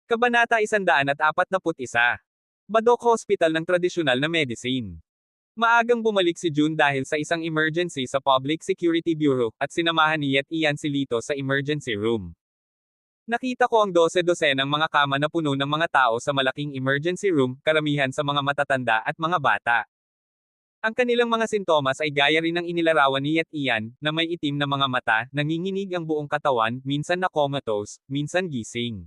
Kabanata 141. Badok Hospital ng tradisyonal na medicine. Maagang bumalik si June dahil sa isang emergency sa Public Security Bureau, at sinamahan ni Yet Ian si Lito sa emergency room. Nakita ko ang dose-dosenang mga kama na puno ng mga tao sa malaking emergency room, karamihan sa mga matatanda at mga bata. Ang kanilang mga sintomas ay gaya rin ng inilarawan ni Yet Ian, na may itim na mga mata, nanginginig ang buong katawan, minsan na comatose, minsan gising.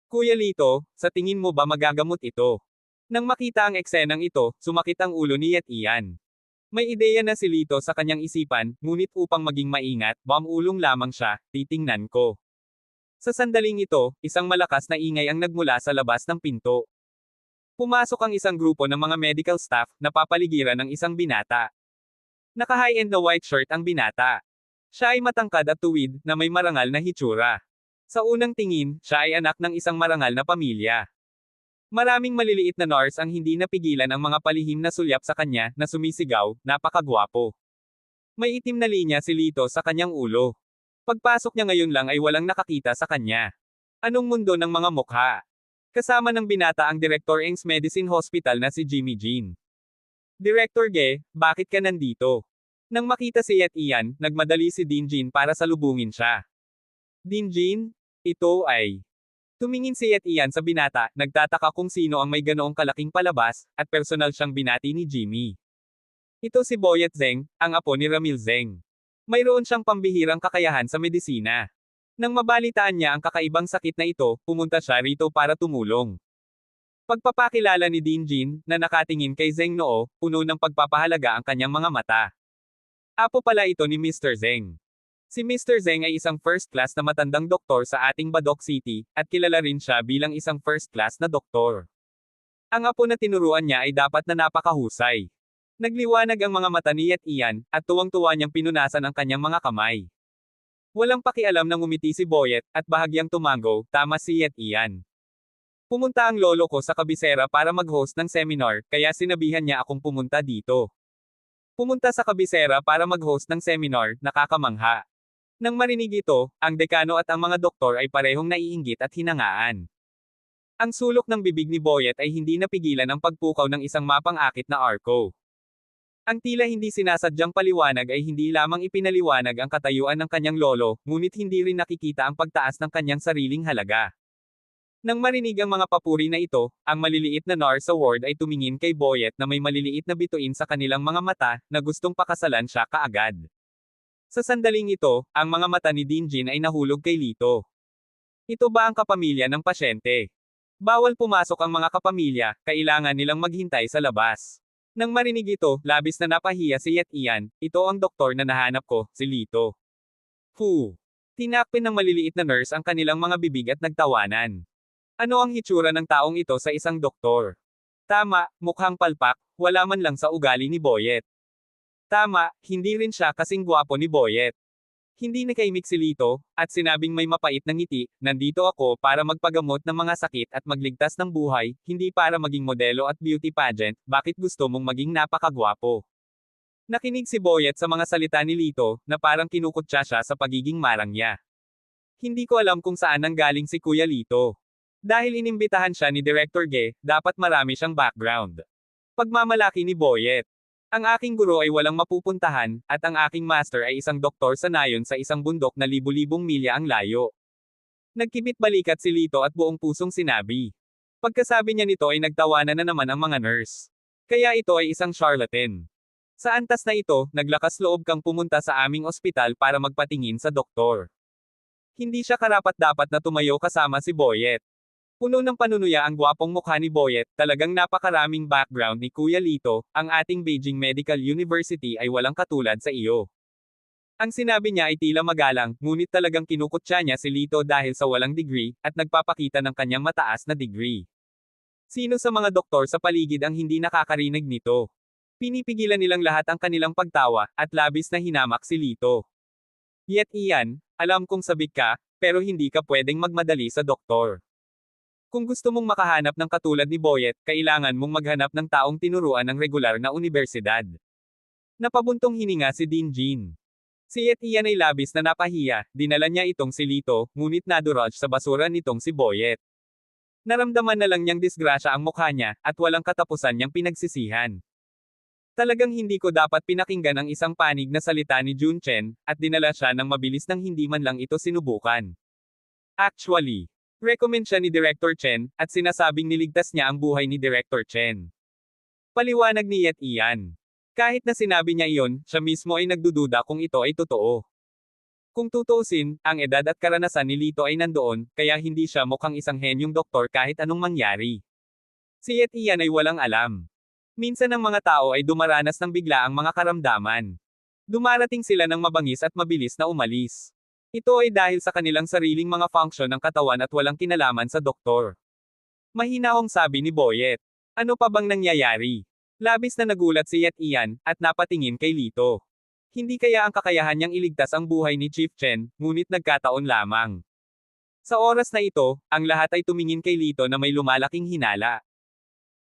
Kuya Lito, sa tingin mo ba magagamot ito? Nang makita ang eksenang ito, sumakit ang ulo ni Yet Ian. May ideya na si Lito sa kanyang isipan, ngunit upang maging maingat, ulong lamang siya, titingnan ko. Sa sandaling ito, isang malakas na ingay ang nagmula sa labas ng pinto. Pumasok ang isang grupo ng mga medical staff, na papaligiran ng isang binata. Naka-high-end na white shirt ang binata. Siya ay matangkad at tuwid, na may marangal na hitsura. Sa unang tingin, siya ay anak ng isang marangal na pamilya. Maraming maliliit na nurse ang hindi napigilan ang mga palihim na sulyap sa kanya, na sumisigaw, napakagwapo. May itim na linya si Lito sa kanyang ulo. Pagpasok niya ngayon lang ay walang nakakita sa kanya. Anong mundo ng mga mukha? Kasama ng binata ang Director ng Medicine Hospital na si Jimmy Jean. Director Ge, bakit ka nandito? Nang makita si Yet Ian, nagmadali si Dean Jean para salubungin siya. Dean Jean? Ito ay... Tumingin si Yet Ian sa binata, nagtataka kung sino ang may ganoong kalaking palabas, at personal siyang binati ni Jimmy. Ito si Boyet Zeng, ang apo ni Ramil Zeng. Mayroon siyang pambihirang kakayahan sa medisina. Nang mabalitaan niya ang kakaibang sakit na ito, pumunta siya rito para tumulong. Pagpapakilala ni Dean Jean, na nakatingin kay Zeng noo, puno ng pagpapahalaga ang kanyang mga mata. Apo pala ito ni Mr. Zeng. Si Mr. Zeng ay isang first class na matandang doktor sa ating Badoc City, at kilala rin siya bilang isang first class na doktor. Ang apo na tinuruan niya ay dapat na napakahusay. Nagliwanag ang mga mata ni Yet Ian, at tuwang-tuwa niyang pinunasan ang kanyang mga kamay. Walang pakialam nang umiti si Boyet, at bahagyang tumango, tama si Yet Ian. Pumunta ang lolo ko sa kabisera para mag-host ng seminar, kaya sinabihan niya akong pumunta dito. Pumunta sa kabisera para mag-host ng seminar, nakakamangha. Nang marinig ito, ang dekano at ang mga doktor ay parehong naiinggit at hinangaan. Ang sulok ng bibig ni Boyet ay hindi napigilan ang pagpukaw ng isang mapang-akit na arko. Ang tila hindi sinasadyang paliwanag ay hindi lamang ipinaliwanag ang katayuan ng kanyang lolo, ngunit hindi rin nakikita ang pagtaas ng kanyang sariling halaga. Nang marinig ang mga papuri na ito, ang maliliit na nurse sa ward ay tumingin kay Boyet na may maliliit na bituin sa kanilang mga mata, na gustong pakasalan siya kaagad. Sa sandaling ito, ang mga mata ni Dean Jean ay nahulog kay Lito. Ito ba ang kapamilya ng pasyente? Bawal pumasok ang mga kapamilya, kailangan nilang maghintay sa labas. Nang marinig ito, labis na napahiya si Yet Ian, ito ang doktor na nahanap ko, si Lito. Tinakpin ng maliliit na nurse ang kanilang mga bibig at nagtawanan. Ano ang hitsura ng taong ito sa isang doktor? Tama, mukhang palpak, wala man lang sa ugali ni Boyet. Tama, hindi rin siya kasing gwapo ni Boyet. Hindi nakaimik si Lito, at sinabing may mapait na ngiti, nandito ako para magpagamot ng mga sakit at magligtas ng buhay, hindi para maging modelo at beauty pageant, bakit gusto mong maging napakagwapo? Nakinig si Boyet sa mga salita ni Lito, na parang kinukutya siya sa pagiging marang niya. Hindi ko alam kung saan nanggaling si Kuya Lito. Dahil inimbitahan siya ni Director Ge, dapat marami siyang background. Pagmamalaki ni Boyet. Ang aking guro ay walang mapupuntahan, at ang aking master ay isang doktor sa nayon sa isang bundok na libu-libong milya ang layo. Nagkibit balikat si Lito at buong pusong sinabi. Pagkasabi niya nito ay nagtawanan na naman ang mga nurse. Kaya ito ay isang charlatan. Sa antas na ito, naglakas loob kang pumunta sa aming ospital para magpatingin sa doktor. Hindi siya karapat-dapat na tumayo kasama si Boyet. Puno ng panunuya ang gwapong mukha ni Boyet, talagang napakaraming background ni Kuya Lito, ang ating Beijing Medical University ay walang katulad sa iyo. Ang sinabi niya ay tila magalang, ngunit talagang kinukutya niya si Lito dahil sa walang degree, at nagpapakita ng kanyang mataas na degree. Sino sa mga doktor sa paligid ang hindi nakakarinig nito? Pinipigilan nilang lahat ang kanilang pagtawa, at labis na hinamak si Lito. Yet Ian, alam kong sabik ka, pero hindi ka pwedeng magmadali sa doktor. Kung gusto mong makahanap ng katulad ni Boyet, kailangan mong maghanap ng taong tinuruan ng regular na unibersidad. Napabuntong hininga si Dean Jean. Si Yet Ian ay labis na napahiya, dinala niya itong si Lito, ngunit naduraj sa basura nitong si Boyet. Naramdaman na lang niyang disgrasya ang mukha niya, at walang katapusan niyang pinagsisihan. Talagang hindi ko dapat pinakinggan ang isang panig na salita ni Jun Chen, at dinala siya ng mabilis nang hindi man lang ito sinubukan. Actually, recommend siya ni Director Chen, at sinasabing niligtas niya ang buhay ni Director Chen. Paliwanag ni Yet Ian. Kahit na sinabi niya iyon, siya mismo ay nagdududa kung ito ay totoo. Kung tutuusin, ang edad at karanasan ni Lito ay nandoon, kaya hindi siya mukhang isang henyong doktor kahit anong mangyari. Si Yet Ian ay walang alam. Minsan ang mga tao ay dumaranas ng biglaang mga karamdaman. Dumarating sila ng mabangis at mabilis na umalis. Ito ay dahil sa kanilang sariling mga function ng katawan at walang kinalaman sa doktor. Mahinahong sabi ni Boyet. Ano pa bang nangyayari? Labis na nagulat si Yet Ian, at napatingin kay Lito. Hindi kaya ang kakayahan niyang iligtas ang buhay ni Chief Chen, ngunit nagkataon lamang. Sa oras na ito, ang lahat ay tumingin kay Lito na may lumalaking hinala.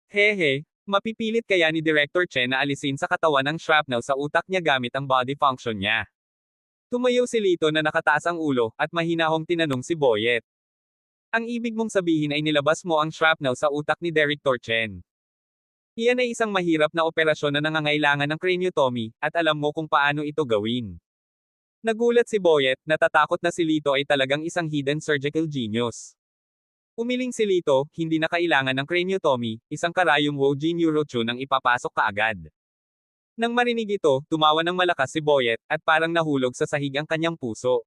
Hehe, mapipilit kaya ni Director Chen na alisin sa katawan ang shrapnel sa utak niya gamit ang body function niya. Tumayo si Lito na nakataas ang ulo, at mahinahong tinanong si Boyet. Ang ibig mong sabihin ay nilabas mo ang shrapnel sa utak ni Director Chen. Iyan ay isang mahirap na operasyon na nangangailangan ng craniotomy, at alam mo kung paano ito gawin. Nagulat si Boyet, natatakot na si Lito ay talagang isang hidden surgical genius. Umiling si Lito, hindi na kailangan ng craniotomy, isang karayong Woji neurotune ang ipapasok kaagad. Nang marinig ito, tumawa ng malakas si Boyet, at parang nahulog sa sahig ang kanyang puso.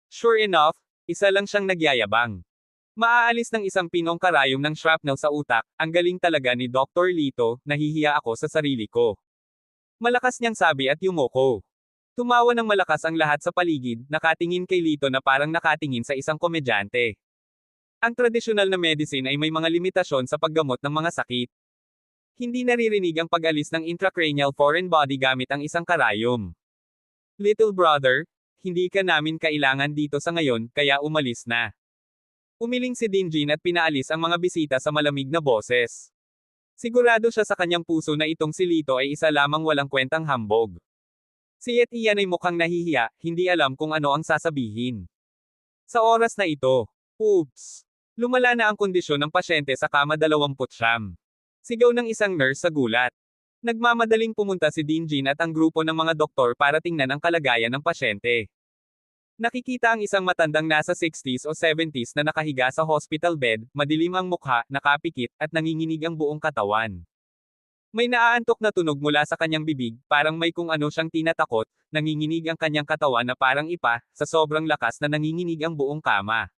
Sure enough, isa lang siyang nagyayabang. Maaalis ng isang pinong karayom ng shrapnel sa utak, ang galing talaga ni Dr. Lito, nahihiya ako sa sarili ko. Malakas niyang sabi at yumoko. Tumawa ng malakas ang lahat sa paligid, nakatingin kay Lito na parang nakatingin sa isang komedyante. Ang tradisyonal na medicine ay may mga limitasyon sa paggamot ng mga sakit. Hindi naririnig ang pag-alis ng intracranial foreign body gamit ang isang karayom. Little brother, hindi ka namin kailangan dito sa ngayon, kaya umalis na. Umiling si Dinjin at pinaalis ang mga bisita sa malamig na boses. Sigurado siya sa kanyang puso na itong si Lito ay isa lamang walang kwentang hambog. Si Yet Ian ay mukhang nahihiya, hindi alam kung ano ang sasabihin. Sa oras na ito, oops! Lumala na ang kondisyon ng pasyente sa kama 29. Sigaw ng isang nurse sa gulat. Nagmamadaling pumunta si Dinjin at ang grupo ng mga doktor para tingnan ang kalagayan ng pasyente. Nakikita ang isang matandang nasa 60s o 70s na nakahiga sa hospital bed, madilim ang mukha, nakapikit, at nanginginig ang buong katawan. May naaantok na tunog mula sa kanyang bibig, parang may kung ano siyang tinatakot, nanginginig ang kanyang katawan na parang ipa, sa sobrang lakas na nanginginig ang buong kama.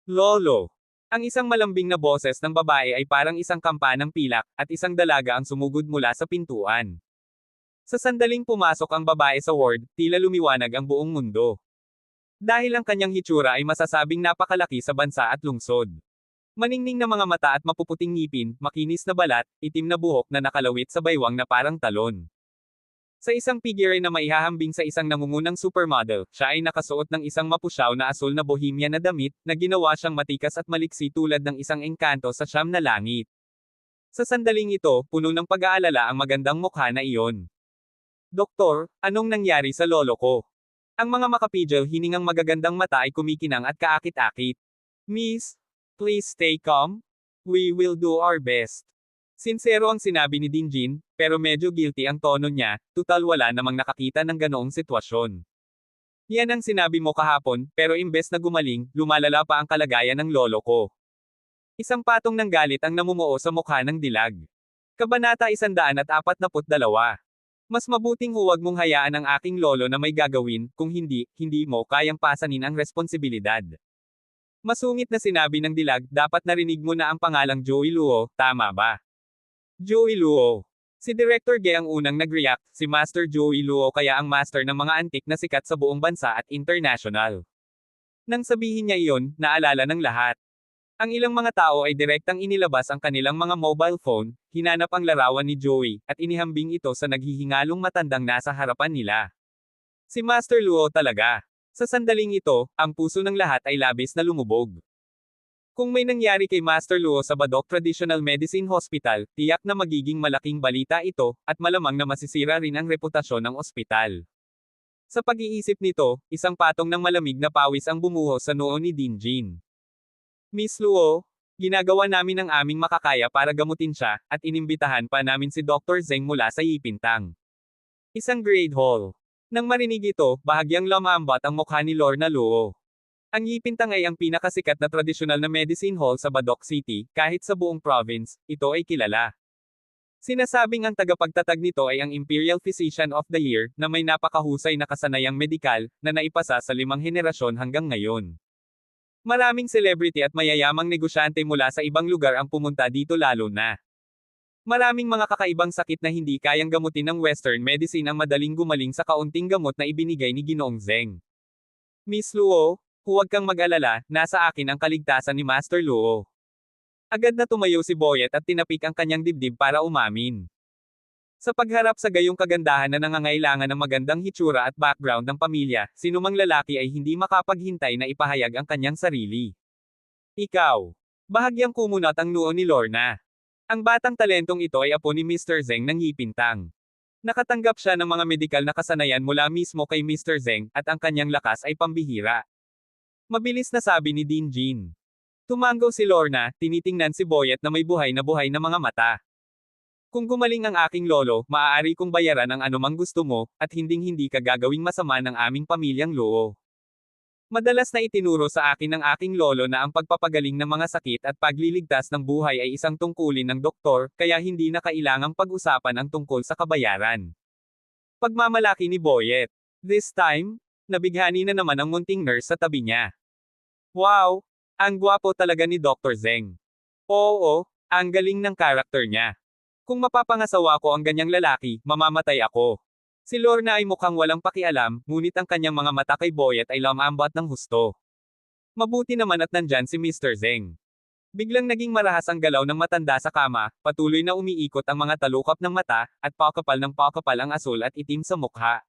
Lolo! Ang isang malambing na boses ng babae ay parang isang kampanang pilak, at isang dalaga ang sumugod mula sa pintuan. Sa sandaling pumasok ang babae sa ward, tila lumiwanag ang buong mundo. Dahil ang kanyang hitsura ay masasabing napakalaki sa bansa at lungsod. Maningning na mga mata at mapuputing ngipin, makinis na balat, itim na buhok na nakalawit sa baywang na parang talon. Sa isang figure na maihahambing sa isang nangungunang supermodel, siya ay nakasuot ng isang mapusyaw na asul na bohemian na damit, na ginawa siyang matikas at maliksi tulad ng isang engkanto sa siyam na langit. Sa sandaling ito, puno ng pag-aalala ang magandang mukha na iyon. Doktor, anong nangyari sa lolo ko? Ang mga makapidyo hiningang magagandang mata ay kumikinang at kaakit-akit. Miss, please stay calm. We will do our best. Sinsero ang sinabi ni Dinjin, pero medyo guilty ang tono niya, tutal wala namang nakakita ng ganoong sitwasyon. Yan ang sinabi mo kahapon, pero imbes na gumaling, lumalala pa ang kalagayan ng lolo ko. Isang patong ng galit ang namumuo sa mukha ng dilag. Kabanata 142. Mas mabuting huwag mong hayaan ang aking lolo na may gagawin, kung hindi, hindi mo kayang pasanin ang responsibilidad. Masungit na sinabi ng dilag, dapat narinig mo na ang pangalang Joey Luo, tama ba? Joey Luo. Si Director Ge ang unang nag-react, si Master Joey Luo kaya ang master ng mga antik na sikat sa buong bansa at international. Nang sabihin niya iyon, naalala ng lahat. Ang ilang mga tao ay direktang inilabas ang kanilang mga mobile phone, hinanap ang larawan ni Joey, at inihambing ito sa naghihingalong matandang nasa harapan nila. Si Master Luo talaga. Sa sandaling ito, ang puso ng lahat ay labis na lumubog. Kung may nangyari kay Master Luo sa Badok Traditional Medicine Hospital, tiyak na magiging malaking balita ito, at malamang na masisira rin ang reputasyon ng ospital. Sa pag-iisip nito, isang patong ng malamig na pawis ang bumuhos sa noo ni Dinjin. Miss Luo, Ginagawa namin ang aming makakaya para gamutin siya, at inimbitahan pa namin si Dr. Zeng mula sa Yipintang. Isang grade hall. Nang marinig ito, bahagyang lumambot ang mukha ni Lorna Luo. Ang Yipintang ay ang pinakasikat na tradisyonal na medicine hall sa Badoc City, kahit sa buong province, ito ay kilala. Sinasabing ang tagapagtatag nito ay ang Imperial Physician of the Year, na may napakahusay na kasanayang medikal, na naipasa sa 5 henerasyon hanggang ngayon. Maraming celebrity at mayayamang negosyante mula sa ibang lugar ang pumunta dito lalo na. Maraming mga kakaibang sakit na hindi kayang gamutin ng Western medicine ang madaling gumaling sa kaunting gamot na ibinigay ni Ginoong Zeng. Miss Luo, huwag kang mag-alala, nasa akin ang kaligtasan ni Master Luo. Agad na tumayo si Boyet at tinapik ang kanyang dibdib para umamin. Sa pagharap sa gayong kagandahan na nangangailangan ng magandang hitsura at background ng pamilya, sinumang lalaki ay hindi makapaghintay na ipahayag ang kanyang sarili. Ikaw. Bahagyang kumunot ang noo ni Lorna. Ang batang talentong ito ay apo ni Mr. Zeng ng Yipintang. Nakatanggap siya ng mga medikal na kasanayan mula mismo kay Mr. Zeng, at ang kanyang lakas ay pambihira. Mabilis na sabi ni Din Jin. Tumanggaw si Lorna, tinitingnan si Boyet na may buhay na mga mata. Kung gumaling ang aking lolo, maaari kong bayaran ang anumang gusto mo, at hinding-hindi ka gagawing masama ng aming pamilyang Luo. Madalas na itinuro sa akin ng aking lolo na ang pagpapagaling ng mga sakit at pagliligtas ng buhay ay isang tungkulin ng doktor, kaya hindi na kailangang pag-usapan ang tungkol sa kabayaran. Pagmamalaki ni Boyet. This time, nabighani na naman ang munting nurse sa tabi niya. Wow! Ang gwapo talaga ni Dr. Zeng. Oo, ang galing ng karakter niya. Kung mapapangasawa ko ang ganyang lalaki, mamamatay ako. Si Lorna ay mukhang walang pakialam, ngunit ang kanyang mga mata kay Boyet ay lumambot ng husto. Mabuti naman at nandyan si Mr. Zeng. Biglang naging marahas ang galaw ng matanda sa kama, patuloy na umiikot ang mga talukap ng mata, at pakapal ng pakapal ang asul at itim sa mukha.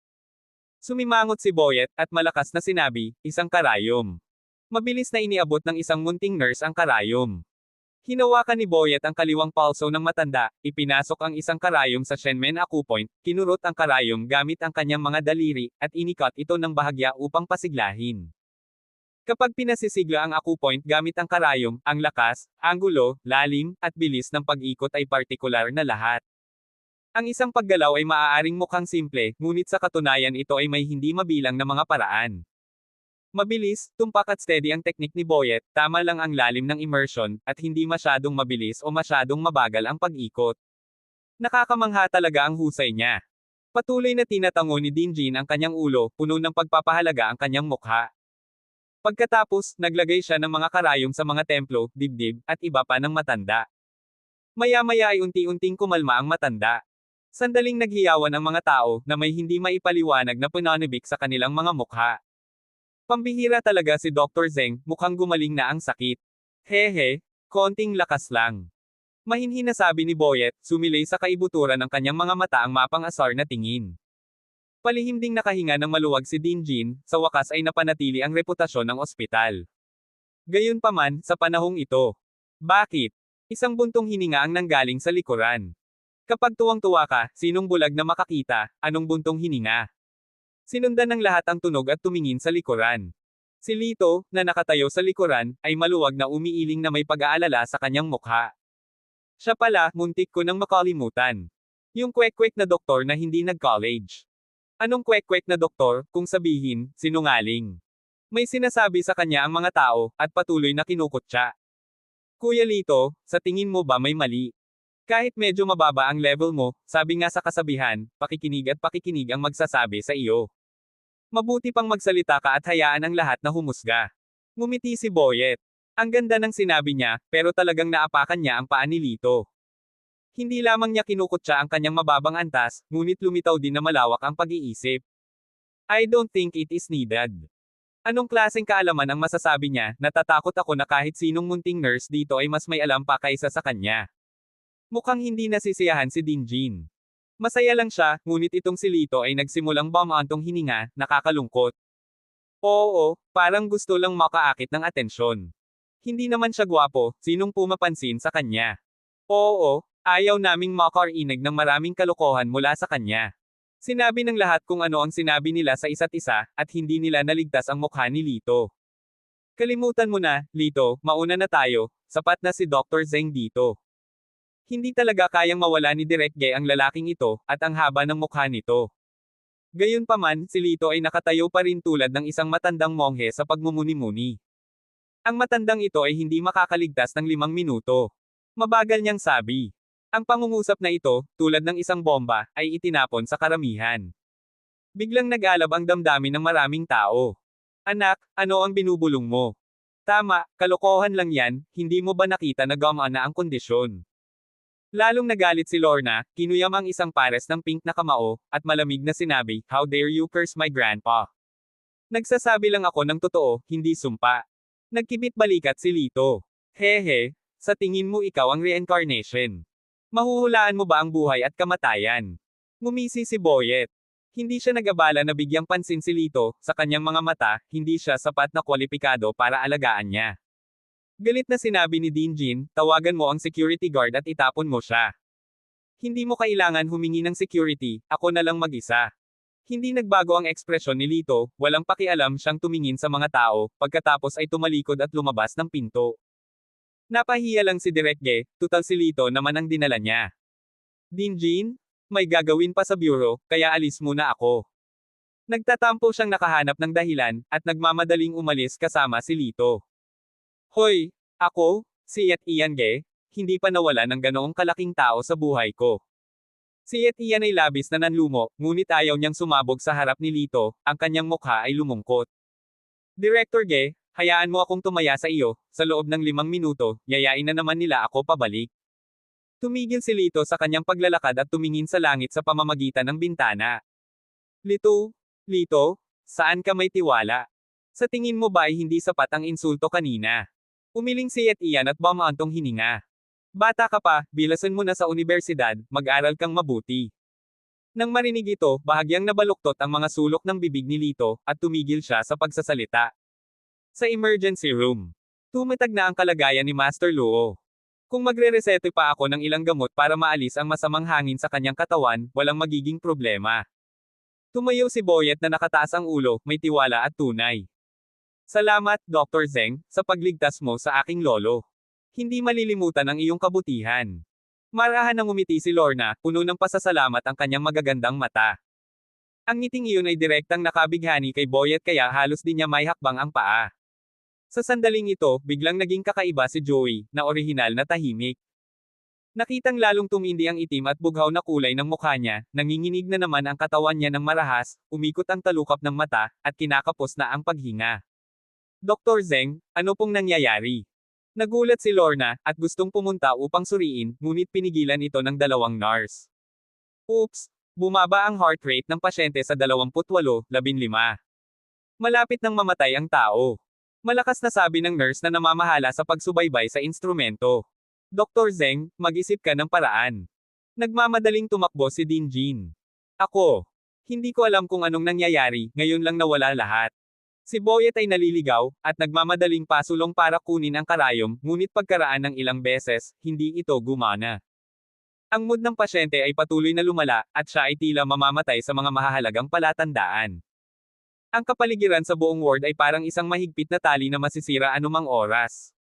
Sumimangot si Boyet, at malakas na sinabi, isang karayom. Mabilis na iniabot ng isang munting nurse ang karayom. Hinawakan ni Boyet ang kaliwang palso ng matanda, ipinasok ang isang karayom sa Shenmen Acupoint, kinurot ang karayom gamit ang kanyang mga daliri, at inikot ito ng bahagya upang pasiglahin. Kapag pinasisigla ang Acupoint gamit ang karayom, ang lakas, anggulo, lalim, at bilis ng pag-ikot ay partikular na lahat. Ang isang paggalaw ay maaaring mukhang simple, ngunit sa katunayan ito ay may hindi mabilang na mga paraan. Mabilis, tumpak at steady ang teknik ni Boyet, tama lang ang lalim ng immersion, at hindi masyadong mabilis o masyadong mabagal ang pag-ikot. Nakakamangha talaga ang husay niya. Patuloy na tinatango ni Din Jin ang kanyang ulo, puno ng pagpapahalaga ang kanyang mukha. Pagkatapos, naglagay siya ng mga karayom sa mga templo, dibdib, at iba pa ng matanda. Maya-maya ay unti-unting kumalma ang matanda. Sandaling naghiyawan ang mga tao, na may hindi maipaliwanag na pananibik sa kanilang mga mukha. Pambihira talaga si Dr. Zeng, mukhang gumaling na ang sakit. Hehe, konting lakas lang. Mahinhin na sabi ni Boyet, sumilay sa kaibuturan ng kanyang mga mata ang mapang-asar na tingin. Palihim ding nakahinga ng maluwag si Din Jin, sa wakas ay napanatili ang reputasyon ng ospital. Gayunpaman, sa panahong ito. Bakit? Isang buntong hininga ang nanggaling sa likuran. Kapag tuwang-tuwa ka, sinong bulag na makakita, anong buntong hininga? Sinundan ng lahat ang tunog at tumingin sa likuran. Si Lito, na nakatayo sa likuran, ay maluwag na umiiling na may pag-aalala sa kanyang mukha. Siya pala, muntik ko nang makalimutan. Yung kwek-kwek na doktor na hindi nag-college. Anong kwek-kwek na doktor, kung sabihin, sinungaling? May sinasabi sa kanya ang mga tao, at patuloy na kinukutya. Kuya Lito, sa tingin mo ba may mali? Kahit medyo mababa ang level mo, sabi nga sa kasabihan, pakikinig at pakikinig ang magsasabi sa iyo. Mabuti pang magsalita ka at hayaan ang lahat na humusga. Ngumiti si Boyet. Ang ganda ng sinabi niya, pero talagang naapakan niya ang paa ni Lito. Hindi lamang niya kinukutya ang kanyang mababang antas, ngunit lumitaw din na malawak ang pag-iisip. I don't think it is needed. Anong klaseng kaalaman ang masasabi niya, natatakot ako na kahit sinong munting nurse dito ay mas may alam pa kaysa sa kanya. Mukhang hindi nasisiyahan si Din Jin. Masaya lang siya, ngunit itong si Lito ay nagsimulang bumantong hininga, nakakalungkot. Oo, parang gusto lang makaakit ng atensyon. Hindi naman siya gwapo, sinong pumapansin sa kanya. Oo, ayaw naming makarinig ng maraming kalokohan mula sa kanya. Sinabi ng lahat kung ano ang sinabi nila sa isa't isa, at hindi nila naligtas ang mukha ni Lito. Kalimutan mo na, Lito, mauna na tayo, sapat na si Dr. Zeng dito. Hindi talaga kayang mawala ni Direk Ge ang lalaking ito, at ang haba ng mukha nito. Gayunpaman, si Lito ay nakatayo pa rin tulad ng isang matandang monghe sa pagmumuni-muni. Ang matandang ito ay hindi makakaligtas ng 5 minuto. Mabagal niyang sabi. Ang pangungusap na ito, tulad ng isang bomba, ay itinapon sa karamihan. Biglang nag-alab ang damdamin ng maraming tao. Anak, ano ang binubulong mo? Tama, kalokohan lang yan, hindi mo ba nakita na gumaan na ang kondisyon? Lalong nagalit si Lorna, kinuyam ang isang pares ng pink na kamao, at malamig na sinabi, "How dare you curse my grandpa?" Nagsasabi lang ako ng totoo, hindi sumpa. Nagkibit balikat si Lito. Hehe, sa tingin mo ikaw ang reincarnation. Mahuhulaan mo ba ang buhay at kamatayan? Ngumisi si Boyet. Hindi siya nag-abala na bigyang pansin si Lito, sa kanyang mga mata, hindi siya sapat na kwalipikado para alagaan niya. Galit na sinabi ni Dinjin, tawagan mo ang security guard at itapon mo siya. Hindi mo kailangan humingi ng security, ako na lang mag-isa. Hindi nagbago ang ekspresyon ni Lito, walang pakialam siyang tumingin sa mga tao, pagkatapos ay tumalikod at lumabas ng pinto. Napahiya lang si Direk Ge, tutal si Lito naman ang dinala niya. Dinjin? May gagawin pa sa bureau, kaya alis muna ako. Nagtatampo siyang nakahanap ng dahilan, at nagmamadaling umalis kasama si Lito. Hoy, ako, si Yet Ian Ge, hindi pa nawala ng ganoong kalaking tao sa buhay ko. Si Yet Ian ay labis na nanlumo, ngunit ayaw niyang sumabog sa harap ni Lito, ang kanyang mukha ay lumungkot. Director Ge, hayaan mo akong tumaya sa iyo, sa loob ng 5 minuto, yayain na naman nila ako pabalik. Tumigil si Lito sa kanyang paglalakad at tumingin sa langit sa pamamagitan ng bintana. Lito, saan ka may tiwala? Sa tingin mo ba ay hindi sapat ang insulto kanina? Umiling si Yet Ian at bumantong hininga. Bata ka pa, bilasan mo na sa universidad, mag-aral kang mabuti. Nang marinig ito, bahagyang nabaluktot ang mga sulok ng bibig ni Lito, at tumigil siya sa pagsasalita. Sa emergency room. Tumatag na ang kalagayan ni Master Luo. Kung magre-resete pa ako ng ilang gamot para maalis ang masamang hangin sa kanyang katawan, walang magiging problema. Tumayo si Boyet na nakataas ang ulo, may tiwala at tunay. Salamat, Dr. Zeng, sa pagligtas mo sa aking lolo. Hindi malilimutan ang iyong kabutihan. Marahan ng umiti si Lorna, puno ng pasasalamat ang kanyang magagandang mata. Ang ngiting iyon ay direktang nakabighani kay Boyet kaya halos di niya may hakbang ang paa. Sa sandaling ito, biglang naging kakaiba si Joey, na orihinal na tahimik. Nakitang lalong tumindi ang itim at bughaw na kulay ng mukha niya, nanginginig na naman ang katawan niya ng marahas, umikot ang talukap ng mata, at kinakapos na ang paghinga. Dr. Zeng, ano pong nangyayari? Nagulat si Lorna, at gustong pumunta upang suriin, ngunit pinigilan ito ng 2 nurse. Oops! Bumaba ang heart rate ng pasyente sa 28-15. Malapit nang mamatay ang tao. Malakas na sabi ng nurse na namamahala sa pagsubaybay sa instrumento. Dr. Zeng, mag-isip ka ng paraan. Nagmamadaling tumakbo si Dinjin. Ako. Hindi ko alam kung anong nangyayari, ngayon lang nawala lahat. Si Boyet ay naliligaw, at nagmamadaling pasulong para kunin ang karayom, ngunit pagkaraan ng ilang beses, hindi ito gumana. Ang mood ng pasyente ay patuloy na lumala, at siya ay tila mamamatay sa mga mahahalagang palatandaan. Ang kapaligiran sa buong ward ay parang isang mahigpit na tali na masisira anumang oras.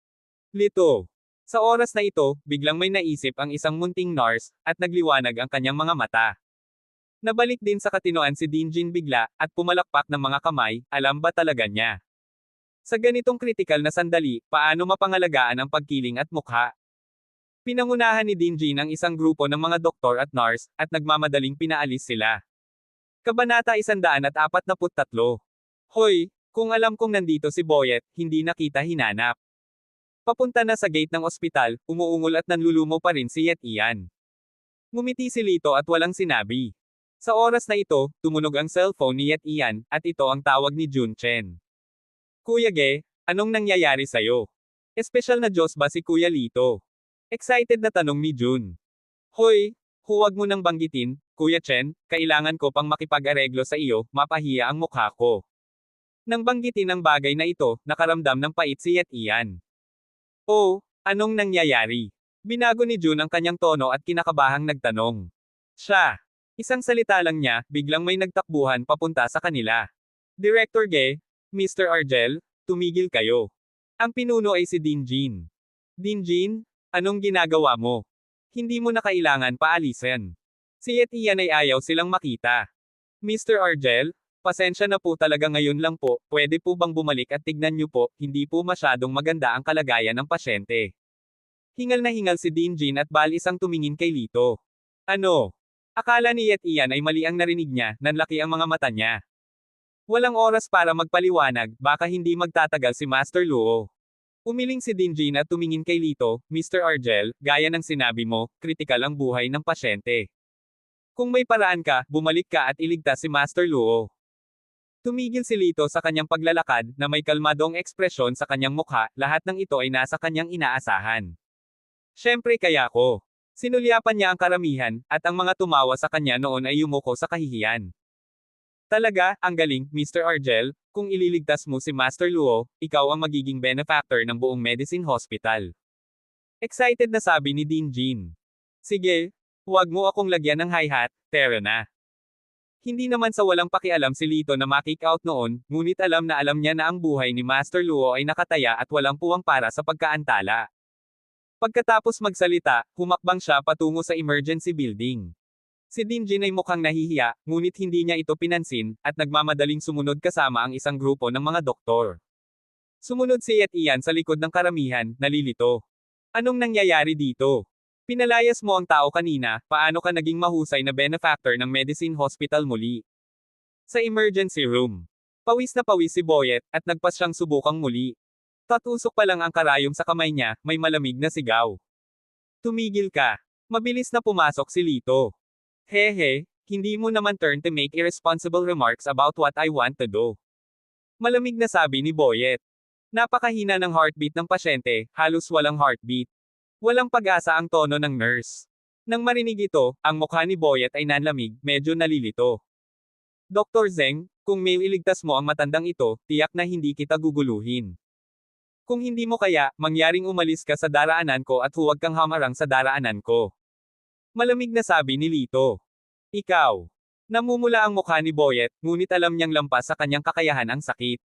Lito. Sa oras na ito, biglang may naisip ang isang munting nurse, at nagliwanag ang kanyang mga mata. Nabalik din sa katinoan si Dinjin bigla, at pumalakpak ng mga kamay, alam ba talaga niya? Sa ganitong kritikal na sandali, paano mapangalagaan ang pagkiling at mukha? Pinangunahan ni Dinjin ang isang grupo ng mga doktor at nurse, at nagmamadaling pinaalis sila. Kabanata 143. Hoy, kung alam kong nandito si Boyet, hindi na kita hinanap. Papunta na sa gate ng ospital, umuungol at nanlulumo pa rin si Yet Ian. Ngumiti si Lito at walang sinabi. Sa oras na ito, tumunog ang cellphone ni Yet Ian, at ito ang tawag ni Jun Chen. Kuya Ge, anong nangyayari sa'yo? Espesyal na Diyos ba si Kuya Lito? Excited na tanong ni Jun. Hoy, huwag mo nang banggitin, Kuya Chen, kailangan ko pang makipag-areglo sa iyo, mapahiya ang mukha ko. Nang banggitin ang bagay na ito, nakaramdam ng pait si Yet Ian. Oh, anong nangyayari? Binago ni Jun ang kanyang tono at kinakabahang nagtanong. Siya. Isang salita lang niya, biglang may nagtakbuhan papunta sa kanila. Director Ge, Mr. Argel, tumigil kayo. Ang pinuno ay si Dinjin. Dinjin, anong ginagawa mo? Hindi mo na kailangan paalisin. Si at Ian ay ayaw silang makita. Mr. Argel, pasensya na po talaga ngayon lang po, pwede po bang bumalik at tignan niyo po, hindi po masyadong maganda ang kalagayan ng pasyente. Hingal na hingal si Dinjin at balis ang tumingin kay Lito. Ano? Akala ni at Ian ay mali ang narinig niya, nanlaki ang mga mata niya. Walang oras para magpaliwanag, baka hindi magtatagal si Master Luo. Umiling si Dinjin at tumingin kay Lito, Mr. Argel, gaya ng sinabi mo, kritikal ang buhay ng pasyente. Kung may paraan ka, bumalik ka at iligtas si Master Luo. Tumigil si Lito sa kanyang paglalakad, na may kalmadong ekspresyon sa kanyang mukha, lahat ng ito ay nasa kanyang inaasahan. Siyempre kaya ko. Sinulyapan niya ang karamihan, at ang mga tumawa sa kanya noon ay yumuko sa kahihiyan. Talaga, ang galing, Mr. Argel, kung ililigtas mo si Master Luo, ikaw ang magiging benefactor ng buong medicine hospital. Excited na sabi ni Dinjin. Sige, huwag mo akong lagyan ng hi-hat, tero na. Hindi naman sa walang pakialam si Lito na ma-kick out noon, ngunit alam niya na ang buhay ni Master Luo ay nakataya at walang puwang para sa pagkaantala. Pagkatapos magsalita, humakbang siya patungo sa emergency building. Si Dinjin ay mukhang nahihiya, ngunit hindi niya ito pinansin, at nagmamadaling sumunod kasama ang isang grupo ng mga doktor. Sumunod si at Ian sa likod ng karamihan, nalilito. Anong nangyayari dito? Pinalayas mo ang tao kanina, paano ka naging mahusay na benefactor ng medicine hospital muli? Sa emergency room. Pawis na pawis si Boyet, at nagpas siyang subukang muli. Tatusok pa lang ang karayom sa kamay niya, may malamig na sigaw. Tumigil ka. Mabilis na pumasok si Lito. Hehe, hindi mo naman turn to make irresponsible remarks about what I want to do. Malamig na sabi ni Boyet. Napakahina ng heartbeat ng pasyente, halos walang heartbeat. Walang pag-asa ang tono ng nurse. Nang marinig ito, ang mukha ni Boyet ay nanlamig, medyo nalilito. Dr. Zeng, kung may iligtas mo ang matandang ito, tiyak na hindi kita guguluhin. Kung hindi mo kaya, mangyaring umalis ka sa daraanan ko at huwag kang hamarang sa daraanan ko. Malamig na sabi ni Lito. Ikaw. Namumula ang mukha ni Boyet, ngunit alam niyang lampas sa kanyang kakayahan ang sakit.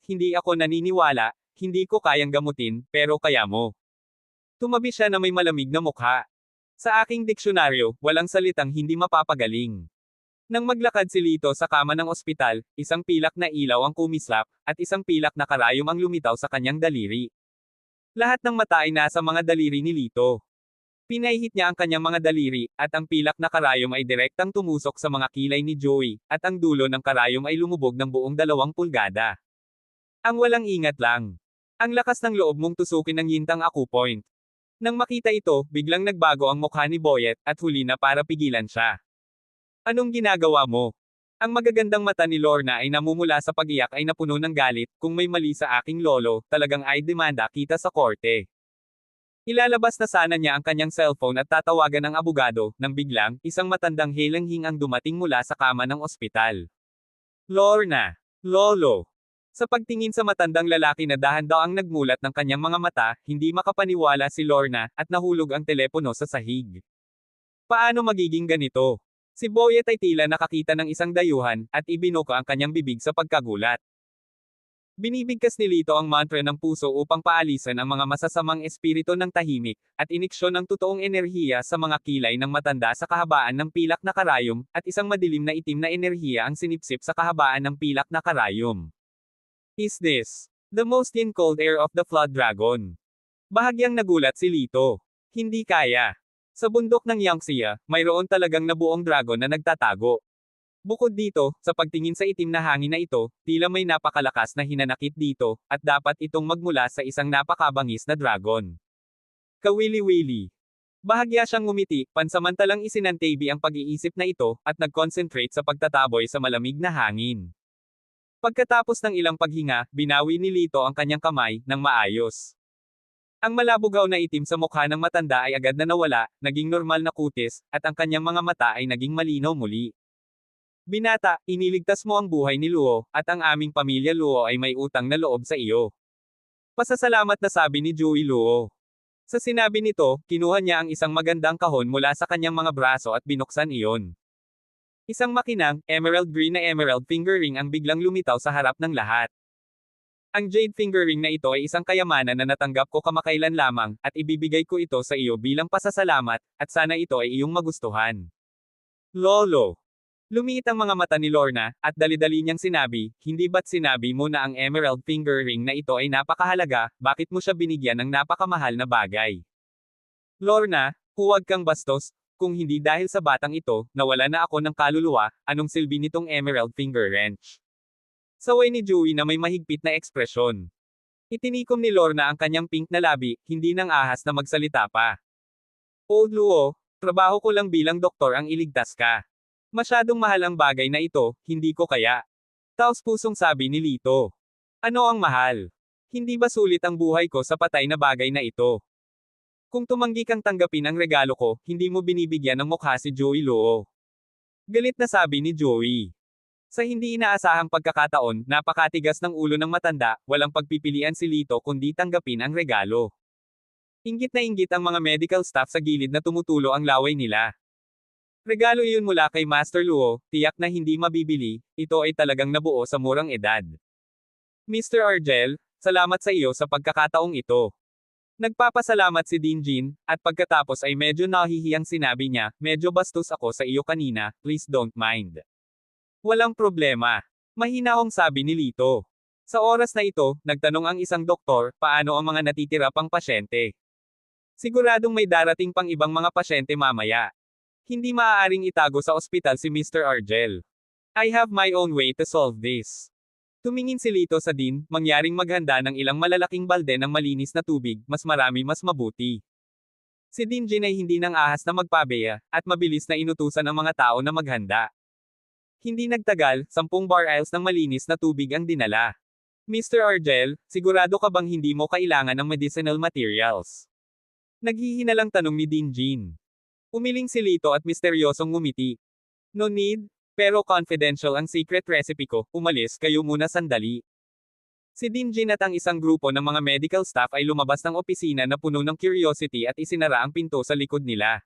Hindi ako naniniwala, hindi ko kayang gamutin, pero kaya mo. Tumabi siya na may malamig na mukha. Sa aking diksyonaryo, walang salitang hindi mapapagaling. Nang maglakad si Lito sa kama ng ospital, isang pilak na ilaw ang kumislap, at isang pilak na karayom ang lumitaw sa kanyang daliri. Lahat ng mata ay nasa mga daliri ni Lito. Pinahihit niya ang kanyang mga daliri, at ang pilak na karayom ay direktang tumusok sa mga kilay ni Joey, at ang dulo ng karayom ay lumubog ng buong 2 pulgada. Ang walang ingat lang. Ang lakas ng loob mong tusukin ng yintang acupoint. Nang makita ito, biglang nagbago ang mukha ni Boyet, at huli na para pigilan siya. Anong ginagawa mo? Ang magagandang mata ni Lorna ay namumula sa pag-iyak ay napuno ng galit, kung may mali sa aking lolo, talagang ay demanda kita sa korte. Ilalabas na sana niya ang kanyang cellphone at tatawagan ang abogado, nang biglang, isang matandang helanghing ang dumating mula sa kama ng ospital. Lorna. Lolo. Sa pagtingin sa matandang lalaki na dahan-daang nagmulat ng kanyang mga mata, hindi makapaniwala si Lorna, at nahulog ang telepono sa sahig. Paano magiging ganito? Si Boyet ay tila nakakita ng isang dayuhan, at ibinuka ang kanyang bibig sa pagkagulat. Binibigkas ni Lito ang mantra ng puso upang paalisan ang mga masasamang espiritu ng tahimik, at iniksyon ang totoong enerhiya sa mga kilay ng matanda sa kahabaan ng pilak na karayom, at isang madilim na itim na enerhiya ang sinipsip sa kahabaan ng pilak na karayom. Is this the most in cold air of the Flood Dragon? Bahagyang nagulat si Lito. Hindi kaya. Sa bundok ng Yangtze, mayroon talagang nabuong dragon na nagtatago. Bukod dito, sa pagtingin sa itim na hangin na ito, tila may napakalakas na hinanakit dito, at dapat itong magmula sa isang napakabangis na dragon. Kawili-wili. Bahagya siyang ngumiti, pansamantalang isinantabi ang pag-iisip na ito, at nag-concentrate sa pagtataboy sa malamig na hangin. Pagkatapos ng ilang paghinga, binawi ni Lito ang kanyang kamay, ng maayos. Ang malabugaw na itim sa mukha ng matanda ay agad na nawala, naging normal na kutis, at ang kanyang mga mata ay naging malinaw muli. Binata, iniligtas mo ang buhay ni Luo, at ang aming pamilya Luo ay may utang na loob sa iyo. Pasasalamat na sabi ni Joey Luo. Sa sinabi nito, kinuha niya ang isang magandang kahon mula sa kanyang mga braso at binuksan iyon. Isang makinang, emerald green na emerald finger ring ang biglang lumitaw sa harap ng lahat. Ang jade finger ring na ito ay isang kayamanan na natanggap ko kamakailan lamang, at ibibigay ko ito sa iyo bilang pasasalamat, at sana ito ay iyong magustuhan. Lolo. Lumiit ang mga mata ni Lorna, at dali-dali niyang sinabi, hindi ba't sinabi mo na ang emerald finger ring na ito ay napakahalaga, bakit mo siya binigyan ng napakamahal na bagay? Lorna, huwag kang bastos, kung hindi dahil sa batang ito, nawala na ako ng kaluluwa, anong silbi nitong emerald finger wrench? Saway ni Joey na may mahigpit na ekspresyon. Itinikom ni Lorna ang kanyang pink na labi, hindi nang ahas na magsalita pa. Old Luo, trabaho ko lang bilang doktor ang iligtas ka. Masyadong mahal ang bagay na ito, hindi ko kaya. Taos-pusong sabi ni Lito. Ano ang mahal? Hindi ba sulit ang buhay ko sa patay na bagay na ito? Kung tumanggi kang tanggapin ang regalo ko, hindi mo binibigyan ng mukha si Joey Luo. Galit na sabi ni Joey. Sa hindi inaasahang pagkakataon, napakatigas ng ulo ng matanda, walang pagpipilian si Lito kundi tanggapin ang regalo. Inggit na inggit ang mga medical staff sa gilid na tumutulo ang laway nila. Regalo iyon mula kay Master Luo, tiyak na hindi mabibili, ito ay talagang nabuo sa murang edad. Mr. Argel, salamat sa iyo sa pagkakataong ito. Nagpapasalamat si Dinjin, at pagkatapos ay medyo nahihiyang sinabi niya, medyo bastos ako sa iyo kanina, please don't mind. Walang problema. Mahinahong sabi ni Lito. Sa oras na ito, nagtanong ang isang doktor, paano ang mga natitira pang pasyente? Siguradong may darating pang ibang mga pasyente mamaya. Hindi maaaring itago sa ospital si Mr. Argel. I have my own way to solve this. Tumingin si Lito sa Dean, mangyaring maghanda ng ilang malalaking balde ng malinis na tubig, mas marami mas mabuti. Si Dinjin ay hindi nang ahas na magpabeya, at mabilis na inutusan ang mga tao na maghanda. Hindi nagtagal, 10 barrels ng malinis na tubig ang dinala. Mr. Argel, sigurado ka bang hindi mo kailangan ng medicinal materials? Naghihinalang tanong ni Dinjin. Umiling si Lito at misteryosong ngumiti. No need, pero confidential ang secret recipe ko, umalis kayo muna sandali. Si Dinjin at ang isang grupo ng mga medical staff ay lumabas ng opisina na puno ng curiosity at isinara ang pinto sa likod nila.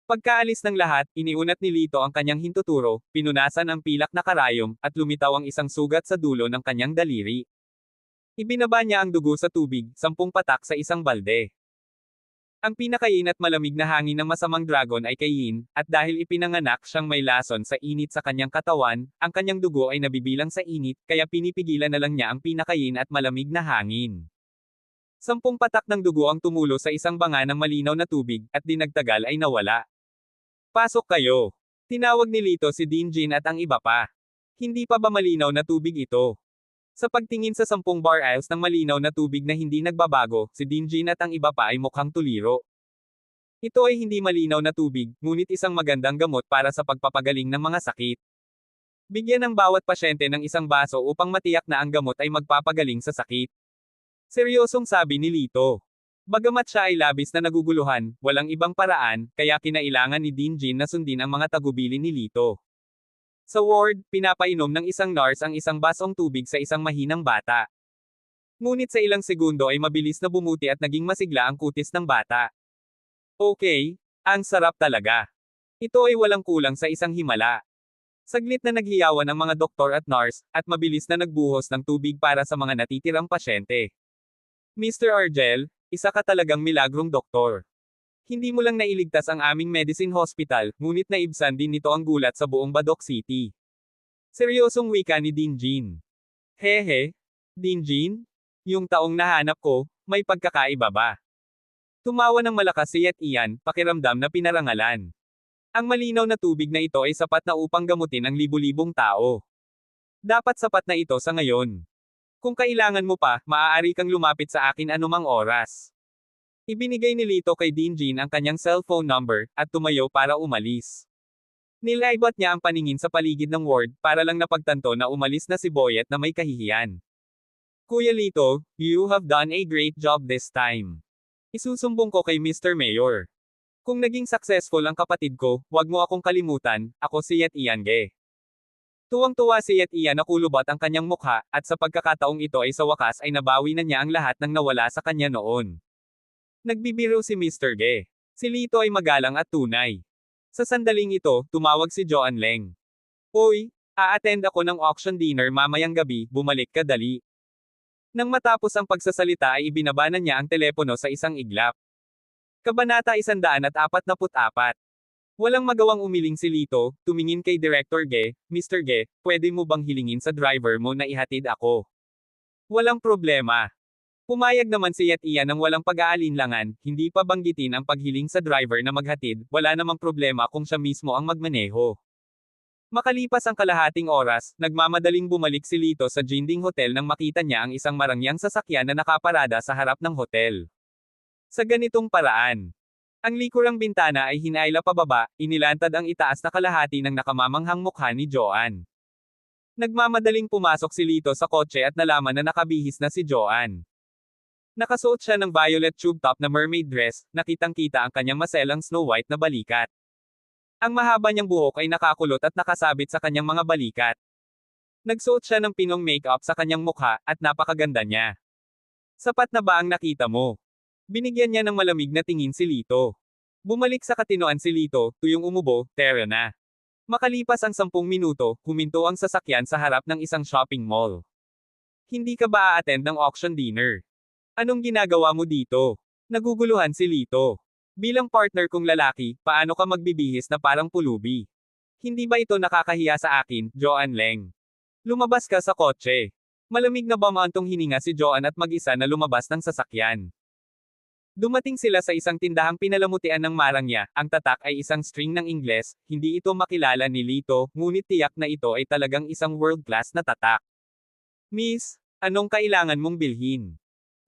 Pagkaalis ng lahat, iniunat ni Lito ang kanyang hintuturo, pinunasan ang pilak na karayom, at lumitaw ang isang sugat sa dulo ng kanyang daliri. Ibinaba niya ang dugo sa tubig, 10 patak sa isang balde. Ang pinakain at malamig na hangin ng masamang dragon ay kay Yin, at dahil ipinanganak siyang may lason sa init sa kanyang katawan, ang kanyang dugo ay nabibilang sa init, kaya pinipigilan na lang niya ang pinakain at malamig na hangin. 10 patak ng dugo ang tumulo sa isang banga ng malinaw na tubig, at dinagtagal ay nawala. Pasok kayo. Tinawag ni Lito si Dinjin at ang iba pa. Hindi pa ba malinaw na tubig ito? Sa pagtingin sa 10 barrels ng malinaw na tubig na hindi nagbabago, si Dinjin at ang iba pa ay mukhang tuliro. Ito ay hindi malinaw na tubig, ngunit isang magandang gamot para sa pagpapagaling ng mga sakit. Bigyan ng bawat pasyente ng isang baso upang matiyak na ang gamot ay magpapagaling sa sakit. Seryosong sabi ni Lito. Bagamat siya ay labis na naguguluhan, walang ibang paraan, kaya kinailangan ni Dinjin na sundin ang mga tagubilin ni Lito. Sa ward, pinapainom ng isang nurse ang isang basong tubig sa isang mahinang bata. Ngunit sa ilang segundo ay mabilis na bumuti at naging masigla ang kutis ng bata. Okay, ang sarap talaga. Ito ay walang kulang sa isang himala. Saglit na naghiyawan ang mga doktor at nurse, at mabilis na nagbuhos ng tubig para sa mga natitirang pasyente. Mr. Argel, isa ka talagang milagrong doktor. Hindi mo lang nailigtas ang aming medicine hospital, ngunit naibsan din nito ang gulat sa buong Badok City. Seryosong wika ni Dinjin. Hehe, Dinjin? Yung taong nahanap ko, may pagkakaiba ba? Tumawa ng malakas si Yet Ian, pakiramdam na pinarangalan. Ang malinaw na tubig na ito ay sapat na upang gamutin ang libu-libong tao. Dapat sapat na ito sa ngayon. Kung kailangan mo pa, maaari kang lumapit sa akin anumang oras. Ibinigay ni Lito kay Dinjin ang kanyang cellphone number, at tumayo para umalis. Nilaibat niya ang paningin sa paligid ng ward, para lang napagtanto na umalis na si Boyet na may kahihiyan. Kuya Lito, you have done a great job this time. Isusumbong ko kay Mr. Mayor. Kung naging successful ang kapatid ko, wag mo akong kalimutan, ako si Yet Ian Ge. Tuwang-tuwa si Yet Ian na kulubot ang kanyang mukha, at sa pagkakataong ito ay sa wakas ay nabawi na niya ang lahat ng nawala sa kanya noon. Nagbibiro si Mr. Ge. Si Lito ay magalang at tunay. Sa sandaling ito, tumawag si Joan Leng. Oy, a-attend ako ng auction dinner mamayang gabi, bumalik ka dali. Nang matapos ang pagsasalita ay ibinaba na niya ang telepono sa isang iglap. Kabanata 144. Walang magawang umiling si Lito, tumingin kay Director Ge, Mr. Ge, pwede mo bang hilingin sa driver mo na ihatid ako? Walang problema. Pumayag naman si Yet Ian ng walang pag-aalinlangan, hindi pa banggitin ang paghiling sa driver na maghatid, wala namang problema kung siya mismo ang magmaneho. Makalipas ang kalahating oras, nagmamadaling bumalik si Lito sa Jinding Hotel nang makita niya ang isang marangyang sasakyan na nakaparada sa harap ng hotel. Sa ganitong paraan, ang likurang bintana ay hinaila pababa, inilantad ang itaas na kalahati ng nakamamanghang mukha ni Joanne. Nagmamadaling pumasok si Lito sa kotse at nalaman na nakabihis na si Joanne. Nakasuot siya ng violet tube top na mermaid dress, nakitang-kita ang kanyang maselang snow white na balikat. Ang mahaba niyang buhok ay nakakulot at nakasabit sa kanyang mga balikat. Nagsuot siya ng pinong makeup sa kanyang mukha, at napakaganda niya. Sapat na ba ang nakita mo? Binigyan niya ng malamig na tingin si Lito. Bumalik sa katinoan si Lito, tuyong umubo, tera na. Makalipas ang 10 minuto, huminto ang sasakyan sa harap ng isang shopping mall. Hindi ka ba a-attend ng auction dinner? Anong ginagawa mo dito? Naguguluhan si Lito. Bilang partner kong lalaki, paano ka magbibihis na parang pulubi? Hindi ba ito nakakahiya sa akin, Joanne Leng? Lumabas ka sa kotse. Malamig na bamaantong hininga si Joanne at mag-isa na lumabas ng sasakyan. Dumating sila sa isang tindahang pinalamutian ng marangya, ang tatak ay isang string ng Ingles, hindi ito makilala ni Lito, ngunit tiyak na ito ay talagang isang world-class na tatak. Miss, anong kailangan mong bilhin?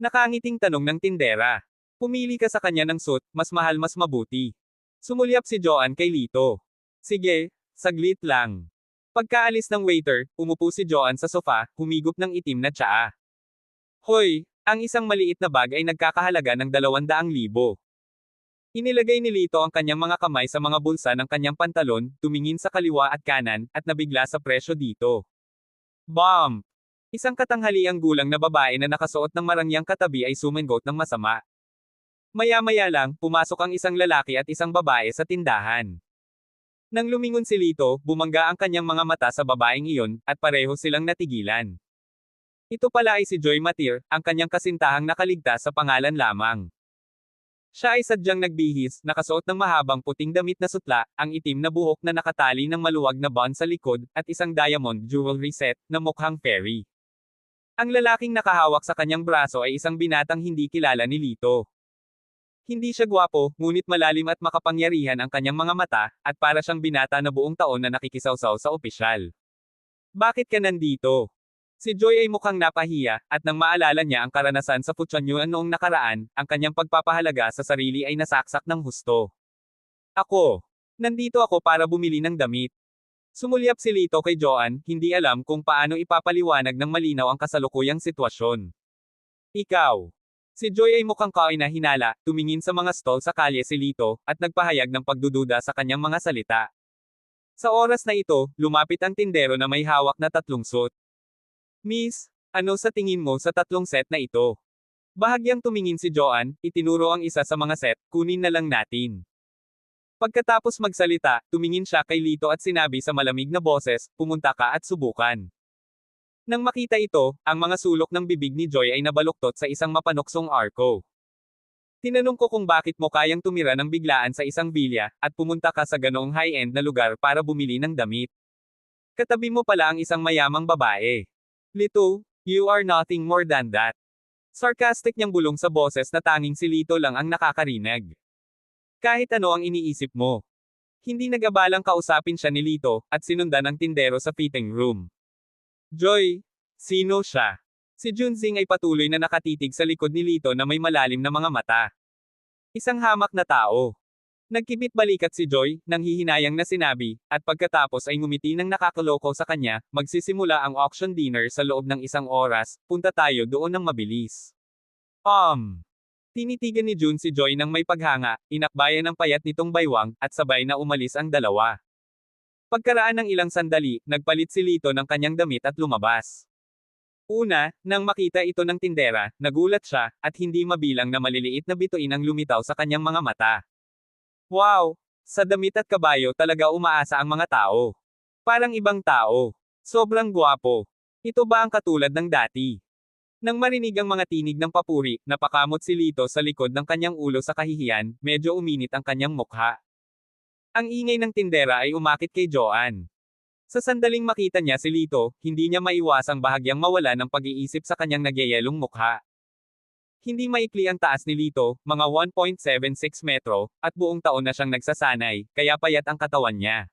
Nakangiting tanong ng tindera. Pumili ka sa kanya ng suit, mas mahal mas mabuti. Sumulyap si Joanne kay Lito. Sige, saglit lang. Pagkaalis ng waiter, umupo si Joanne sa sofa, humigop ng itim na tsaa. Hoy! Ang isang maliit na bag ay nagkakahalaga ng 200,000. Inilagay ni Lito ang kanyang mga kamay sa mga bulsa ng kanyang pantalon, tumingin sa kaliwa at kanan, at nabigla sa presyo dito. Bomb! Isang katanghaliang gulang na babae na nakasuot ng marangyang katabi ay sumangot ng masama. Maya-maya lang, pumasok ang isang lalaki at isang babae sa tindahan. Nang lumingon si Lito, bumangga ang kanyang mga mata sa babaeng iyon, at pareho silang natigilan. Ito pala ay si Joy Matir, ang kanyang kasintahang nakaligtas sa pangalan lamang. Siya ay sadyang nagbihis, nakasuot ng mahabang puting damit na sutla, ang itim na buhok na nakatali ng maluwag na bond sa likod, at isang diamond jewelry set, na mukhang fairy. Ang lalaking nakahawak sa kanyang braso ay isang binatang hindi kilala ni Lito. Hindi siya gwapo, ngunit malalim at makapangyarihan ang kanyang mga mata, at para siyang binata na buong taon na nakikisawsaw sa opisyal. Bakit ka nandito? Si Joy ay mukhang napahiya, at nang maalala niya ang karanasan sa Puchanyuan noong nakaraan, ang kanyang pagpapahalaga sa sarili ay nasaksak ng husto. Nandito ako para bumili ng damit. Sumulyap si Lito kay Joanne, hindi alam kung paano ipapaliwanag ng malinaw ang kasalukuyang sitwasyon. Ikaw. Si Joy ay mukhang kainahinala, tumingin sa mga stall sa kalye si Lito, at nagpahayag ng pagdududa sa kanyang mga salita. Sa oras na ito, lumapit ang tindero na may hawak na 3 suit. Miss, ano sa tingin mo sa 3 set na ito? Bahagyang tumingin si Joanne, itinuro ang isa sa mga set, kunin na lang natin. Pagkatapos magsalita, tumingin siya kay Lito at sinabi sa malamig na boses, pumunta ka at subukan. Nang makita ito, ang mga sulok ng bibig ni Joy ay nabaluktot sa isang mapanuksong arko. Tinanong ko kung bakit mo kayang tumira ng biglaan sa isang bilya, at pumunta ka sa ganoong high-end na lugar para bumili ng damit. Katabi mo pala ang isang mayamang babae. Lito, you are nothing more than that. Sarcastic niyang bulong sa boses na tanging si Lito lang ang nakakarinig. Kahit ano ang iniisip mo. Hindi nag-abalang kausapin siya ni Lito, at sinundan ang tindero sa fitting room. Joy, sino siya? Si Junzing ay patuloy na nakatitig sa likod ni Lito na may malalim na mga mata. Isang hamak na tao. Nagkibit balikat si Joy, nang hihinayang na sinabi, at pagkatapos ay ngumiti ng nakakaloko sa kanya, magsisimula ang auction dinner sa loob ng 1 oras, punta tayo doon ng mabilis. Tinitigan ni Jun si Joy nang may paghanga, inakbayan ng payat nitong baywang, at sabay na umalis ang dalawa. Pagkaraan ng ilang sandali, nagpalit si Lito ng kanyang damit at lumabas. Una, nang makita ito ng tindera, nagulat siya, at hindi mabilang na maliliit na bituin ang lumitaw sa kanyang mga mata. Wow! Sa damit at kabayo talaga umaasa ang mga tao. Parang ibang tao. Sobrang gwapo. Ito ba ang katulad ng dati? Nang marinig ang mga tinig ng papuri, napakamot si Lito sa likod ng kanyang ulo sa kahihiyan, medyo uminit ang kanyang mukha. Ang ingay ng tindera ay umakit kay Joanne. Sa sandaling makita niya si Lito, hindi niya maiwasang bahagyang mawala ng pag-iisip sa kanyang nagyayelong mukha. Hindi maikli ang taas ni Lito, mga 1.76 metro, at buong taon na siyang nagsasanay, kaya payat ang katawan niya.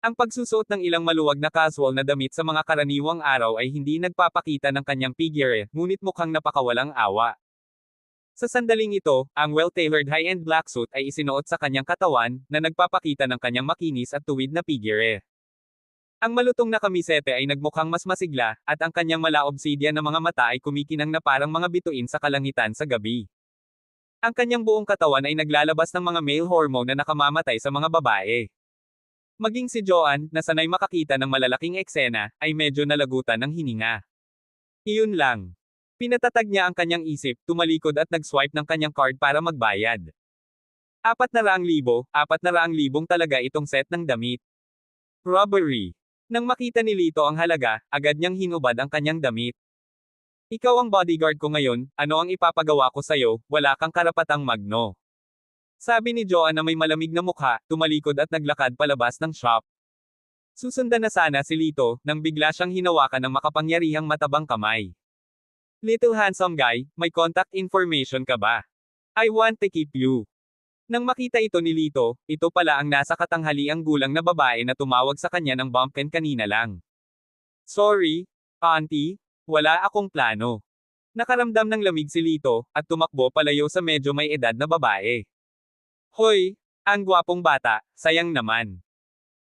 Ang pagsusuot ng ilang maluwag na casual na damit sa mga karaniwang araw ay hindi nagpapakita ng kanyang figure, ngunit mukhang napakawalang awa. Sa sandaling ito, ang well-tailored high-end black suit ay isinuot sa kanyang katawan, na nagpapakita ng kanyang makinis at tuwid na figure. Ang malutong na kamisete ay nagmukhang mas masigla, at ang kanyang mala-obsidian na mga mata ay kumikinang na parang mga bituin sa kalangitan sa gabi. Ang kanyang buong katawan ay naglalabas ng mga male hormone na nakamamatay sa mga babae. Maging si Joanne, na sanay makakita ng malalaking eksena, ay medyo nalagutan ng hininga. Iyon lang. Pinatatag niya ang kanyang isip, tumalikod at nag-swipe ng kanyang card para magbayad. 400,000, 400,000 talaga itong set ng damit. Robbery. Nang makita ni Lito ang halaga, agad niyang hinubad ang kanyang damit. Ikaw ang bodyguard ko ngayon, ano ang ipapagawa ko sa'yo, wala kang karapatang magno. Sabi ni Joanne na may malamig na mukha, tumalikod at naglakad palabas ng shop. Susundan na sana si Lito, nang bigla siyang hinawakan ng makapangyarihang matabang kamay. Little handsome guy, may contact information ka ba? I want to keep you. Nang makita ito ni Lito, ito pala ang nasa katanghaliang gulang na babae na tumawag sa kanya ng bumpkin kanina lang. Sorry, auntie, wala akong plano. Nakaramdam ng lamig si Lito, at tumakbo palayo sa medyo may edad na babae. Hoy, ang gwapong bata, sayang naman.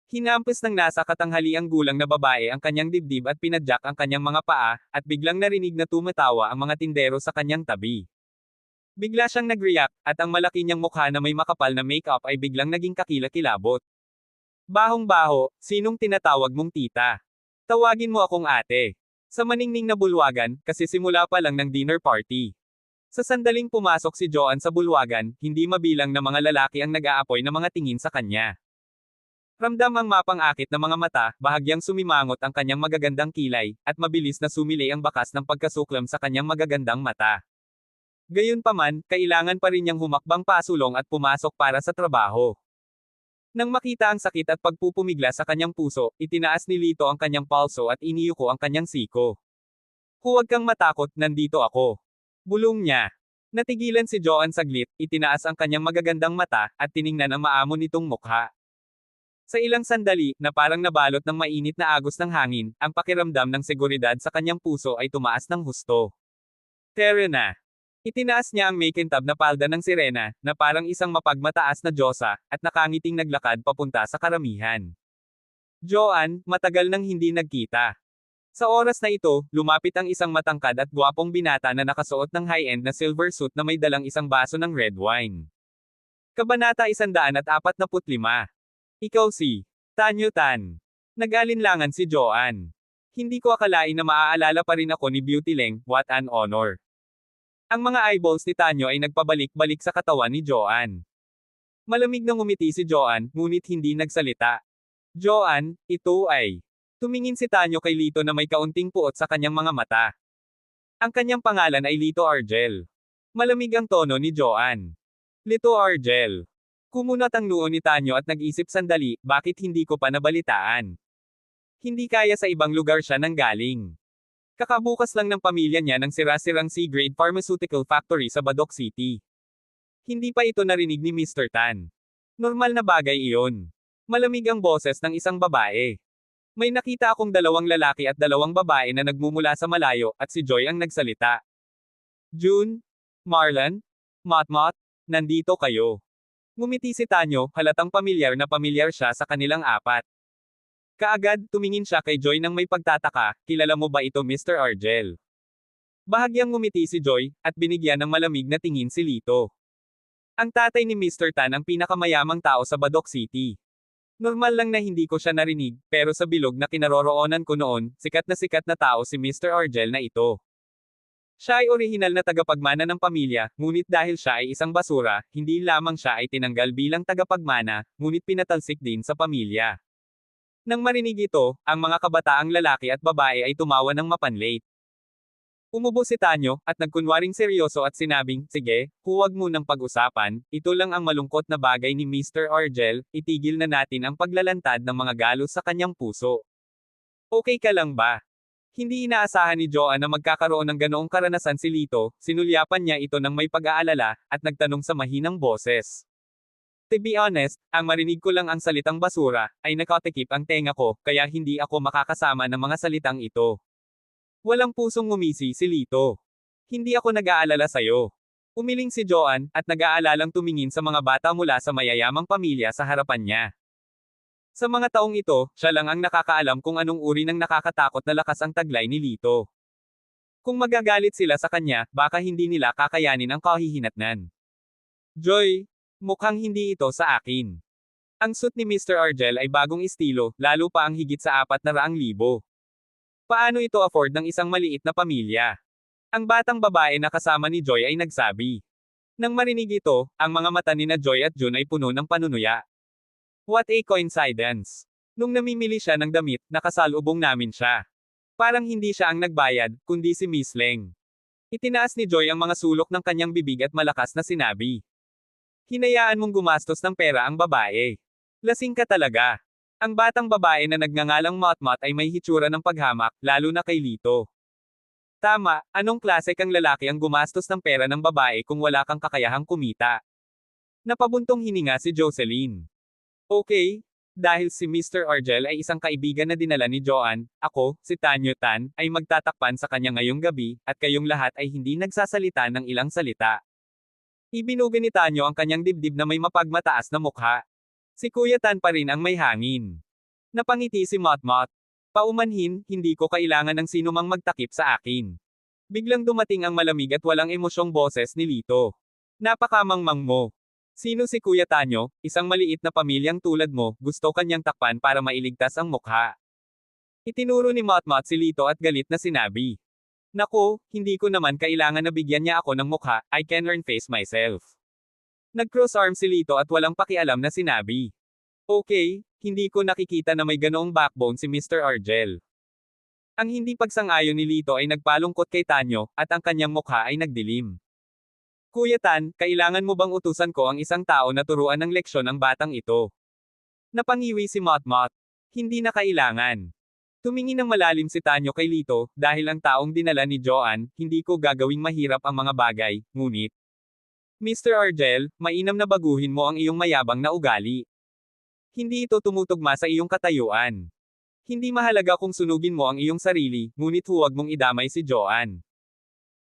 Hinampos ng nasa katanghaliang gulang na babae ang kanyang dibdib at pinadyak ang kanyang mga paa, at biglang narinig na tumatawa ang mga tindero sa kanyang tabi. Bigla siyang nag-react, at ang malaki niyang mukha na may makapal na makeup ay biglang naging kakilakilabot. Bahong-baho, sinong tinatawag mong tita? Tawagin mo akong ate. Sa maningning na bulwagan, kasi simula pa lang ng dinner party. Sa sandaling pumasok si Joanne sa bulwagan, hindi mabilang na mga lalaki ang nag-aapoy na mga tingin sa kanya. Ramdam ang mapang-akit na mga mata, bahagyang sumimangot ang kanyang magagandang kilay, at mabilis na sumilay ang bakas ng pagkasuklam sa kanyang magagandang mata. Gayunpaman, kailangan pa rin niyang humakbang pasulong at pumasok para sa trabaho. Nang makita ang sakit at pagpupumigla sa kanyang puso, itinaas ni Lito ang kanyang pulso at iniyuko ang kanyang siko. Huwag kang matakot, nandito ako. Bulong niya. Natigilan si Joanne saglit, itinaas ang kanyang magagandang mata, at tiningnan ang maamon nitong mukha. Sa ilang sandali, na parang nabalot ng mainit na agos ng hangin, ang pakiramdam ng seguridad sa kanyang puso ay tumaas ng husto. Tara na. Itinaas niya ang makintab na palda ng sirena, na parang isang mapagmataas na diyosa, at nakangiting naglakad papunta sa karamihan. Joanne, matagal nang hindi nagkita. Sa oras na ito, lumapit ang isang matangkad at gwapong binata na nakasuot ng high-end na silver suit na may dalang isang baso ng red wine. Kabanata 145. Ikaw si Tanyo Tan. Nag-alinlangan si Joanne. Hindi ko akalain na maaalala pa rin ako ni Beauty Leng, what an honor. Ang mga eyeballs ni Tanyo ay nagpabalik-balik sa katawan ni Joanne. Malamig na ngumiti si Joanne, ngunit hindi nagsalita. Joanne, ito ay. Tumingin si Tanyo kay Lito na may kaunting puot sa kanyang mga mata. Ang kanyang pangalan ay Lito Argel. Malamig ang tono ni Joanne. Lito Argel. Kumunat ang noo ni Tanyo at nag-isip sandali, bakit hindi ko pa nabalitaan? Hindi kaya sa ibang lugar siya nanggaling. Kakabukas lang ng pamilya niya ng sira-sirang C-grade pharmaceutical factory sa Badoc City. Hindi pa ito narinig ni Mr. Tan. Normal na bagay iyon. Malamig ang boses ng isang babae. May nakita akong dalawang lalaki at dalawang babae na nagmumula sa malayo, at si Joy ang nagsalita. June? Marlon? Motmot? Nandito kayo. Ngumiti si Tanyo, halatang pamilyar na pamilyar siya sa kanilang apat. Kaagad, tumingin siya kay Joy nang may pagtataka, kilala mo ba ito Mr. Argel? Bahagyang ngumiti si Joy, at binigyan ng malamig na tingin si Lito. Ang tatay ni Mr. Tan ang pinakamayamang tao sa Badoc City. Normal lang na hindi ko siya narinig, pero sa bilog na kinaroroonan ko noon, sikat na tao si Mr. Argel na ito. Siya ay orihinal na tagapagmana ng pamilya, ngunit dahil siya ay isang basura, hindi lamang siya ay tinanggal bilang tagapagmana, ngunit pinatalsik din sa pamilya. Nang marinig ito, ang mga kabataang lalaki at babae ay tumawa ng mapanlate. Umubo si Tanyo, at nagkunwaring seryoso at sinabing, sige, huwag munang pag-usapan, ito lang ang malungkot na bagay ni Mr. Argel, itigil na natin ang paglalantad ng mga galos sa kanyang puso. Okay ka lang ba? Hindi inaasahan ni Joanne na magkakaroon ng ganoong karanasan si Lito, sinulyapan niya ito ng may pag-aalala, at nagtanong sa mahinang boses. To be honest, ang marinig ko lang ang salitang basura, ay nakatikip ang tenga ko, kaya hindi ako makakasama ng mga salitang ito. Walang pusong ngumisi si Lito. Hindi ako nag-aalala sa'yo. Umiling si Joanne, at nag-aalalang tumingin sa mga bata mula sa mayayamang pamilya sa harapan niya. Sa mga taong ito, siya lang ang nakakaalam kung anong uri ng nakakatakot na lakas ang taglay ni Lito. Kung magagalit sila sa kanya, baka hindi nila kakayanin ang kahihinatnan. Joy, mukhang hindi ito sa akin. Ang suit ni Mr. Argel ay bagong estilo, lalo pa ang higit sa 400,000. Paano ito afford ng isang maliit na pamilya? Ang batang babae na kasama ni Joy ay nagsabi. Nang marinig ito, ang mga mata ni na Joy at June ay puno ng panunuya. What a coincidence. Nung namimili siya ng damit, nakasalubong namin siya. Parang hindi siya ang nagbayad, kundi si Miss Leng. Itinaas ni Joy ang mga sulok ng kanyang bibig at malakas na sinabi. Hinayaan mong gumastos ng pera ang babae. Lasing ka talaga. Ang batang babae na nagngangalang Motmot ay may hitsura ng paghamak, lalo na kay Lito. Tama, anong klase kang lalaki ang gumastos ng pera ng babae kung wala kang kakayahang kumita? Napabuntong hininga si Jocelyn. Okay, dahil si Mr. Argel ay isang kaibigan na dinala ni Joanne, ako, si Tanyo Tan, ay magtatakpan sa kanya ngayong gabi, at kayong lahat ay hindi nagsasalita ng ilang salita. Ibinuga ni Tanyo ang kanyang dibdib na may mapagmataas na mukha. Si Kuya Tan pa rin ang may hangin. Napangiti si Motmot. Paumanhin, hindi ko kailangan ng sino mang magtakip sa akin. Biglang dumating ang malamig at walang emosyong boses ni Lito. Napakamangmang mo. Sino si Kuya Tanyo, isang maliit na pamilyang tulad mo, gusto kanyang takpan para mailigtas ang mukha. Itinuro ni Motmot si Lito at galit na sinabi. Naku, hindi ko naman kailangan na bigyan niya ako ng mukha, I can learn face myself. Nag-cross arm si Lito at walang pakialam na sinabi. Okay, hindi ko nakikita na may ganoong backbone si Mr. Argel. Ang hindi pagsang-ayon ni Lito ay nagpalungkot kay Tanyo, at ang kanyang mukha ay nagdilim. Kuya Tan, kailangan mo bang utusan ko ang isang tao na turuan ng leksyon ang batang ito? Napangiwi si Motmot. Hindi na kailangan. Tumingin ng malalim si Tanyo kay Lito, dahil ang taong dinala ni Joanne, hindi ko gagawing mahirap ang mga bagay, ngunit. Mr. Argel, mainam na baguhin mo ang iyong mayabang na ugali. Hindi ito tumutugma sa iyong katayuan. Hindi mahalaga kung sunugin mo ang iyong sarili, ngunit huwag mong idamay si Joanne.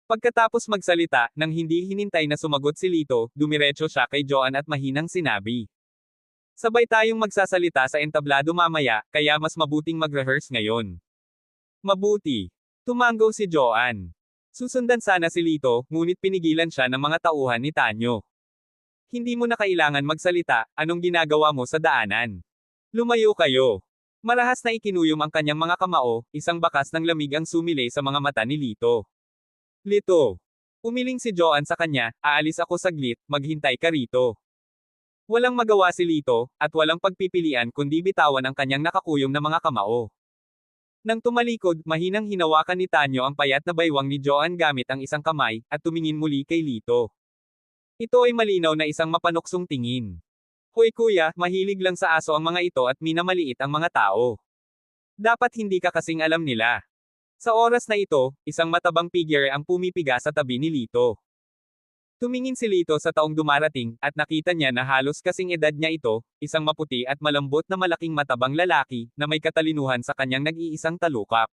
Pagkatapos magsalita, nang hindi hinintay na sumagot si Lito, dumiretso siya kay Joanne at mahinang sinabi. Sabay tayong magsasalita sa entablado mamaya, kaya mas mabuting mag-rehearse ngayon. Mabuti. Tumanggo si Joanne. Susundan sana si Lito, ngunit pinigilan siya ng mga tauhan ni Tanyo. Hindi mo na kailangan magsalita, anong ginagawa mo sa daanan? Lumayo kayo. Marahas na ikinuyom ang kanyang mga kamao, isang bakas ng lamig ang sumilay sa mga mata ni Lito. Lito. Umiling si Joanne sa kanya, aalis ako saglit, maghintay ka rito. Walang magawa si Lito, at walang pagpipilian kundi bitawan ang kanyang nakakuyom na mga kamao. Nang tumalikod, mahinang hinawakan ni Tanyo ang payat na baywang ni Joanne gamit ang isang kamay, at tumingin muli kay Lito. Ito ay malinaw na isang mapanuksong tingin. Hoy kuya, mahilig lang sa aso ang mga ito at minamaliit ang mga tao. Dapat hindi ka kasing alam nila. Sa oras na ito, isang matabang figure ang pumipiga sa tabi ni Lito. Tumingin si Lito sa taong dumarating, at nakita niya na halos kasing edad niya ito, isang maputi at malambot na malaking matabang lalaki, na may katalinuhan sa kanyang nag-iisang talukap.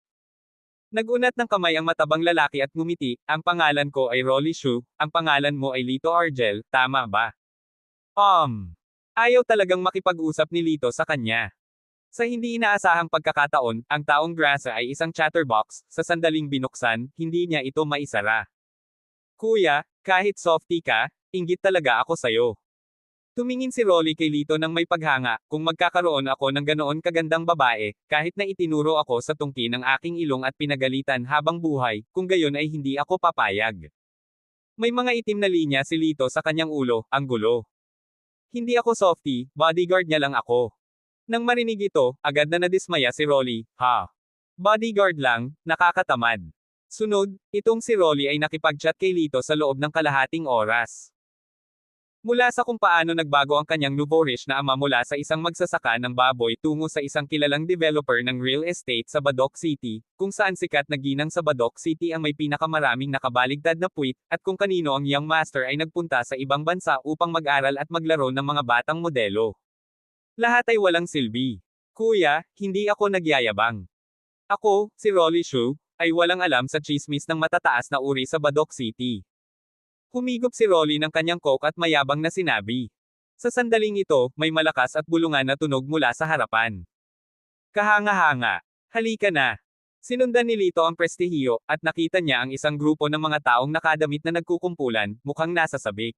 Nagunat ng kamay ang matabang lalaki at ngumiti, ang pangalan ko ay Rolly Shu, ang pangalan mo ay Lito Argel, tama ba? Ayaw talagang makipag-usap ni Lito sa kanya. Sa hindi inaasahang pagkakataon, ang taong grasa ay isang chatterbox, sa sandaling binuksan, hindi niya ito maisara. Kuya, kahit softy ka, inggit talaga ako sayo. Tumingin si Rolly kay Lito ng may paghanga, kung magkakaroon ako ng ganoon kagandang babae, kahit na itinuro ako sa tungki ng aking ilong at pinagalitan habang buhay, kung gayon ay hindi ako papayag. May mga itim na linya si Lito sa kanyang ulo, ang gulo. Hindi ako softy, bodyguard niya lang ako. Nang marinig ito, agad na nadismaya si Rolly, ha? Bodyguard lang, nakakatamad. Sunod, itong si Rolly ay nakipag-chat kay Lito sa loob ng kalahating oras. Mula sa kung paano nagbago ang kanyang nourish na ama mula sa isang magsasaka ng baboy tungo sa isang kilalang developer ng real estate sa Badoc City, kung saan sikat na ginang sa Badoc City ang may pinakamaraming nakabaligtad na puwit, at kung kanino ang young master ay nagpunta sa ibang bansa upang mag-aral at maglaro ng mga batang modelo. Lahat ay walang silbi. Kuya, hindi ako nagyayabang. Ako, si Rolly Shu, ay walang alam sa chismis ng matataas na uri sa Badoc City. Humigop si Rolly ng kanyang coke at mayabang na sinabi. Sa sandaling ito, may malakas at bulungan na tunog mula sa harapan. Kahanga-hanga. Halika na. Sinundan ni Lito ang prestihiyo, at nakita niya ang isang grupo ng mga taong nakadamit na nagkukumpulan, mukhang nasa sabik.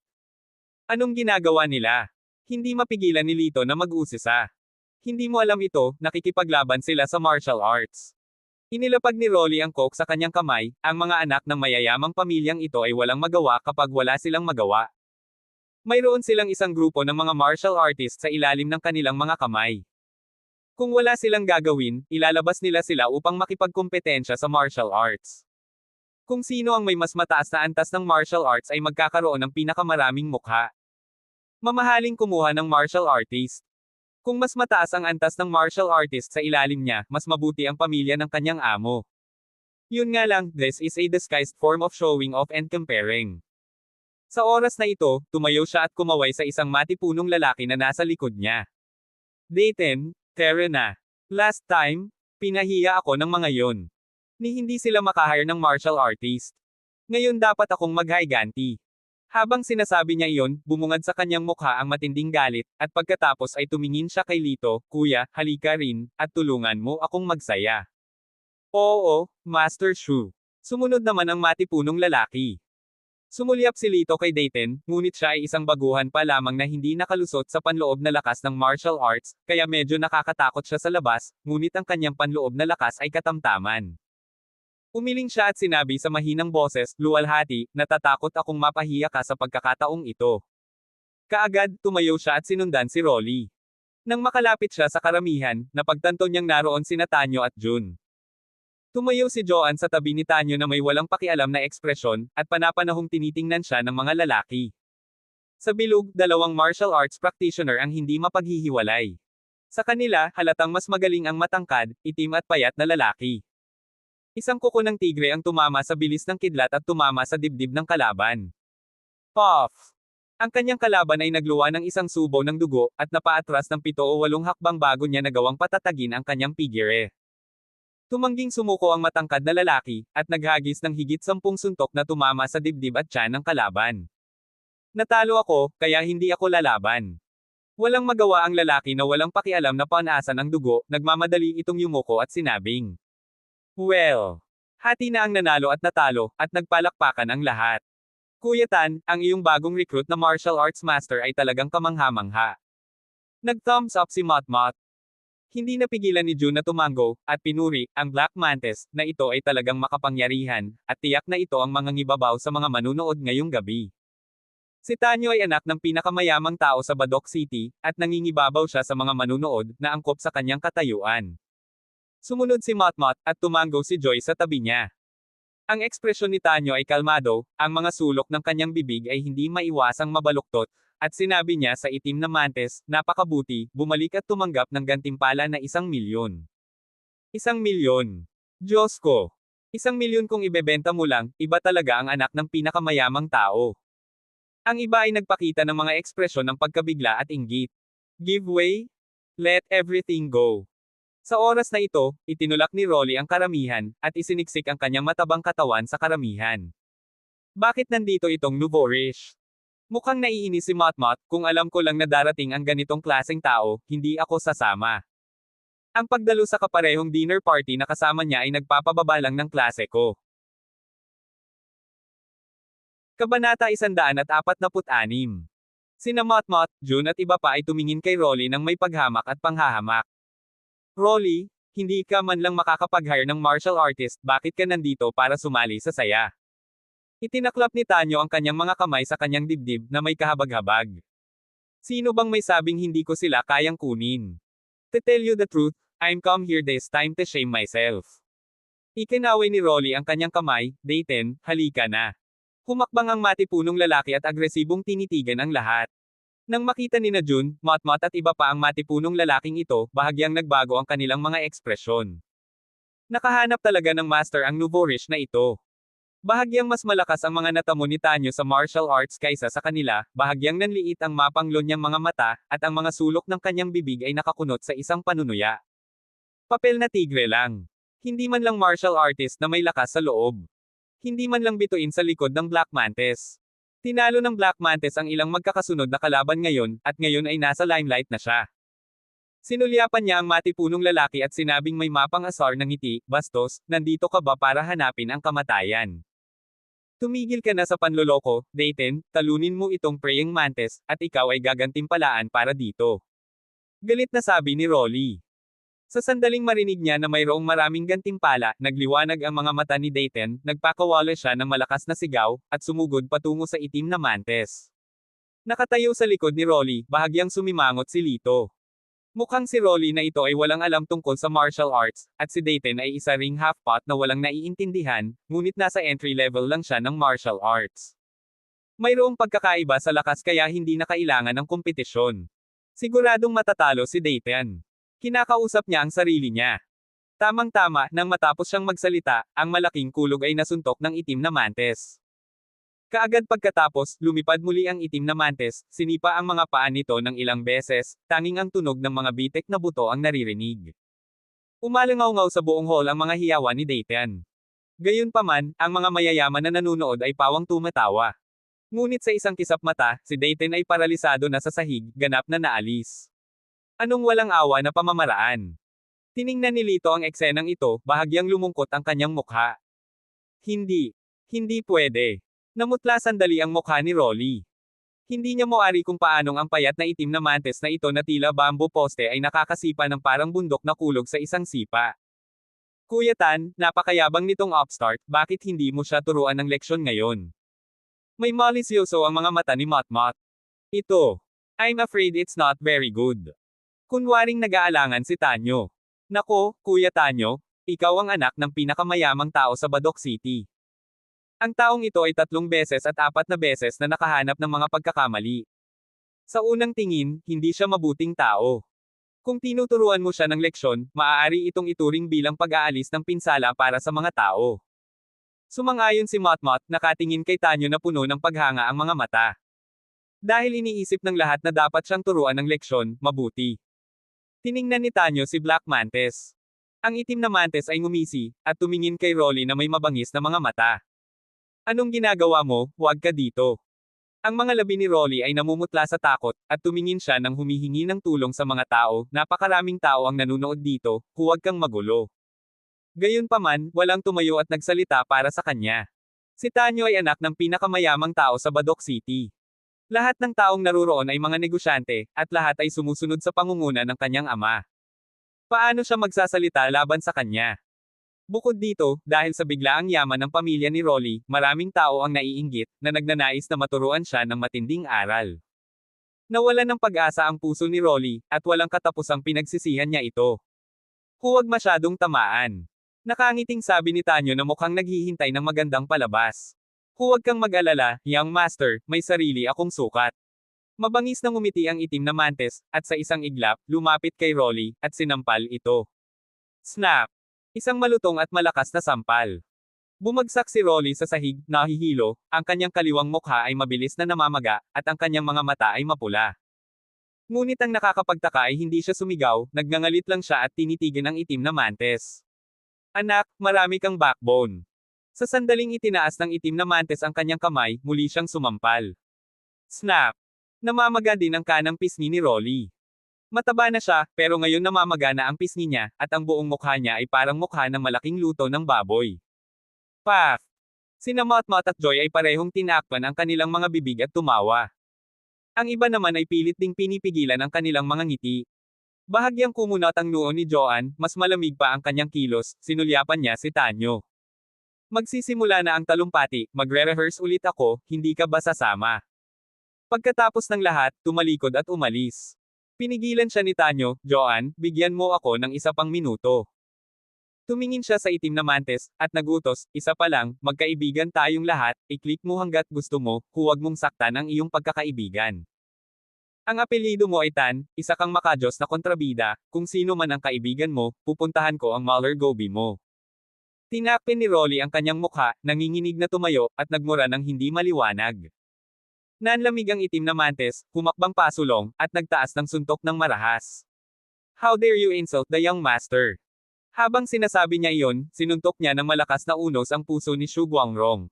Anong ginagawa nila? Hindi mapigilan ni Lito na mag-usisa. Hindi mo alam ito, nakikipaglaban sila sa martial arts. Inilapag ni Rolly ang coke sa kanyang kamay, ang mga anak ng mayayamang pamilyang ito ay walang magawa kapag wala silang magawa. Mayroon silang isang grupo ng mga martial artists sa ilalim ng kanilang mga kamay. Kung wala silang gagawin, ilalabas nila sila upang makipagkompetensya sa martial arts. Kung sino ang may mas mataas na antas ng martial arts ay magkakaroon ng pinakamaraming mukha. Mamahaling kumuha ng martial artist. Kung mas mataas ang antas ng martial artist sa ilalim niya, mas mabuti ang pamilya ng kanyang amo. Yun nga lang, this is a disguised form of showing off and comparing. Sa oras na ito, tumayo siya at kumaway sa isang matipunong lalaki na nasa likod niya. Dayton, Terra na. Last time, pinahiya ako ng mga yon. Ni hindi sila makahire ng martial artist. Ngayon dapat akong maghiganti. Habang sinasabi niya iyon, bumungad sa kanyang mukha ang matinding galit, at pagkatapos ay tumingin siya kay Lito, Kuya, halika rin, at tulungan mo akong magsaya. Oo, Master Shu. Sumunod naman ang matipunong lalaki. Sumulyap si Lito kay Dayton, ngunit siya ay isang baguhan pa lamang na hindi nakalusot sa panloob na lakas ng martial arts, kaya medyo nakakatakot siya sa labas, ngunit ang kanyang panloob na lakas ay katamtaman. Umiling siya at sinabi sa mahinang boses, luwalhati, natatakot akong mapahiya ka sa pagkakataong ito. Kaagad, tumayo siya at sinundan si Rolly. Nang makalapit siya sa karamihan, napagtanto niyang naroon sina Tanyo at Jun. Tumayo si Joan sa tabi ni Tanyo na may walang pakialam na ekspresyon, at panapanahong tinitingnan siya ng mga lalaki. Sa bilog, dalawang martial arts practitioner ang hindi mapaghihiwalay. Sa kanila, halatang mas magaling ang matangkad, itim at payat na lalaki. Isang kuko ng tigre ang tumama sa bilis ng kidlat at tumama sa dibdib ng kalaban. Puff! Ang kanyang kalaban ay nagluwa ng isang subo ng dugo, at napaatras ng 7 o 8 hakbang bago niya nagawang patatagin ang kanyang pigire. Tumangging sumuko ang matangkad na lalaki, at naghagis ng higit 10 suntok na tumama sa dibdib at tiyan ng kalaban. Natalo ako, kaya hindi ako lalaban. Walang magawa ang lalaki na walang pakialam na panaasan ang dugo, nagmamadali itong yumuko at sinabing. Well, hati na ang nanalo at natalo, at nagpalakpakan ang lahat. Kuya Tan, ang iyong bagong recruit na martial arts master ay talagang kamangha-mangha. Nag-thumbs up si Motmot. Hindi napigilan ni Jun na tumango, at pinuri, ang Black Mantis, na ito ay talagang makapangyarihan, at tiyak na ito ang mangangibabaw sa mga manunood ngayong gabi. Si Tanyo ay anak ng pinakamayamang tao sa Badoc City, at nangingibabaw siya sa mga manunood, na angkop sa kanyang katayuan. Sumunod si Motmot, at tumango si Joy sa tabi niya. Ang ekspresyon ni Tanyo ay kalmado, ang mga sulok ng kanyang bibig ay hindi maiwasang mabaluktot, at sinabi niya sa itim na mantis, napakabuti, bumalik at tumanggap ng gantimpala na 1,000,000. 1,000,000. Diyos ko! 1,000,000 kung ibebenta mo lang, iba talaga ang anak ng pinakamayamang tao. Ang iba ay nagpakita ng mga ekspresyon ng pagkabigla at inggit. Give way? Let everything go. Sa oras na ito, itinulak ni Rolly ang karamihan, at isiniksik ang kanyang matabang katawan sa karamihan. Bakit nandito itong nourish? Mukhang naiinis si Motmot, kung alam ko lang na darating ang ganitong klaseng tao, hindi ako sasama. Ang pagdalo sa kaparehong dinner party na kasama niya ay nagpapababa lang ng klase ko. Kabanata 146. Sina Motmot, Jun at iba pa ay tumingin kay Rolly nang may paghamak at panghahamak. Rolly, hindi ka man lang makakapag-hire ng martial artist, bakit ka nandito para sumali sa saya? Itinaklap ni Tanyo ang kanyang mga kamay sa kanyang dibdib na may kahabag-habag. Sino bang may sabing hindi ko sila kayang kunin? To tell you the truth, I'm come here this time to shame myself. Ikinaway ni Rolly ang kanyang kamay, Dayton, halika na. Humakbang ang matipunong lalaki at agresibong tinitigan ang lahat. Nang makita ni na Jun, Motmot at iba pa ang matipunong lalaking ito, bahagyang nagbago ang kanilang mga ekspresyon. Nakahanap talaga ng master ang Nouvorish na ito. Bahagyang mas malakas ang mga natamo ni Tanyo sa martial arts kaysa sa kanila, bahagyang nanliit ang mapanglo niyang mga mata, at ang mga sulok ng kanyang bibig ay nakakunot sa isang panunuya. Papel na tigre lang. Hindi man lang martial artist na may lakas sa loob. Hindi man lang bituin sa likod ng Black Mantis. Tinalo ng Black Mantis ang ilang magkakasunod na kalaban ngayon, at ngayon ay nasa limelight na siya. Sinulyapan niya ang matipunong lalaki at sinabing may mapang asar ng ngiti, bastos, nandito ka ba para hanapin ang kamatayan? Tumigil ka na sa panloloko, Dayton, talunin mo itong praying mantis, at ikaw ay gagantimpalaan para dito. Galit na sabi ni Rolly. Sa sandaling marinig niya na mayroong maraming gantimpala, nagliwanag ang mga mata ni Dayton, nagpakawala siya ng malakas na sigaw, at sumugod patungo sa itim na mantis. Nakatayo sa likod ni Rolly, bahagyang sumimangot si Lito. Mukhang si Rolly na ito ay walang alam tungkol sa martial arts, at si Dayton ay isa ring half-pot na walang naiintindihan, ngunit nasa entry level lang siya ng martial arts. Mayroong pagkakaiba sa lakas kaya hindi na kailangan ng kompetisyon. Siguradong matatalo si Dayton. Kinakausap niya ang sarili niya. Tamang-tama, nang matapos siyang magsalita, ang malaking kulog ay nasuntok ng itim na mantis. Kaagad pagkatapos, lumipad muli ang itim na mantis, sinipa ang mga paa nito ng ilang beses, tanging ang tunog ng mga bitek na buto ang naririnig. Umalangaw-ngaw sa buong hall ang mga hiyawan ni Dayton. Gayunpaman, ang mga mayayaman na nanunood ay pawang tumatawa. Ngunit sa isang kisap mata, si Dayton ay paralisado na sa sahig, ganap na naalis. Anong walang awa na pamamaraan? Tiningnan ni Lito ang eksenang ito, bahagyang lumungkot ang kanyang mukha. Hindi. Hindi pwede. Namutla sandali ang mukha ni Rolly. Hindi niya moari kung paanong ang payat na itim na mantis na ito na tila bamboo poste ay nakakasipa ng parang bundok na kulog sa isang sipa. Kuya Tan, napakayabang nitong upstart, bakit hindi mo siya turuan ng leksyon ngayon? May malisyoso ang mga mata ni Motmot. Ito. I'm afraid it's not very good. Kunwaring nag-aalangan si Tanyo. Nako, Kuya Tanyo, ikaw ang anak ng pinakamayamang tao sa Badok City. Ang taong ito ay 3 beses at 4 na beses na nakahanap ng mga pagkakamali. Sa unang tingin, hindi siya mabuting tao. Kung tinuturuan mo siya ng leksyon, maaari itong ituring bilang pag-aalis ng pinsala para sa mga tao. Sumang-ayon si Motmot, nakatingin kay Tanyo na puno ng paghanga ang mga mata. Dahil iniisip ng lahat na dapat siyang turuan ng leksyon, mabuti. Tiningnan ni Tanyo si Black Mantis. Ang itim na mantis ay ngumisi, at tumingin kay Rolly na may mabangis na mga mata. Anong ginagawa mo, huwag ka dito. Ang mga labi ni Rolly ay namumutla sa takot, at tumingin siya nang humihingi ng tulong sa mga tao, napakaraming tao ang nanunood dito, huwag kang magulo. Gayunpaman, walang tumayo at nagsalita para sa kanya. Si Tanyo ay anak ng pinakamayamang tao sa Badok City. Lahat ng taong naruroon ay mga negosyante, at lahat ay sumusunod sa pangunguna ng kanyang ama. Paano siya magsasalita laban sa kanya? Bukod dito, dahil sa biglaang yaman ng pamilya ni Rolly, maraming tao ang naiinggit, na nagnanais na maturuan siya ng matinding aral. Nawalan ng pag-asa ang puso ni Rolly, at walang katapusang pinagsisihan niya ito. Huwag masyadong tamaan. Nakangiting sabi ni Tanyo na mukhang naghihintay ng magandang palabas. Huwag kang mag-alala, young master, may sarili akong sukat. Mabangis na ngumiti ang itim na mantis, at sa isang iglap, lumapit kay Rolly, at sinampal ito. Snap! Isang malutong at malakas na sampal. Bumagsak si Rolly sa sahig, nahihilo, ang kanyang kaliwang mukha ay mabilis na namamaga, at ang kanyang mga mata ay mapula. Ngunit ang nakakapagtaka ay hindi siya sumigaw, nagngangalit lang siya at tinitigan ang itim na mantis. Anak, marami kang backbone. Sa sandaling itinaas ng itim na mantis ang kanyang kamay, muli siyang sumampal. Snap! Namamaga din ang kanang pisngi ni Rolly. Mataba na siya, pero ngayon namamaga na ang pisngi niya, at ang buong mukha niya ay parang mukha ng malaking luto ng baboy. Paf! Sina Motmot at Joy ay parehong tinakpan ang kanilang mga bibig at tumawa. Ang iba naman ay pilit ding pinipigilan ang kanilang mga ngiti. Bahagyang kumunot ang noo ni Joanne, mas malamig pa ang kanyang kilos, sinulyapan niya si Tanyo. Magsisimula na ang talumpati, magre-rehearse ulit ako, hindi ka ba sasama? Pagkatapos ng lahat, tumalikod at umalis. Pinigilan siya ni Tanyo, Joanne, bigyan mo ako ng isa pang minuto. Tumingin siya sa itim na mantis, at nagutos, isa pa lang, magkaibigan tayong lahat, i-click mo hanggat gusto mo, huwag mong saktan ang iyong pagkakaibigan. Ang apelyido mo ay Tan, isa kang makajos na kontrabida, kung sino man ang kaibigan mo, pupuntahan ko ang Muller Gobi mo. Tinakpin ni Rolly ang kanyang mukha, nanginginig na tumayo, at nagmura ng hindi maliwanag. Nanlamig ang itim na mantis, humakbang pasulong, at nagtaas ng suntok ng marahas. How dare you insult the young master? Habang sinasabi niya iyon, sinuntok niya ng malakas na unos ang puso ni Xu Guangrong.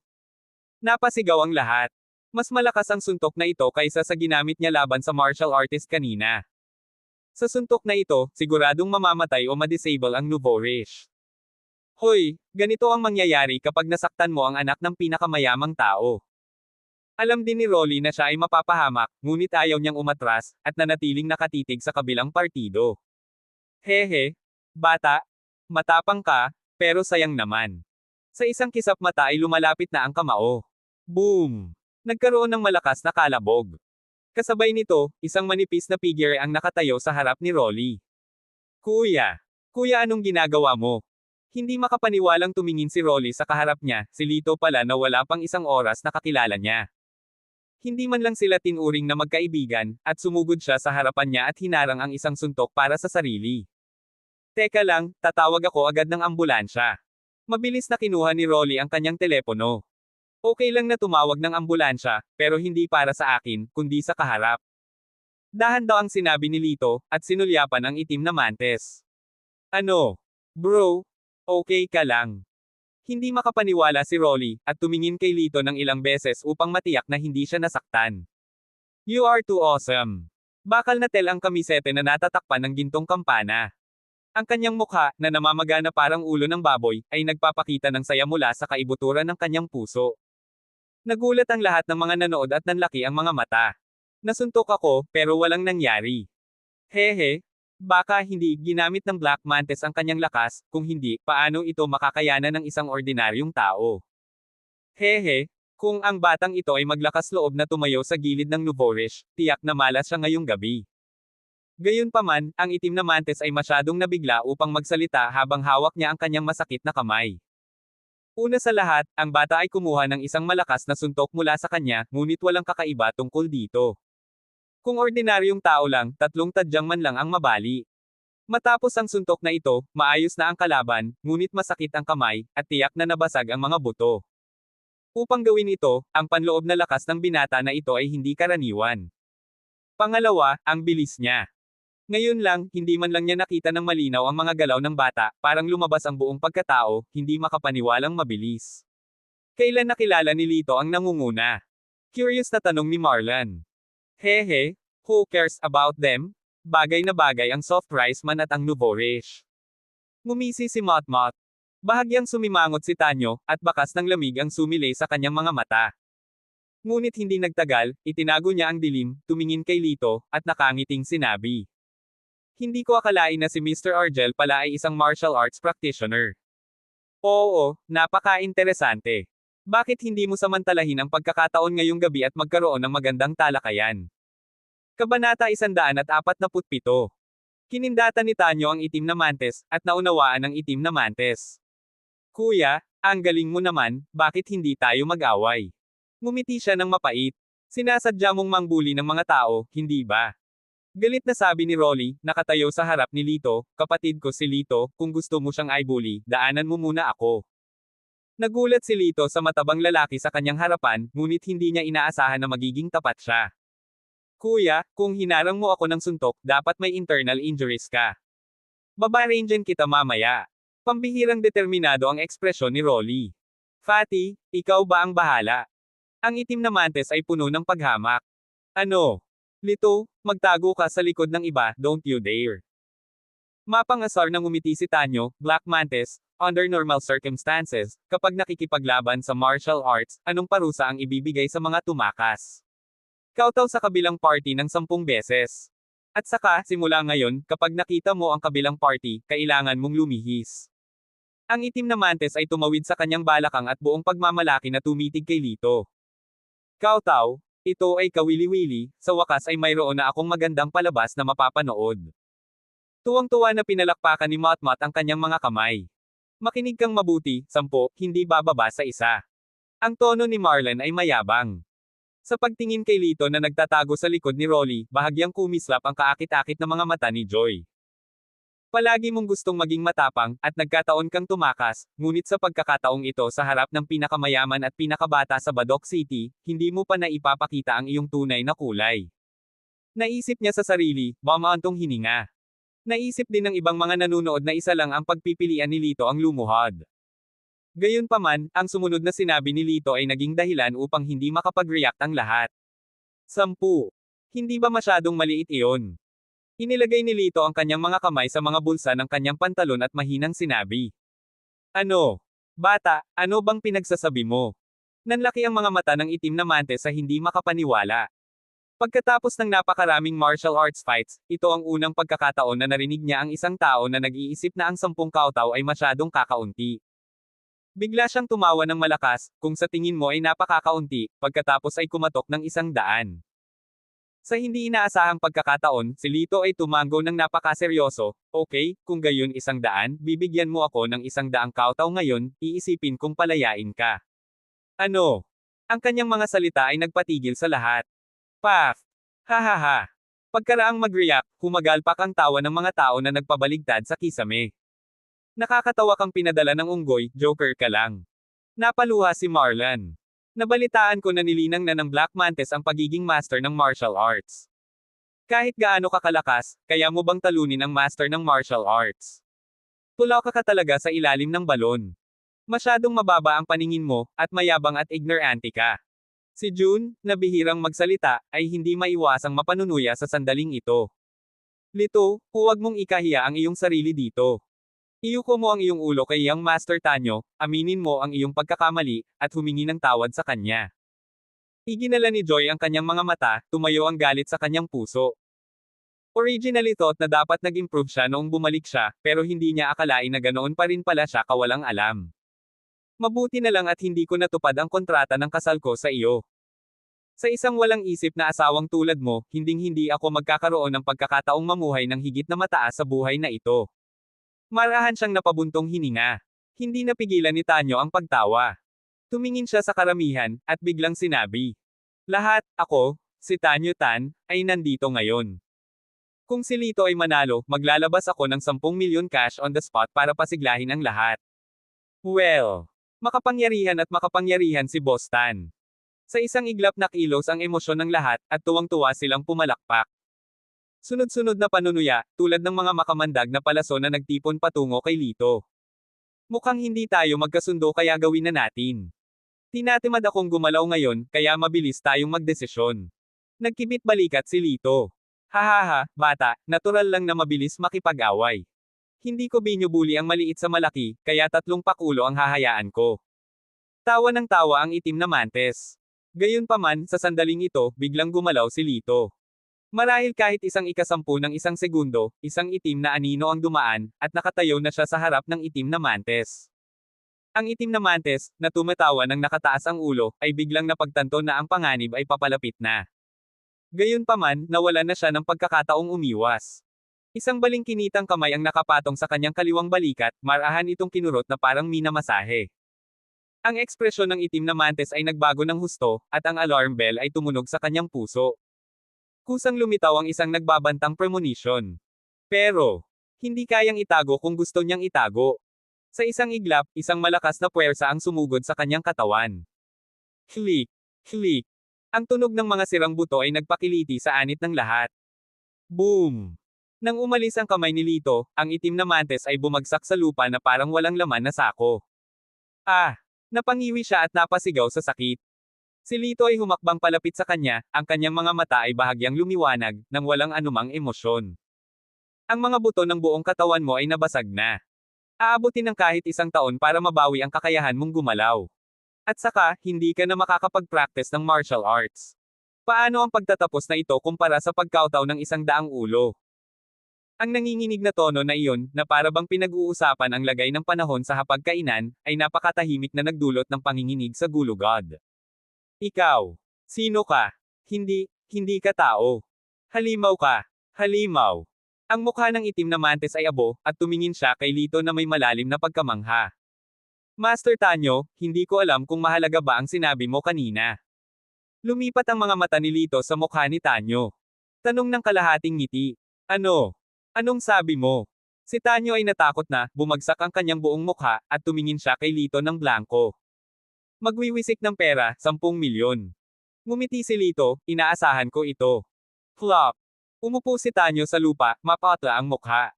Napasigaw ang lahat. Mas malakas ang suntok na ito kaysa sa ginamit niya laban sa martial artist kanina. Sa suntok na ito, siguradong mamamatay o madisable ang Nouveau Riche. Hoy, ganito ang mangyayari kapag nasaktan mo ang anak ng pinakamayamang tao. Alam din ni Rolly na siya ay mapapahamak, ngunit ayaw niyang umatras, at nanatiling nakatitig sa kabilang partido. Hehe, bata, matapang ka, pero sayang naman. Sa isang kisap mata ay lumalapit na ang kamao. Boom! Nagkaroon ng malakas na kalabog. Kasabay nito, isang manipis na figure ang nakatayo sa harap ni Rolly. Kuya! Kuya, anong ginagawa mo? Hindi makapaniwalang tumingin si Rolly sa kaharap niya, si Lito pala na wala pang isang oras na kakilala niya. Hindi man lang sila tinuring na magkaibigan, at sumugod siya sa harapan niya at hinarang ang isang suntok para sa sarili. Teka lang, tatawag ako agad ng ambulansya. Mabilis na kinuha ni Rolly ang kanyang telepono. Okay lang na tumawag ng ambulansya, pero hindi para sa akin, kundi sa kaharap. Dahan daw ang sinabi ni Lito, at sinulyapan ang itim na mantis. Ano? Bro? Okay ka lang. Hindi makapaniwala si Rolly, at tumingin kay Lito ng ilang beses upang matiyak na hindi siya nasaktan. You are too awesome. Bakal na tel ang kamisete na natatakpan ng gintong kampana. Ang kanyang mukha, na namamaga na parang ulo ng baboy, ay nagpapakita ng saya mula sa kaibuturan ng kanyang puso. Nagulat ang lahat ng mga nanood at nanlaki ang mga mata. Nasuntok ako, pero walang nangyari. Hehe, baka hindi ginamit ng Black Mantis ang kanyang lakas, kung hindi, paano ito makakayanan ng isang ordinaryong tao? Hehe, kung ang batang ito ay maglakas loob na tumayo sa gilid ng Nouveau Riche, tiyak na malas siya ngayong gabi. Gayunpaman, ang itim na mantis ay masyadong nabigla upang magsalita habang hawak niya ang kanyang masakit na kamay. Una sa lahat, ang bata ay kumuha ng isang malakas na suntok mula sa kanya, ngunit walang kakaiba tungkol dito. Kung ordinaryong tao lang, 3 tadyang man lang ang mabali. Matapos ang suntok na ito, maayos na ang kalaban, ngunit masakit ang kamay, at tiyak na nabasag ang mga buto. Upang gawin ito, ang panloob na lakas ng binata na ito ay hindi karaniwan. Pangalawa, ang bilis niya. Ngayon lang, hindi man lang niya nakita ng malinaw ang mga galaw ng bata, parang lumabas ang buong pagkatao, hindi makapaniwalang mabilis. Kailan nakilala ni Lito ang nangunguna? Curious na tanong ni Marlon. Hehe, who cares about them? Bagay na bagay ang soft rice man at ang Nouveau Riche. Ngumisi si Motmot. Bahagyang sumimangot si Tanyo, at bakas ng lamig ang sumilay sa kanyang mga mata. Ngunit hindi nagtagal, itinago niya ang dilim, tumingin kay Lito, at nakangiting sinabi. Hindi ko akalain na si Mr. Argel pala ay isang martial arts practitioner. Oo, napaka-interesante. Bakit hindi mo samantalahin ang pagkakataon ngayong gabi at magkaroon ng magandang talakayan? Kabanata 147. Kinindata ni Tanyo ang itim na mantis, at naunawaan ang itim na mantis. Kuya, ang galing mo naman, bakit hindi tayo mag-away? Ngumiti siya ng mapait. Sinasadya mong mangbuli ng mga tao, hindi ba? Galit na sabi ni Rolly, nakatayo sa harap ni Lito, kapatid ko si Lito, kung gusto mo siyang i-bully, daanan mo muna ako. Nagulat si Lito sa matabang lalaki sa kanyang harapan, ngunit hindi niya inaasahan na magiging tapat siya. Kuya, kung hinarang mo ako ng suntok, dapat may internal injuries ka. Babarangin kita mamaya. Pambihirang determinado ang ekspresyon ni Rolly. Fatty, ikaw ba ang bahala? Ang itim na mantis ay puno ng paghamak. Ano? Lito, magtago ka sa likod ng iba, don't you dare. Mapangasar na ngumiti si Tanyo, Black Mantis, under normal circumstances, kapag nakikipaglaban sa martial arts, anong parusa ang ibibigay sa mga tumakas? Kawtaw sa kabilang party ng 10 beses. At saka, simula ngayon, kapag nakita mo ang kabilang party, kailangan mong lumihis. Ang itim na mantis ay tumawid sa kanyang balakang at buong pagmamalaki na tumitig kay Lito. Kawtaw, ito ay kawili-wili, sa wakas ay mayroon na akong magandang palabas na mapapanood. Tuwang-tuwa na pinalakpakan ni Motmot ang kanyang mga kamay. Makinig kang mabuti, 10, hindi bababa sa 1. Ang tono ni Marlon ay mayabang. Sa pagtingin kay Lito na nagtatago sa likod ni Rolly, bahagyang kumislap ang kaakit-akit na mga mata ni Joy. Palagi mong gustong maging matapang, at nagkataon kang tumakas, ngunit sa pagkakataong ito sa harap ng pinakamayaman at pinakabata sa Badoc City, hindi mo pa naipapakita ang iyong tunay na kulay. Naisip niya sa sarili, mamaantong hininga. Naisip din ng ibang mga nanunood na isa lang ang pagpipilian ni Lito ang lumuhod. Gayunpaman, ang sumunod na sinabi ni Lito ay naging dahilan upang hindi makapag-react ang lahat. 10. Hindi ba masyadong maliit iyon? Inilagay ni Lito ang kanyang mga kamay sa mga bulsa ng kanyang pantalon at mahinang sinabi. Ano? Bata, ano bang pinagsasabi mo? Nanlaki ang mga mata ng itim na mante sa hindi makapaniwala. Pagkatapos ng napakaraming martial arts fights, ito ang unang pagkakataon na narinig niya ang isang tao na nag-iisip na ang 10 kautaw ay masyadong kakaunti. Bigla siyang tumawa ng malakas, kung sa tingin mo ay napakakaunti, pagkatapos ay kumatok ng 100. Sa hindi inaasahang pagkakataon, si Lito ay tumango ng napakaseryoso. Okay, kung gayon 100, bibigyan mo ako ng 100 kautaw ngayon, iisipin kong palayain ka. Ano? Ang kanyang mga salita ay nagpatigil sa lahat. Paf! Hahaha! Pagkaraang mag-react, humagalpak ang tawa ng mga tao na nagpabaligtad sa kisame. Nakakatawa kang pinadala ng unggoy, joker ka lang. Napaluha si Marlon. Nabalitaan ko na nilinang na ng Black Mantis ang pagiging master ng martial arts. Kahit gaano ka kalakas, kaya mo bang talunin ang master ng martial arts? Tulaw ka talaga sa ilalim ng balon. Masyadong mababa ang paningin mo, at mayabang at ignorante ka. Si June, na bihirang magsalita, ay hindi maiwasang mapanunuya sa sandaling ito. Lito, huwag mong ikahiya ang iyong sarili dito. Iyuko mo ang iyong ulo kay Young Master Tanyo, aminin mo ang iyong pagkakamali, at humingi ng tawad sa kanya. Iginala ni Joy ang kanyang mga mata, tumayo ang galit sa kanyang puso. Originally thought na dapat nag-improve siya noong bumalik siya, pero hindi niya akalain na ganoon pa rin pala siya kawalang alam. Mabuti na lang at hindi ko natupad ang kontrata ng kasal ko sa iyo. Sa isang walang isip na asawang tulad mo, hinding-hindi ako magkakaroon ng pagkakataong mamuhay ng higit na mataas sa buhay na ito. Marahan siyang napabuntong hininga. Hindi napigilan ni Tanyo ang pagtawa. Tumingin siya sa karamihan, at biglang sinabi. Lahat, ako, si Tanyo Tan, ay nandito ngayon. Kung si Lito ay manalo, maglalabas ako ng 10 milyon cash on the spot para pasiglahin ang lahat. Well, makapangyarihan at makapangyarihan si Boss Tan. Sa isang iglap na kilos ang emosyon ng lahat, at tuwang-tuwa silang pumalakpak. Sunod-sunod na panunuya, tulad ng mga makamandag na palaso na nagtipon patungo kay Lito. Mukhang hindi tayo magkasundo kaya gawin na natin. Tinatimad akong gumalaw ngayon, kaya mabilis tayong magdesisyon. Nagkibit balikat si Lito. Hahaha, bata, natural lang na mabilis makipag-away. Hindi ko binubuli ang maliit sa malaki, kaya 3 pakulo ang hahayaan ko. Tawa ng tawa ang itim na mantes. Gayunpaman, sa sandaling ito, biglang gumalaw si Lito. Marahil kahit 1/10 ng 1 segundo, isang itim na anino ang dumaan, at nakatayo na siya sa harap ng itim na mantes. Ang itim na mantes, na tumatawa ng nakataas ang ulo, ay biglang napagtanto na ang panganib ay papalapit na. Gayunpaman, nawalan na siya ng pagkakataong umiwas. Isang balingkinitang kamay ang nakapatong sa kanyang kaliwang balikat, marahan itong kinurot na parang minamasahe. Ang ekspresyon ng itim na mantes ay nagbago ng husto, at ang alarm bell ay tumunog sa kanyang puso. Kusang lumitaw ang isang nagbabantang premonition. Pero, hindi kayang itago kung gusto niyang itago. Sa isang iglap, isang malakas na puwersa ang sumugod sa kanyang katawan. Hlik! Hlik! Ang tunog ng mga sirang buto ay nagpakiliti sa anit ng lahat. Boom! Nang umalis ang kamay ni Lito, ang itim na mantes ay bumagsak sa lupa na parang walang laman na sako. Ah! Napangiwi siya at napasigaw sa sakit. Si Lito ay humakbang palapit sa kanya, ang kanyang mga mata ay bahagyang lumiwanag, nang walang anumang emosyon. Ang mga buto ng buong katawan mo ay nabasag na. Aabutin ng kahit 1 taon para mabawi ang kakayahan mong gumalaw. At saka, hindi ka na makakapag-practice ng martial arts. Paano ang pagtatapos na ito kumpara sa pagkautaw ng 100 ulo? Ang nanginginig na tono na iyon, na para bang pinag-uusapan ang lagay ng panahon sa hapagkainan, ay napakatahimik na nagdulot ng panginginig sa gulugod. Ikaw. Sino ka? Hindi ka tao. Halimaw ka. Halimaw. Ang mukha ng itim na mantis ay abo, at tumingin siya kay Lito na may malalim na pagkamangha. Master Tanyo, hindi ko alam kung mahalaga ba ang sinabi mo kanina. Lumipat ang mga mata ni Lito sa mukha ni Tanyo. Tanong ng kalahating ngiti. Ano? Anong sabi mo? Si Tanyo ay natakot na, bumagsak ang kanyang buong mukha, at tumingin siya kay Lito ng blanko. Magwiwisik ng pera, 10 milyon. Ngumiti si Lito, inaasahan ko ito. Flop. Umupo si Tanyo sa lupa, mapatla ang mukha.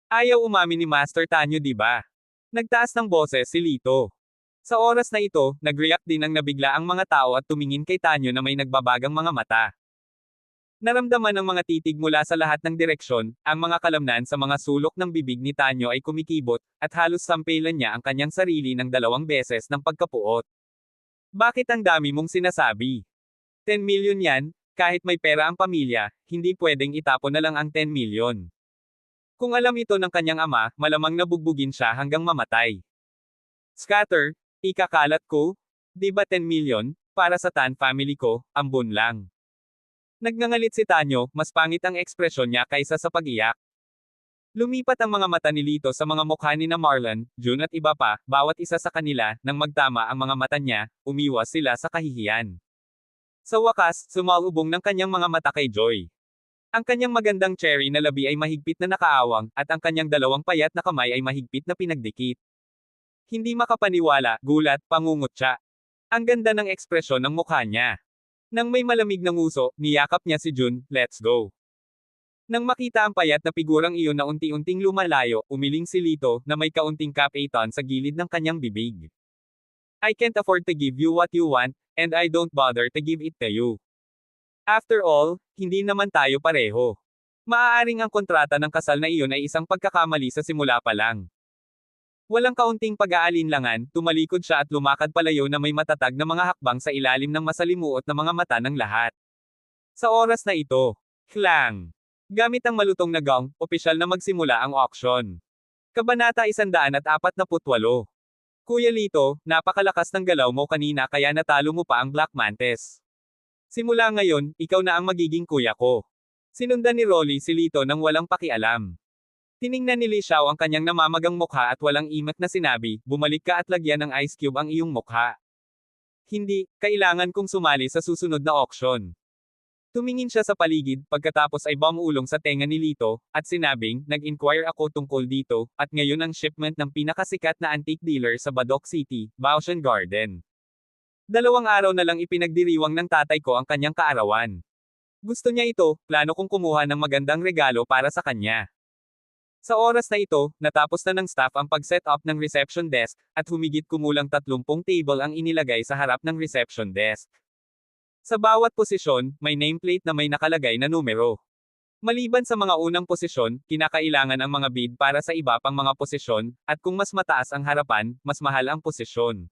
Ayaw umamin ni Master Tanyo, di ba? Nagtaas ng boses si Lito. Sa oras na ito, nag-react din ang nabigla ang mga tao at tumingin kay Tanyo na may nagbabagang mga mata. Naramdaman ng mga titig mula sa lahat ng direksyon, ang mga kalamnan sa mga sulok ng bibig ni Tanyo ay kumikibot, at halos sampelan niya ang kanyang sarili ng 2 beses ng pagkapuot. Bakit ang dami mong sinasabi? 10 milyon yan? Kahit may pera ang pamilya, hindi pwedeng itapon na lang ang 10 milyon. Kung alam ito ng kanyang ama, malamang nabugbugin siya hanggang mamatay. Scatter, ikakalat ko? Di ba 10 milyon? Para sa Tan family ko, ambon lang. Nagngangalit si Tanyo, mas pangit ang ekspresyon niya kaysa sa pag-iyak. Lumipat ang mga mata ni Lito sa mga mukha ni na Marlon, June at iba pa, bawat isa sa kanila, nang magtama ang mga mata niya, umiwas sila sa kahihiyan. Sa wakas, sumalubong ng kanyang mga mata kay Joy. Ang kanyang magandang cherry na labi ay mahigpit na nakaawang, at ang kanyang 2 payat na kamay ay mahigpit na pinagdikit. Hindi makapaniwala, gulat, pangungutya. Ang ganda ng ekspresyon ng mukha niya. Nang may malamig na nguso, niyakap niya si June, let's go. Nang makita ang payat na figurang iyon na unti-unting lumalayo, umiling si Lito, na may kaunting kapitan sa gilid ng kanyang bibig. I can't afford to give you what you want, and I don't bother to give it to you. After all, hindi naman tayo pareho. Maaaring ang kontrata ng kasal na iyon ay isang pagkakamali sa simula pa lang. Walang kaunting pag-aalinlangan, tumalikod siya at lumakad palayo na may matatag na mga hakbang sa ilalim ng masalimuot na mga mata ng lahat. Sa oras na ito, klang! Gamit ang malutong na gong, opisyal na magsimula ang auction. Kabanata 148. Kuya Lito, napakalakas ng galaw mo kanina kaya natalo mo pa ang Black Mantis. Simula ngayon, ikaw na ang magiging kuya ko. Sinundan ni Rolly si Lito nang walang pakialam. Tiningnan ni Li Xiao ang kanyang namamagang mukha at walang imak na sinabi, bumalik ka at lagyan ng ice cube ang iyong mukha. Hindi, kailangan kong sumali sa susunod na auction. Tumingin siya sa paligid, pagkatapos ay bumulong sa tenga ni Lito, at sinabing, nag-inquire ako tungkol dito, at ngayon ang shipment ng pinakasikat na antique dealer sa Badoc City, Baoshan Garden. 2 araw na lang ipinagdiriwang ng tatay ko ang kanyang kaarawan. Gusto niya ito, plano kong kumuha ng magandang regalo para sa kanya. Sa oras na ito, natapos na ng staff ang pag-set up ng reception desk, at humigit kumulang 30 table ang inilagay sa harap ng reception desk. Sa bawat posisyon, may nameplate na may nakalagay na numero. Maliban sa mga unang posisyon, kinakailangan ang mga bid para sa iba pang mga posisyon, at kung mas mataas ang harapan, mas mahal ang posisyon.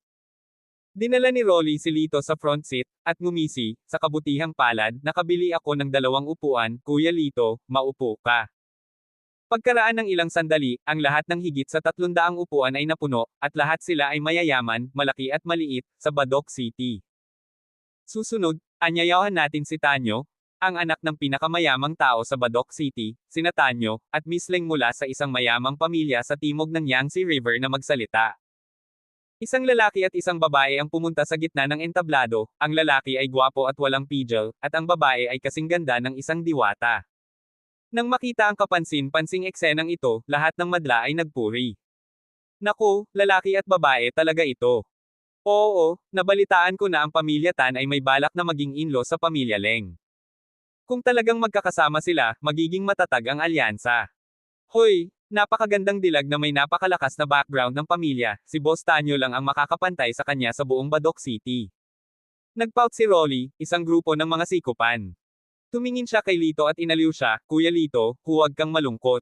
Dinala ni Rolly si Lito sa front seat, at ngumisi, sa kabutihang palad, nakabili ako ng 2 upuan, Kuya Lito, maupo ka. Pagkaraan ng ilang sandali, ang lahat ng higit sa 300 upuan ay napuno, at lahat sila ay mayayaman, malaki at maliit, sa Badoc City. Susunod, anyayahan natin si Tanyo, ang anak ng pinakamayamang tao sa Badoc City, sina Tanyo, at Miss Leng mula sa isang mayamang pamilya sa timog ng Yangtze River na magsalita. Isang lalaki at isang babae ang pumunta sa gitna ng entablado, ang lalaki ay gwapo at walang pigil, at ang babae ay kasing ganda ng isang diwata. Nang makita ang kapansin-pansing eksenang ito, lahat ng madla ay nagpuri. Naku, lalaki at babae talaga ito. Oo, nabalitaan ko na ang pamilya Tan ay may balak na maging in-law sa pamilya Leng. Kung talagang magkakasama sila, magiging matatag ang alyansa. Hoy, napakagandang dilag na may napakalakas na background ng pamilya, si Boss Tanyo lang ang makakapantay sa kanya sa buong Badoc City. Nagpout si Rolly, isang grupo ng mga sikupan. Tumingin siya kay Lito at inaliw siya, Kuya Lito, huwag kang malungkot.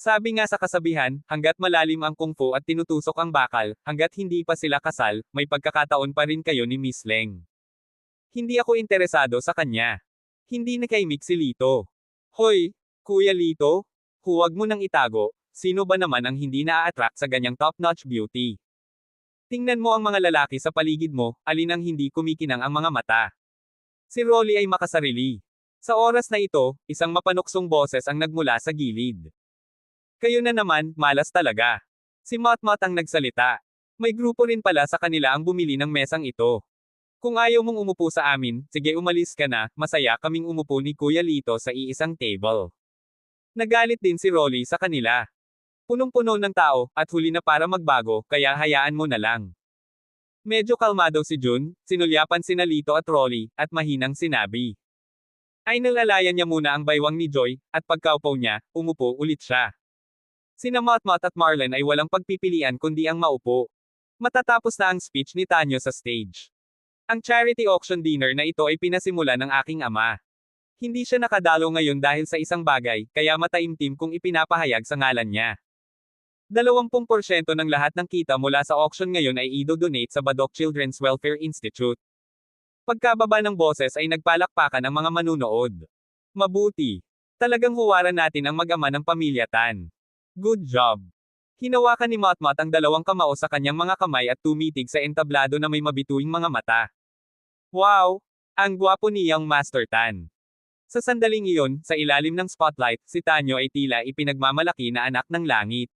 Sabi nga sa kasabihan, hanggat malalim ang kung fu at tinutusok ang bakal, hanggat hindi pa sila kasal, may pagkakataon pa rin kayo ni Miss Leng. Hindi ako interesado sa kanya. Hindi nakaimik si Lito. Hoy, Kuya Lito, huwag mo nang itago, sino ba naman ang hindi na-attract sa ganyang top-notch beauty? Tingnan mo ang mga lalaki sa paligid mo, alin ang hindi kumikinang ang mga mata. Si Rolly ay makasarili. Sa oras na ito, isang mapanuksong boses ang nagmula sa gilid. Kayo na naman, malas talaga. Si Motmot ang nagsalita. May grupo rin pala sa kanila ang bumili ng mesang ito. Kung ayaw mong umupo sa amin, sige umalis ka na, masaya kaming umupo ni Kuya Lito sa iisang table. Nagalit din si Rolly sa kanila. Punong-puno ng tao, at huli na para magbago, kaya hayaan mo na lang. Medyo kalmado si Jun, sinulyapan sina Lito at Rolly, at mahinang sinabi. Ay nalalayan niya muna ang baywang ni Joy, at pagkaupo niya, umupo ulit siya. Sina Motmot at Marlon ay walang pagpipilian kundi ang maupo. Matatapos na ang speech ni Tanyo sa stage. Ang charity auction dinner na ito ay pinasimula ng aking ama. Hindi siya nakadalo ngayon dahil sa isang bagay, kaya mataimtim kung ipinapahayag sa ngalan niya. 20% ng lahat ng kita mula sa auction ngayon ay ido-donate sa Badok Children's Welfare Institute. Pagkababa ng boses ay nagpalakpakan ang mga manunood. Mabuti. Talagang huwaran natin ang mag-ama ng pamilya Tan. Good job. Hinawakan ni Motmot ang dalawang kamao sa kanyang mga kamay at tumitig sa entablado na may mabituing mga mata. Wow! Ang gwapo niyang Master Tan. Sa sandaling iyon, sa ilalim ng spotlight, si Tanyo ay tila ipinagmamalaki na anak ng langit.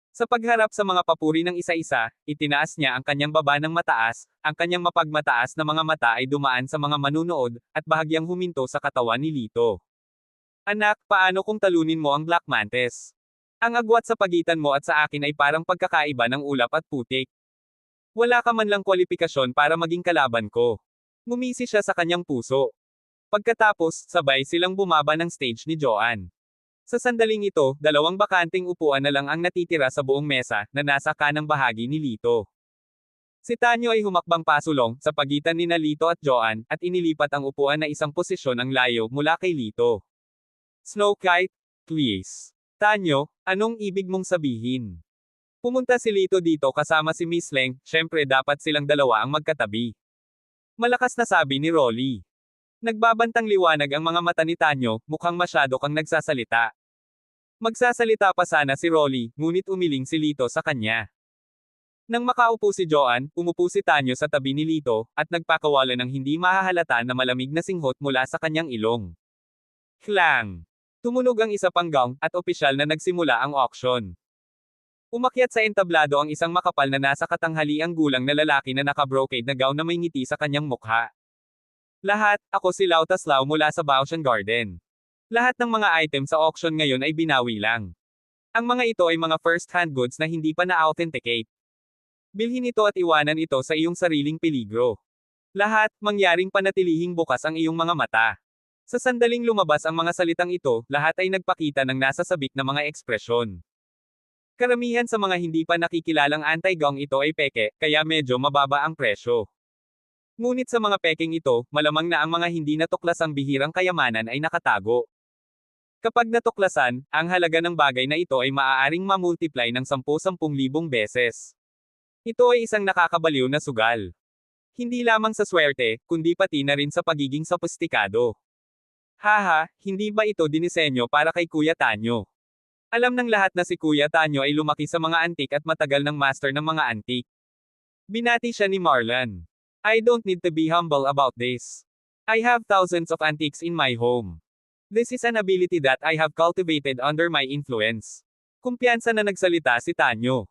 Sa pagharap sa mga papuri ng isa-isa, itinaas niya ang kanyang baba ng mataas, ang kanyang mapagmataas na mga mata ay dumaan sa mga manunood, at bahagyang huminto sa katawan ni Lito. Anak, paano kung talunin mo ang Black Mantis? Ang agwat sa pagitan mo at sa akin ay parang pagkakaiba ng ulap at putik. Wala ka man lang kwalipikasyon para maging kalaban ko. Ngumisi siya sa kanyang puso. Pagkatapos, sabay silang bumaba ng stage ni Joanne. Sa sandaling ito, dalawang bakanting upuan na lang ang natitira sa buong mesa, na nasa kanang bahagi ni Lito. Si Tanyo ay humakbang pasulong, sa pagitan ni Lito at Joanne, at inilipat ang upuan na isang posisyon ang layo mula kay Lito. Snow Kite, please. Tanyo, anong ibig mong sabihin? Pumunta si Lito dito kasama si Miss Leng, syempre dapat silang dalawa ang magkatabi. Malakas na sabi ni Rolly. Nagbabantang liwanag ang mga mata ni Tanyo, mukhang masyado kang nagsasalita. Magsasalita pa sana si Rolly, ngunit umiling si Lito sa kanya. Nang makaupo si Joanne, umupo si Tanyo sa tabi ni Lito, at nagpakawala ng hindi mahahalata na malamig na singhot mula sa kanyang ilong. Klang! Tumunog ang isa pang gong, at opisyal na nagsimula ang auction. Umakyat sa entablado ang isang makapal na nasa katanghaliang gulang na lalaki na naka-brocade na gown na may ngiti sa kanyang mukha. Lahat, ako si Lau Taslao mula sa Baoshan Garden. Lahat ng mga item sa auction ngayon ay binawi lang. Ang mga ito ay mga first-hand goods na hindi pa na-authenticate. Bilhin ito at iwanan ito sa iyong sariling peligro. Lahat, mangyaring panatilihing bukas ang iyong mga mata. Sa sandaling lumabas ang mga salitang ito, lahat ay nagpakita ng nasasabik na mga ekspresyon. Karamihan sa mga hindi pa nakikilalang anti-gong ito ay peke, kaya medyo mababa ang presyo. Ngunit sa mga peking ito, malamang na ang mga hindi natuklasang bihirang kayamanan ay nakatago. Kapag natuklasan, ang halaga ng bagay na ito ay maaaring mamultiply ng 10,000 beses. Ito ay isang nakakabaliw na sugal. Hindi lamang sa swerte, kundi pati na rin sa pagiging sophisticado. Haha, hindi ba ito dinisenyo para kay Kuya Tanyo? Alam ng lahat na si Kuya Tanyo ay lumaki sa mga antik at matagal ng master ng mga antik. Binati siya ni Marlon. I don't need to be humble about this. I have thousands of antiques in my home. This is an ability that I have cultivated under my influence. Kumpiyansa na nagsalita si Tanyo.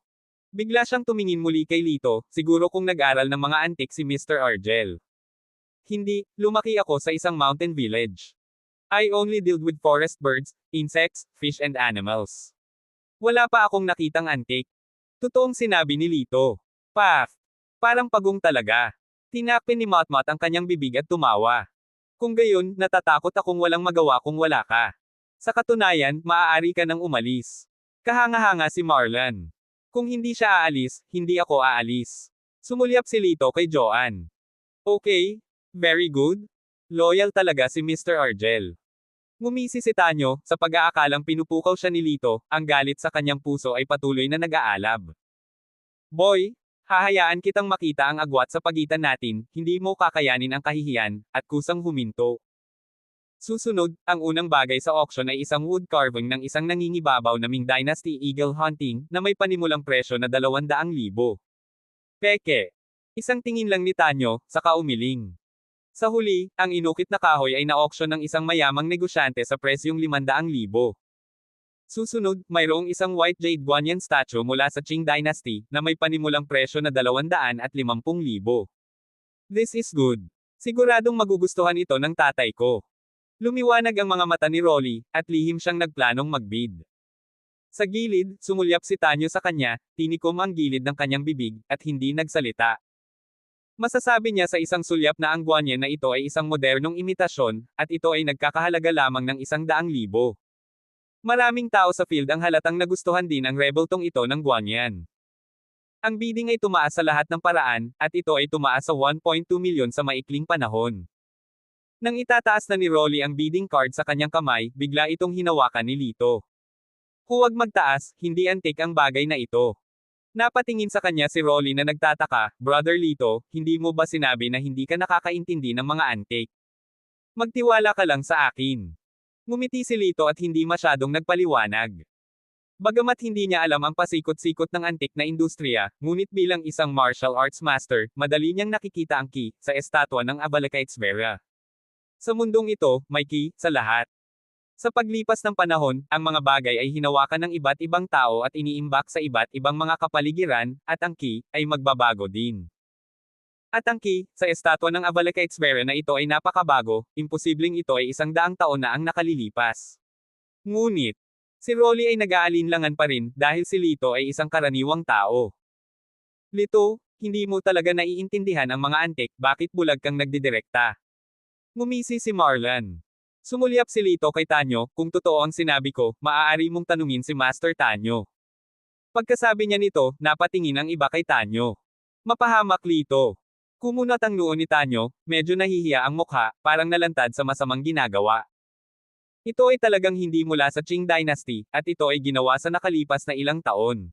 Bigla siyang tumingin muli kay Lito, siguro kung nag-aral ng mga antik si Mr. Argel. Hindi, lumaki ako sa isang mountain village. I only dealt with forest birds, insects, fish and animals. Wala pa akong nakitang antik. Totoong sinabi ni Lito. Paf! Parang pagong talaga. Tinakpin ni Motmot ang kanyang bibig at tumawa. Kung gayon, natatakot akong walang magawa kung wala ka. Sa katunayan, maaari ka nang umalis. Kahanga-hanga si Marlon. Kung hindi siya aalis, hindi ako aalis. Sumulyap si Lito kay Joanne. Okay, very good. Loyal talaga si Mr. Argel. Ngumisi si Tanyo, sa pag-aakalang pinupukaw siya ni Lito, ang galit sa kanyang puso ay patuloy na nag-aalab. Boy, hahayaan kitang makita ang agwat sa pagitan natin, hindi mo kakayanin ang kahihiyan, at kusang huminto. Susunod, ang unang bagay sa auction ay isang wood carving ng isang nangingibabaw na Ming Dynasty Eagle Hunting, na may panimulang presyo na 200,000. Peke. Isang tingin lang ni Tanyo, saka umiling. Sa huli, ang inukit na kahoy ay na-auction ng isang mayamang negosyante sa presyong 500,000. Susunod, mayroong isang white jade Guanyan statue mula sa Qing Dynasty, na may panimulang presyo na 250,000. This is good. Siguradong magugustuhan ito ng tatay ko. Lumiwanag ang mga mata ni Rolly, at lihim siyang nagplanong magbid. Sa gilid, sumulyap si Tanyo sa kanya, tinikom ang gilid ng kanyang bibig, at hindi nagsalita. Masasabi niya sa isang sulyap na ang Guanyan na ito ay isang modernong imitasyon, at ito ay nagkakahalaga lamang ng 100,000. Maraming tao sa field ang halatang nagustuhan din ang rebeltong ito ng Guanyan. Ang bidding ay tumaas sa lahat ng paraan, at ito ay tumaas sa 1.2 milyon sa maikling panahon. Nang itataas na ni Rolly ang bidding card sa kanyang kamay, bigla itong hinawakan ni Lito. Huwag magtaas, hindi antik ang bagay na ito. Napatingin sa kanya si Rolly na nagtataka, Brother Lito, hindi mo ba sinabi na hindi ka nakakaintindi ng mga antik? Magtiwala ka lang sa akin. Ngumiti si Lito at hindi masyadong nagpaliwanag. Bagamat hindi niya alam ang pasikot-sikot ng antik na industriya, ngunit bilang isang martial arts master, madali niyang nakikita ang key sa estatwa ng Avalokitesvara. Sa mundong ito, may key sa lahat. Sa paglipas ng panahon, ang mga bagay ay hinawakan ng iba't ibang tao at iniimbak sa iba't ibang mga kapaligiran, at ang key ay magbabago din. At ang key sa estatwa ng Avalokitesvara na ito ay napakabago, imposibleng ito ay 100 taon na ang nakalilipas. Ngunit, si Rolly ay nag-aalinlangan pa rin dahil si Lito ay isang karaniwang tao. Lito, hindi mo talaga naiintindihan ang mga antik, bakit bulag kang nagdidirekta? Ngumisi si Marlon. Sumulyap si Lito kay Tanyo, kung totoo ang sinabi ko, maaari mong tanungin si Master Tanyo. Pagkasabi niya nito, napatingin ang iba kay Tanyo. Mapahamak Lito. Kumunat ang noo ni Tanyo, medyo nahihiya ang mukha, parang nalantad sa masamang ginagawa. Ito ay talagang hindi mula sa Qing Dynasty, at ito ay ginawa sa nakalipas na ilang taon.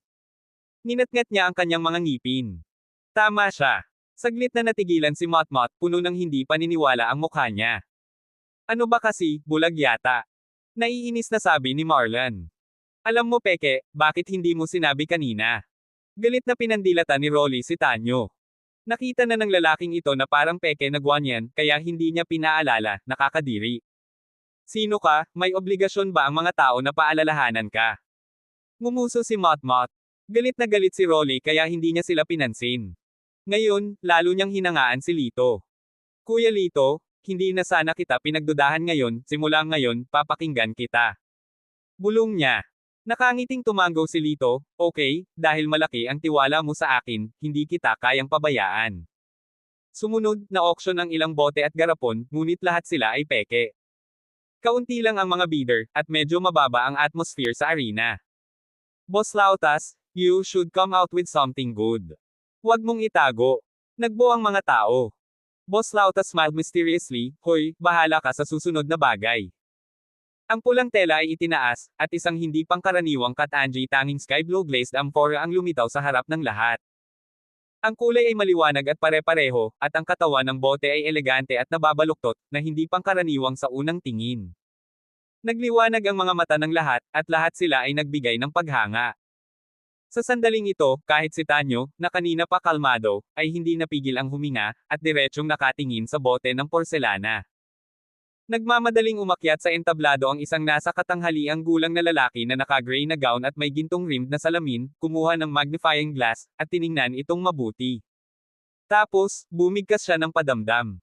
Ninatngat niya ang kanyang mga ngipin. Tama siya. Saglit na natigilan si Motmot, puno ng hindi paniniwala ang mukha niya. Ano ba kasi, bulag yata? Naiinis na sabi ni Marlon. Alam mo Peke, bakit hindi mo sinabi kanina? Galit na pinandilata ni Rolly si Tanyo. Nakita na ng lalaking ito na parang Peke na Guanyan, kaya hindi niya pinaalala, nakakadiri. Sino ka, may obligasyon ba ang mga tao na paalalahanan ka? Ngumuso si Motmot. Galit na galit si Rolly kaya hindi niya sila pinansin. Ngayon, lalo niyang hinangaan si Lito. Kuya Lito, hindi na sana kita pinagdudahan ngayon, simula ngayon, papakinggan kita. Bulong niya. Nakangiting tumango si Lito, okay, dahil malaki ang tiwala mo sa akin, hindi kita kayang pabayaan. Sumunod, na-auction ang ilang bote at garapon, ngunit lahat sila ay peke. Kaunti lang ang mga bidder, at medyo mababa ang atmosphere sa arena. Boss Lautas, you should come out with something good. Huwag mong itago. Nagbo ang mga tao. Boss Lautas smiled mysteriously, hoy, bahala ka sa susunod na bagay. Ang pulang tela ay itinaas, at isang hindi pangkaraniwang Katanji tanging sky blue glazed amphora ang lumitaw sa harap ng lahat. Ang kulay ay maliwanag at pare-pareho, at ang katawan ng bote ay elegante at nababaluktot, na hindi pangkaraniwang sa unang tingin. Nagliwanag ang mga mata ng lahat, at lahat sila ay nagbigay ng paghanga. Sa sandaling ito, kahit si Tanyo, na kanina pa kalmado, ay hindi napigil ang huminga, at diretsyong nakatingin sa bote ng porselana. Nagmamadaling umakyat sa entablado ang isang nasa katanghaliang gulang na lalaki na naka-gray na gown at may gintong rimmed na salamin, kumuha ng magnifying glass, at tiningnan itong mabuti. Tapos, bumigkas siya ng padamdam.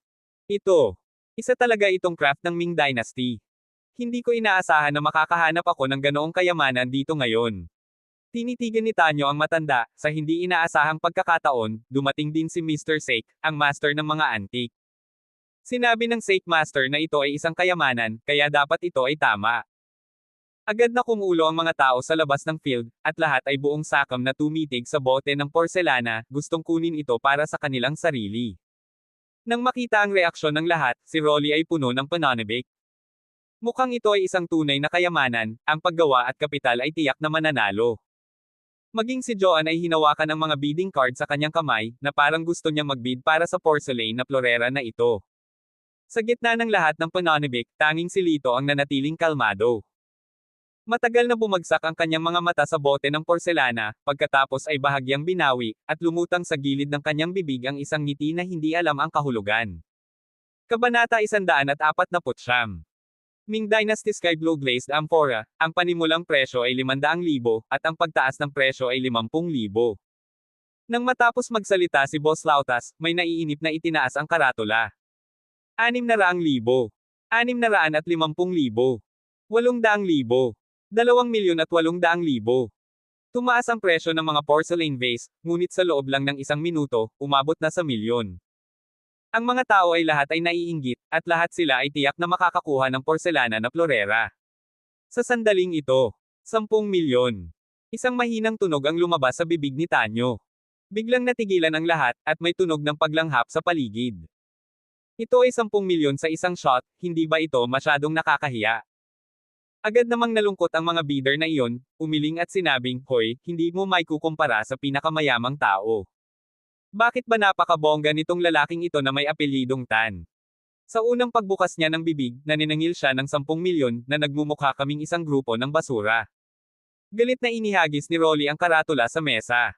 Ito. Isa talaga itong craft ng Ming Dynasty. Hindi ko inaasahan na makakahanap ako ng ganoong kayamanan dito ngayon. Tinitigan ni Tanyo ang matanda, sa hindi inaasahang pagkakataon, dumating din si Mr. Sake, ang master ng mga antique. Sinabi ng Sake Master na ito ay isang kayamanan, kaya dapat ito ay tama. Agad na kumulo ang mga tao sa labas ng field, at lahat ay buong sakam na tumitig sa bote ng porselana, gustong kunin ito para sa kanilang sarili. Nang makita ang reaksyon ng lahat, si Rolly ay puno ng pananabik. Mukhang ito ay isang tunay na kayamanan, ang paggawa at kapital ay tiyak na mananalo. Maging si Joan ay hinawakan ng mga bidding card sa kanyang kamay, na parang gusto niya magbid para sa porcelain na florera na ito. Sa gitna ng lahat ng pananabik, tanging si Lito ang nanatiling kalmado. Matagal na bumagsak ang kanyang mga mata sa bote ng porselana, pagkatapos ay bahagyang binawi, at lumutang sa gilid ng kanyang bibig ang isang ngiti na hindi alam ang kahulugan. Kabanata 149. Ming Dynasty Sky Blue Glazed Amphora, ang panimulang presyo ay 500,000, at ang pagtaas ng presyo ay 50,000. Nang matapos magsalita si Boss Lautas, may naiinip na itinaas ang karatula. 600,000, 650,000, 800,000, 2,800,000. Tumaas ang presyo ng mga porcelain vase, ngunit sa loob lang ng 1 minuto, umabot na sa milyon. Ang mga tao ay lahat ay naiinggit, at lahat sila ay tiyak na makakakuha ng porselana na florera. Sa sandaling ito, 10 milyon. Isang mahinang tunog ang lumabas sa bibig ni Tanyo. Biglang natigilan ang lahat, at may tunog ng paglanghap sa paligid. Ito ay 10 milyon sa isang shot, hindi ba ito masyadong nakakahiya? Agad namang nalungkot ang mga bidder na iyon, umiling at sinabing, "Hoy, hindi mo maikukumpara sa pinakamayamang tao. Bakit ba napakabongga nitong lalaking ito na may apelyidong Tan?" Sa unang pagbukas niya ng bibig, naniningil siya ng 10 milyon, na nagmumukha kaming isang grupo ng basura. Galit na inihagis ni Rolly ang karatula sa mesa.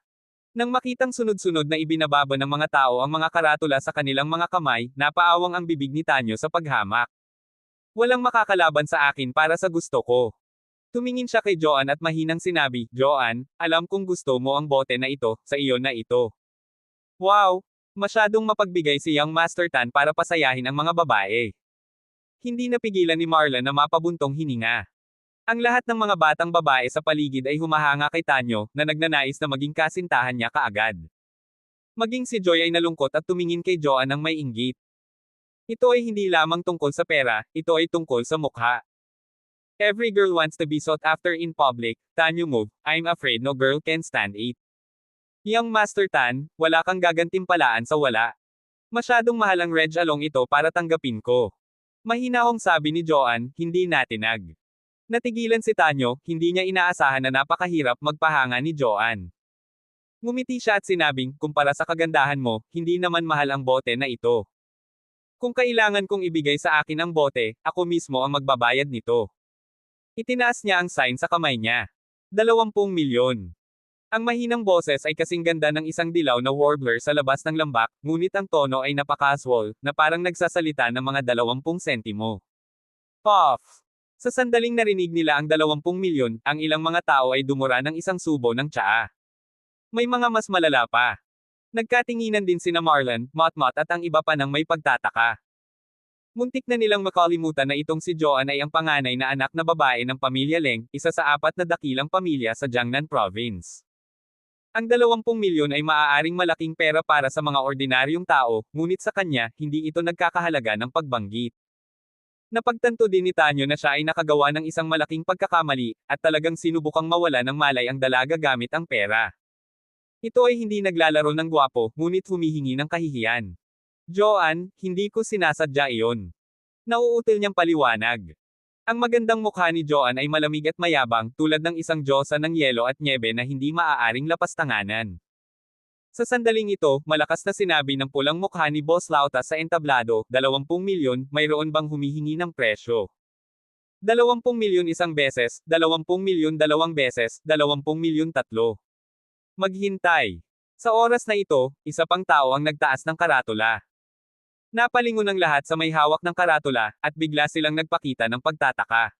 Nang makitang sunod-sunod na ibinababa ng mga tao ang mga karatula sa kanilang mga kamay, napaawang ang bibig ni Tanyo sa paghamak. "Walang makakalaban sa akin para sa gusto ko." Tumingin siya kay Joan at mahinang sinabi, "Joan, alam kong gusto mo ang bote na ito, sa iyo na ito." Wow! Masyadong mapagbigay si Young Master Tan para pasayahin ang mga babae. Hindi napigilan ni Marla na mapabuntong hininga. Ang lahat ng mga batang babae sa paligid ay humahanga kay Tanyo, na nagnanais na maging kasintahan niya kaagad. Maging si Joy ay nalungkot at tumingin kay Joan ng may inggit. Ito ay hindi lamang tungkol sa pera, ito ay tungkol sa mukha. Every girl wants to be sought after in public, Tanyo move, I'm afraid no girl can stand it. Young Master Tan, wala kang gagantimpalaan sa wala. Masyadong mahal ang Reg Along ito para tanggapin ko. Mahinahong sabi ni Joan, hindi natinag. Natigilan si Tanyo, hindi niya inaasahan na napakahirap magpahanga ni Joan. Ngumiti siya at sinabing, kumpara sa kagandahan mo, hindi naman mahal ang bote na ito. Kung kailangan kong ibigay sa akin ang bote, ako mismo ang magbabayad nito. Itinaas niya ang sign sa kamay niya. 20 milyon. Ang mahinang boses ay kasing ganda ng isang dilaw na warbler sa labas ng lambak, ngunit ang tono ay napaka-casual, na parang nagsasalita ng mga 20 sentimo. Puff! Sa sandaling narinig nila ang 20 milyon, ang ilang mga tao ay dumura ng isang subo ng tsaa. May mga mas malala pa. Nagkatinginan din sina Marlon, Motmot at ang iba pa ng may pagtataka. Muntik na nilang makalimutan na itong si Joan ay ang panganay na anak na babae ng pamilya Leng, isa sa 4 na dakilang pamilya sa Jiangnan Province. Ang 20 milyon ay maaaring malaking pera para sa mga ordinaryong tao, ngunit sa kanya, hindi ito nagkakahalaga ng pagbanggit. Napagtanto din ni Tanyo na siya ay nakagawa ng isang malaking pagkakamali, at talagang sinubukang mawala ng malay ang dalaga gamit ang pera. Ito ay hindi naglalaro ng gwapo, ngunit humihingi ng kahihiyan. "Joan, hindi ko sinasadya iyon." Nauutil niyang paliwanag. Ang magandang mukha ni Joan ay malamig at mayabang, tulad ng isang diyosa ng yelo at nyebe na hindi maaaring lapastanganan. Sa sandaling ito, malakas na sinabi ng pulang mukha ni Boss Lautas sa entablado, 20 milyon, mayroon bang humihingi ng presyo? 20 milyon isang beses, 20 milyon dalawang beses, 20 milyon tatlo. Maghintay. Sa oras na ito, isa pang tao ang nagtaas ng karatula. Napalingon ang lahat sa may hawak ng karatula, at bigla silang nagpakita ng pagtataka.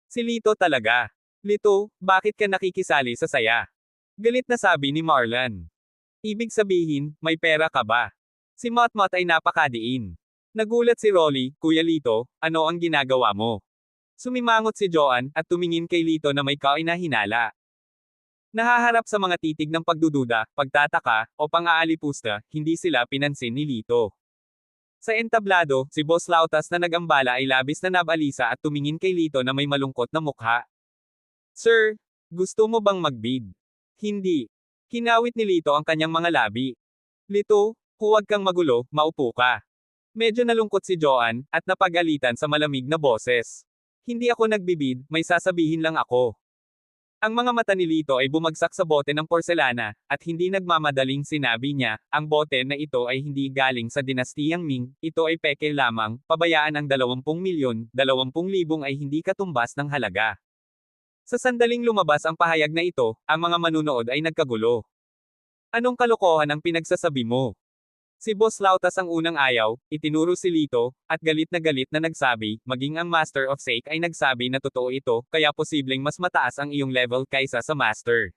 Si Lito talaga. "Lito, bakit ka nakikisali sa saya?" Galit na sabi ni Marlon. "Ibig sabihin, may pera ka ba?" Si Motmot ay napakadiin. Nagulat si Rolly, "Kuya Lito, ano ang ginagawa mo?" Sumimangot si Joan, at tumingin kay Lito na may kainahinala. Nahaharap sa mga titig ng pagdududa, pagtataka, o pang-aalipusta, hindi sila pinansin ni Lito. Sa entablado, si Boss Lautas na nagambala ay labis na nabalisa at tumingin kay Lito na may malungkot na mukha. "Sir, gusto mo bang magbid?" "Hindi." Kinawit ni Lito ang kanyang mga labi. "Lito, huwag kang magulo, maupo ka." Medyo nalungkot si Joan, at napagalitan sa malamig na boses. "Hindi ako nagbibid, may sasabihin lang ako." Ang mga mata ni Lito ay bumagsak sa bote ng porselana, at hindi nagmamadaling sinabi niya, ang bote na ito ay hindi galing sa dinastiyang Ming, ito ay peke lamang, pabayaan ang 20 milyon, 20,000 ay hindi katumbas ng halaga. Sa sandaling lumabas ang pahayag na ito, ang mga manunood ay nagkagulo. "Anong kalokohan ang pinagsasabi mo?" Si Boss Lautas ang unang ayaw, itinuro si Lito, at galit na nagsabi, maging ang Master of Sake ay nagsabi na totoo ito, kaya posibleng mas mataas ang iyong level kaysa sa Master.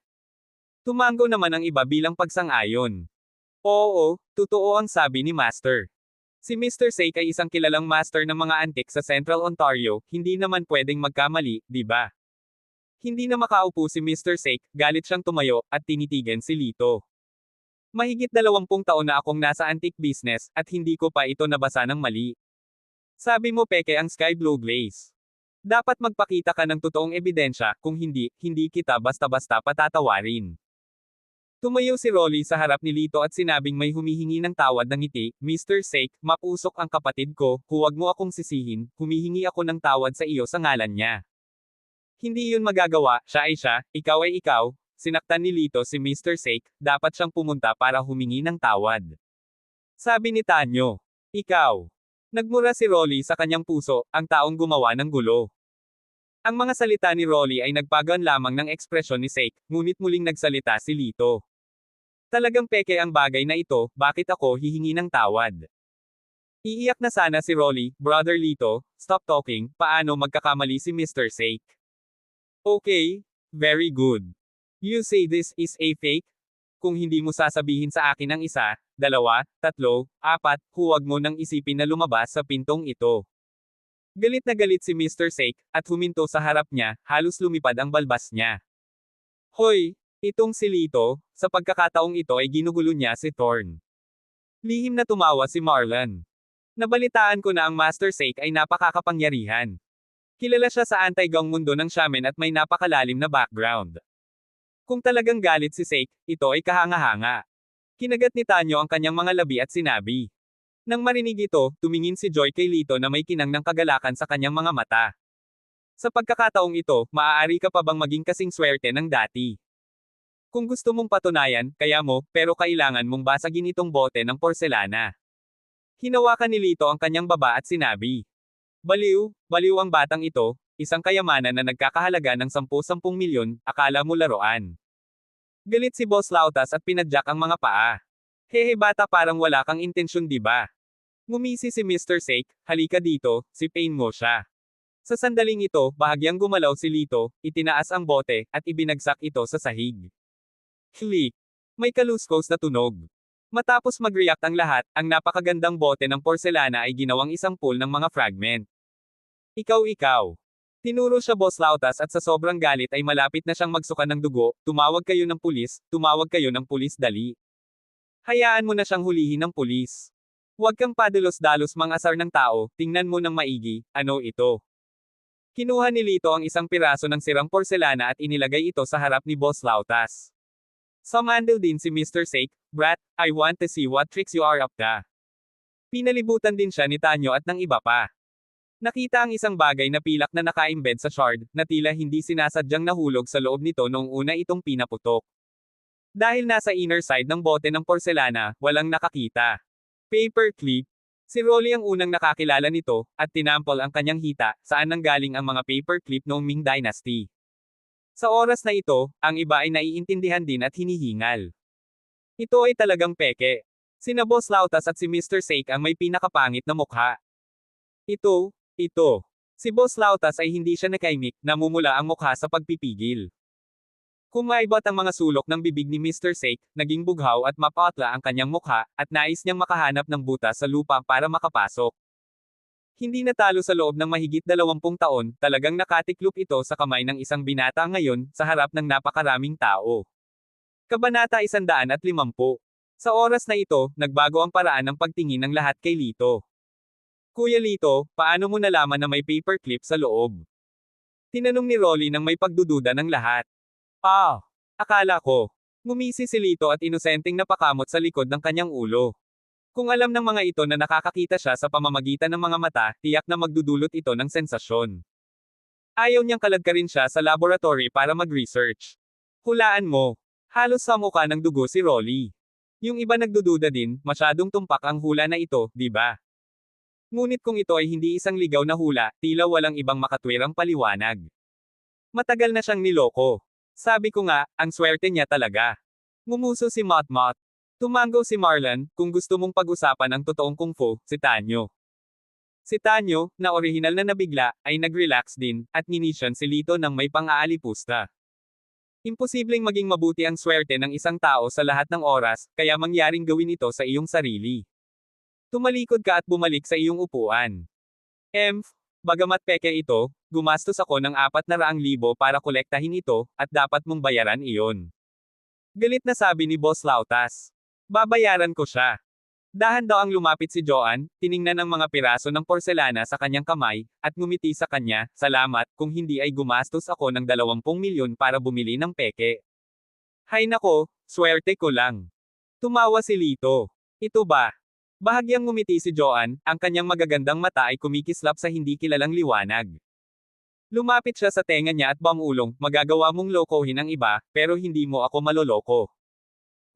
Tumango naman ang iba bilang pagsang-ayon. Oo, totoo ang sabi ni Master. Si Mr. Sake ay isang kilalang master ng mga antik sa Central Ontario, hindi naman pwedeng magkamali, di ba? Hindi na makaupo si Mr. Sake, galit siyang tumayo, at tinitigan si Lito. Mahigit 20 taon na akong nasa antique business, at hindi ko pa ito nabasa ng mali. Sabi mo peke ang sky blue glaze. Dapat magpakita ka ng totoong ebidensya, kung hindi, hindi kita basta-basta patatawarin. Tumayo si Rolly sa harap ni Lito at sinabing may humihingi ng tawad ng ngiti, Mr. Sake, mapusok ang kapatid ko, huwag mo akong sisihin, humihingi ako ng tawad sa iyo sa ngalan niya. Hindi yun magagawa, siya ay siya, ikaw ay ikaw. Sinaktan ni Lito si Mr. Sake, dapat siyang pumunta para humingi ng tawad. Sabi ni Tanyo. Ikaw. Nagmura si Rolly sa kanyang puso, ang taong gumawa ng gulo. Ang mga salita ni Rolly ay nagpagaan lamang ng ekspresyon ni Sake, ngunit muling nagsalita si Lito. Talagang peke ang bagay na ito, bakit ako hihingi ng tawad? Iiyak na sana si Rolly, Brother Lito, stop talking, paano magkakamali si Mr. Sake? Okay, very good. You say this is a fake? Kung hindi mo sasabihin sa akin ang isa, 2, 3, 4, huwag mo nang isipin na lumabas sa pintong ito. Galit na galit si Mr. Sake, at huminto sa harap niya, halos lumipad ang balbas niya. Hoy, itong si Lito, sa pagkakataong ito ay ginugulo niya si Thorn. Lihim na tumawa si Marlon. Nabalitaan ko na ang Master Sake ay napakakapangyarihan. Kilala siya sa anti-gang mundo ng shaman at may napakalalim na background. Kung talagang galit si Sake, ito ay kahanga-hanga. Kinagat ni Tanyo ang kanyang mga labi at sinabi. Nang marinig ito, tumingin si Joy kay Lito na may kinang ng kagalakan sa kanyang mga mata. Sa pagkakataong ito, maaari ka pa bang maging kasing swerte ng dati? Kung gusto mong patunayan, kaya mo, pero kailangan mong basagin itong bote ng porselana. Hinawakan ni Lito ang kanyang baba at sinabi. Baliw, baliw ang batang ito, isang kayamanan na nagkakahalaga ng 10-10 milyon, akala mo laruan. Galit si Boss Lautas at pinadyak ang mga paa. Hehe bata parang wala kang intensyon di ba? Ngumisi si Mr. Sake, halika dito, sipain mo siya. Sa sandaling ito, bahagyang gumalaw si Lito, itinaas ang bote, at ibinagsak ito sa sahig. Click! May kaluskos na tunog. Matapos mag-react ang lahat, ang napakagandang bote ng porselana ay ginawang isang pool ng mga fragment. Ikaw. Tinuro siya Boss Lautas at sa sobrang galit ay malapit na siyang magsuka ng dugo, tumawag kayo ng pulis dali. Hayaan mo na siyang hulihin ng pulis. Huwag kang padalos-dalos mang-asar ng tao, tingnan mo ng maigi, ano ito. Kinuha ni Lito ang isang piraso ng sirang porselana at inilagay ito sa harap ni Boss Lautas. Sumandal din si Mr. Sake, Brat, I want to see what tricks you are up to. Pinalibutan din siya ni Tanyo at ng iba pa. Nakita ang isang bagay na pilak na naka-embed sa shard, na tila hindi sinasadyang nahulog sa loob nito noong una itong pinaputok. Dahil nasa inner side ng bote ng porselana, walang nakakita. Paper clip. Si Rolly ang unang nakakilala nito, at tinampol ang kanyang hita, saan nanggaling ang mga paper clip noong Ming Dynasty. Sa oras na ito, ang iba ay naiintindihan din at hinihingal. Ito ay talagang peke. Sina Boss Lautas at si Mr. Sake ang may pinakapangit na mukha. Ito. Si Boss Lautas ay hindi siya nakaimik, namumula ang mukha sa pagpipigil. Kumaibot ang mga sulok ng bibig ni Mr. Sake, naging bughaw at mapatla ang kanyang mukha, at nais niyang makahanap ng butas sa lupa para makapasok. Hindi natalo sa loob ng mahigit 20 taon, talagang nakatiklop ito sa kamay ng isang binata ngayon, sa harap ng napakaraming tao. Kabanata 150. Sa oras na ito, nagbago ang paraan ng pagtingin ng lahat kay Lito. Kuya Lito, paano mo nalaman na may paperclip sa loob? Tinanong ni Rolly nang may pagdududa ng lahat. Akala ko. Ngumisi si Lito at inosenteng napakamot sa likod ng kanyang ulo. Kung alam ng mga ito na nakakakita siya sa pamamagitan ng mga mata, tiyak na magdudulot ito ng sensasyon. Ayaw niyang kaladkarin siya sa laboratory para mag-research. Hulaan mo. Halos sa mukha ng dugo si Rolly. Yung iba nagdududa din, masyadong tumpak ang hula na ito, di ba? Ngunit kung ito ay hindi isang ligaw na hula, tila walang ibang makatwirang paliwanag. Matagal na siyang niloko. Sabi ko nga, ang swerte niya talaga. Ngumuso si Motmot. Tumango si Marlon, kung gusto mong pag-usapan ang totoong kung fu, si Tanyo. Si Tanyo, na orihinal na nabigla, ay nag-relax din, at ninisyon si Lito ng may pang-aalipusta. Imposibleng maging mabuti ang swerte ng isang tao sa lahat ng oras, kaya mangyaring gawin ito sa iyong sarili. Tumalikod ka at bumalik sa iyong upuan. Bagamat peke ito, gumastos ako ng 400,000 para kolektahin ito, at dapat mong bayaran iyon. Galit na sabi ni Boss Lautas. Babayaran ko siya. Dahan daw ang lumapit si Joanne, tiningnan ang mga piraso ng porselana sa kanyang kamay, at ngumiti sa kanya, salamat, kung hindi ay gumastos ako ng 20 milyon para bumili ng peke. Hay nako, swerte ko lang. Tumawa si Lito. Ito ba? Bahagyang ngumiti si Joanne, ang kanyang magagandang mata ay kumikislap sa hindi kilalang liwanag. Lumapit siya sa tenga niya at bamulong, magagawa mong lokohin ang iba, pero hindi mo ako maloloko.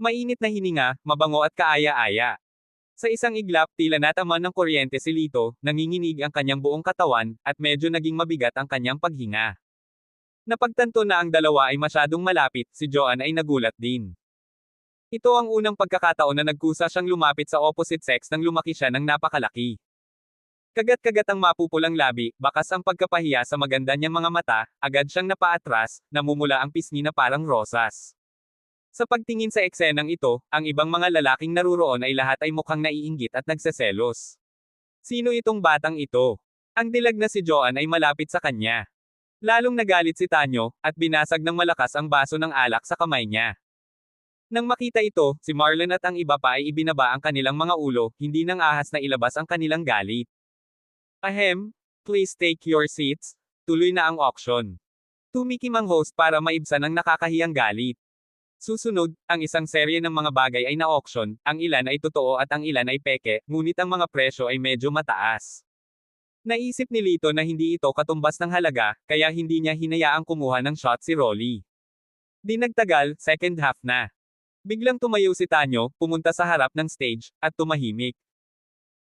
Mainit na hininga, mabango at kaaya-aya. Sa isang iglap, tila nataman ng kuryente si Lito, nanginginig ang kanyang buong katawan, at medyo naging mabigat ang kanyang paghinga. Napagtanto na ang dalawa ay masyadong malapit, si Joanne ay nagulat din. Ito ang unang pagkakataon na nagkusa siyang lumapit sa opposite sex nang lumaki siya ng napakalaki. Kagat-kagat ang mapupulang labi, bakas ang pagkapahiya sa maganda niyang mga mata, agad siyang napaatras, namumula ang pisngi na parang rosas. Sa pagtingin sa eksenang ito, ang ibang mga lalaking naruroon ay lahat ay mukhang naiinggit at nagseselos. Sino itong batang ito? Ang dilag na si Joanne ay malapit sa kanya. Lalong nagalit si Tanyo, at binasag ng malakas ang baso ng alak sa kamay niya. Nang makita ito, si Marlon at ang iba pa ay ibinaba ang kanilang mga ulo, hindi nang ahas na ilabas ang kanilang galit. Please take your seats. Tuloy na ang auction. Tumikim ang host para maibsan ang nakakahiyang galit. Susunod, ang isang serye ng mga bagay ay na-auction, ang ilan ay totoo at ang ilan ay peke, ngunit ang mga presyo ay medyo mataas. Naisip ni Lito na hindi ito katumbas ng halaga, kaya hindi niya hinayaang kumuha ng shot si Rolly. Di nagtagal, second half na. Biglang tumayo si Tanyo, pumunta sa harap ng stage, at tumahimik.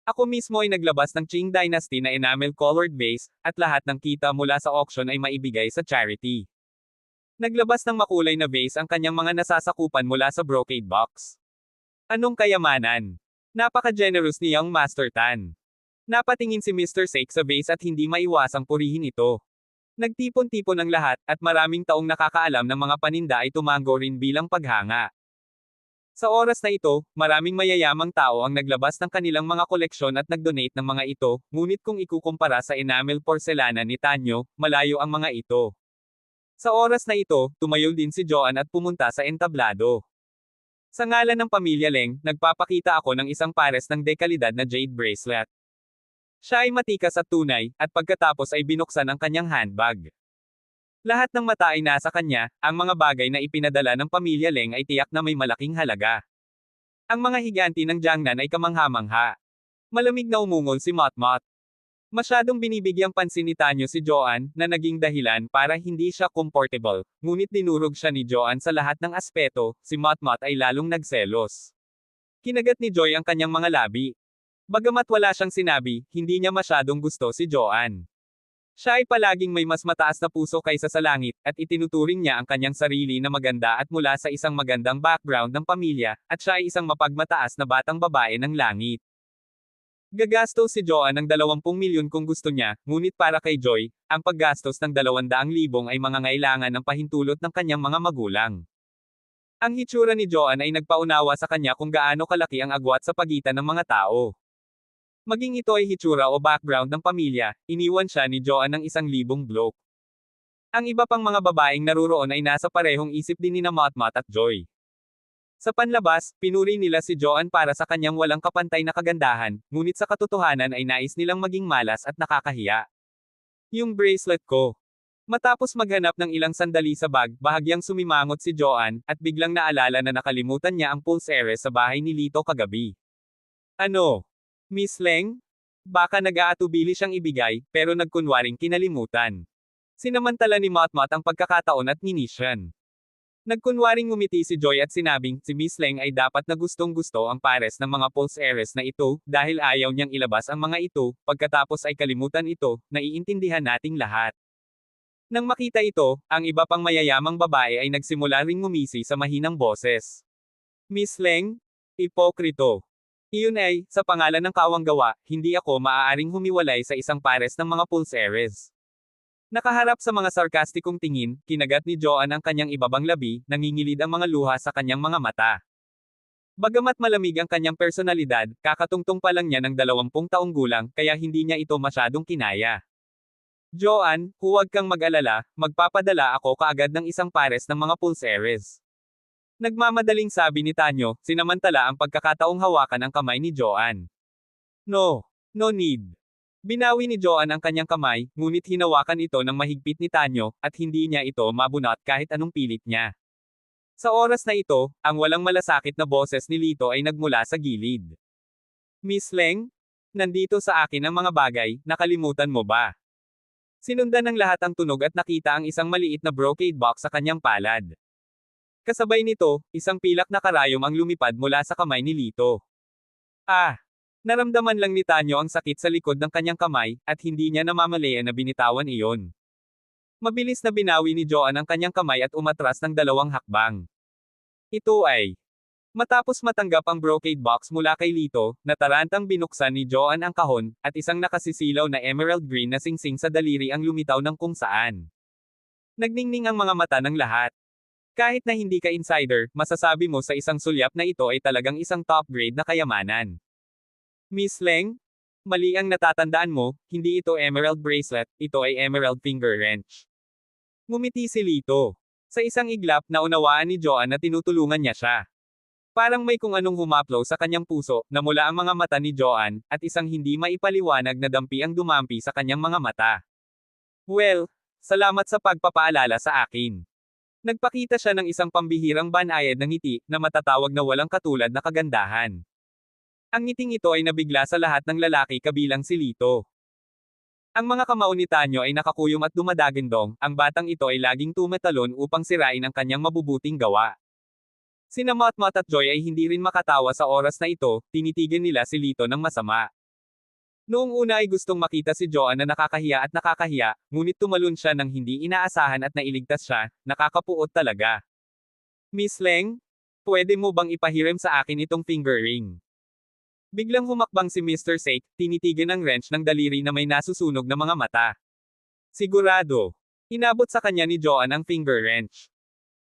Ako mismo ay naglabas ng Qing Dynasty na enamel-colored vase, at lahat ng kita mula sa auction ay maibigay sa charity. Naglabas ng makulay na vase ang kanyang mga nasasakupan mula sa brocade box. Anong kayamanan? Napaka-generous ni Young Master Tan. Napatingin si Mr. Sake sa vase at hindi maiwasang purihin ito. Nagtipon-tipon ang lahat, at maraming taong nakakaalam ng mga paninda ay tumango rin bilang paghanga. Sa oras na ito, maraming mayayamang tao ang naglabas ng kanilang mga koleksyon at nagdonate ng mga ito, ngunit kung ikukumpara sa enamel porselana ni Tanyo, malayo ang mga ito. Sa oras na ito, tumayo din si Joanne at pumunta sa entablado. Sa ngalan ng pamilya Leng, nagpapakita ako ng isang pares ng dekalidad na jade bracelet. Siya ay matikas at tunay, at pagkatapos ay binuksan ang kanyang handbag. Lahat ng mata ay nasa kanya, ang mga bagay na ipinadala ng pamilya Leng ay tiyak na may malaking halaga. Ang mga higanti ng Jiangnan ay kamangha-mangha. Malamig na umungol si Motmot. Masyadong binibigyang pansin ni Tanyo si Joanne, na naging dahilan para hindi siya comfortable, ngunit dinurog siya ni Joanne sa lahat ng aspeto, si Motmot ay lalong nagselos. Kinagat ni Joy ang kanyang mga labi. Bagamat wala siyang sinabi, hindi niya masyadong gusto si Joanne. Siya ay palaging may mas mataas na puso kaysa sa langit, at itinuturing niya ang kanyang sarili na maganda at mula sa isang magandang background ng pamilya, at siya ay isang mapagmataas na batang babae ng langit. Gagastos si Joanne ng 20 milyon kung gusto niya, ngunit para kay Joy, ang paggastos ng 200,000 ay mangangailangan ng pahintulot ng kanyang mga magulang. Ang hitsura ni Joanne ay nagpaunawa sa kanya kung gaano kalaki ang agwat sa pagitan ng mga tao. Maging ito ay hitsura o background ng pamilya, iniwan siya ni Joanne ng 1,000 bloke. Ang iba pang mga babaeng naruroon ay nasa parehong isip din nina Motmot at Joy. Sa panlabas, pinuri nila si Joanne para sa kanyang walang kapantay na kagandahan, ngunit sa katotohanan ay nais nilang maging malas at nakakahiya. Yung bracelet ko. Matapos maghanap ng ilang sandali sa bag, bahagyang sumimangot si Joanne, at biglang naalala na nakalimutan niya ang pulse heiress sa bahay ni Lito kagabi. Ano? Miss Leng? Baka nag-aatubili siyang ibigay, pero nagkunwaring kinalimutan. Sinamantala ni Motmot ang pagkakataon at nginisyan. Nagkunwaring ngumiti si Joy at sinabing, si Miss Leng ay dapat na gustong-gusto ang pares ng mga pulse heiress na ito, dahil ayaw niyang ilabas ang mga ito, pagkatapos ay kalimutan ito, naiintindihan nating lahat. Nang makita ito, ang iba pang mayayamang babae ay nagsimula ring ngumisi sa mahinang boses. Miss Leng? Ipokrito. Iyon ay, sa pangalan ng kawanggawa, hindi ako maaaring humiwalay sa isang pares ng mga pulseres. Nakaharap sa mga sarkastikong tingin, kinagat ni Joanne ang kanyang ibabang labi, nangingilid ang mga luha sa kanyang mga mata. Bagamat malamig ang kanyang personalidad, kakatungtong pa lang niya ng 20 taong gulang, kaya hindi niya ito masyadong kinaya. Joanne, huwag kang mag-alala, magpapadala ako kaagad ng isang pares ng mga pulseres. Nagmamadaling sabi ni Tanyo, sinamantala ang pagkakataong hawakan ang kamay ni Joanne. No. No need. Binawi ni Joanne ang kanyang kamay, ngunit hinawakan ito ng mahigpit ni Tanyo, at hindi niya ito mabunot kahit anong pilit niya. Sa oras na ito, ang walang malasakit na boses ni Lito ay nagmula sa gilid. Miss Leng? Nandito sa akin ang mga bagay, nakalimutan mo ba? Sinundan ng lahat ang tunog at nakita ang isang maliit na brocade box sa kanyang palad. Kasabay nito, isang pilak na karayom ang lumipad mula sa kamay ni Lito. Naramdaman lang ni Tanyo ang sakit sa likod ng kanyang kamay, at hindi niya namamalayan na binitawan iyon. Mabilis na binawi ni Joanne ang kanyang kamay at umatras ng 2 hakbang. Ito ay. Matapos matanggap ang brocade box mula kay Lito, natarantang binuksan ni Joanne ang kahon, at isang nakasisilaw na emerald green na singsing sa daliri ang lumitaw ng kung saan. Nagningning ang mga mata ng lahat. Kahit na hindi ka insider, masasabi mo sa isang sulyap na ito ay talagang isang top grade na kayamanan. Miss Leng? Mali ang natatandaan mo, hindi ito emerald bracelet, ito ay emerald finger wrench. Ngumiti si Lito. Sa isang iglap, naunawaan ni Joanne na tinutulungan niya siya. Parang may kung anong humaplo sa kanyang puso, namula ang mga mata ni Joanne, at isang hindi maipaliwanag na dampi ang dumampi sa kanyang mga mata. Well, salamat sa pagpapaalala sa akin. Nagpakita siya ng isang pambihirang banayad ng ngiti, na matatawag na walang katulad na kagandahan. Ang ngiting ito ay nabigla sa lahat ng lalaki kabilang si Lito. Ang mga kamao ni Tanyo ay nakakuyom at dumadagindong, ang batang ito ay laging tumatalon upang sirain ang kanyang mabubuting gawa. Sina Motmot at Joy ay hindi rin makatawa sa oras na ito, tinitigan nila si Lito ng masama. Noong una ay gustong makita si Joanne na nakakahiya, ngunit tumalon siya ng hindi inaasahan at nailigtas siya, nakakapuot talaga. Miss Leng? Pwede mo bang ipahiram sa akin itong finger ring? Biglang humakbang si Mr. Sake, tinitigan ng wrench ng daliri na may nasusunog na mga mata. Sigurado. Inabot sa kanya ni Joanne ang finger wrench.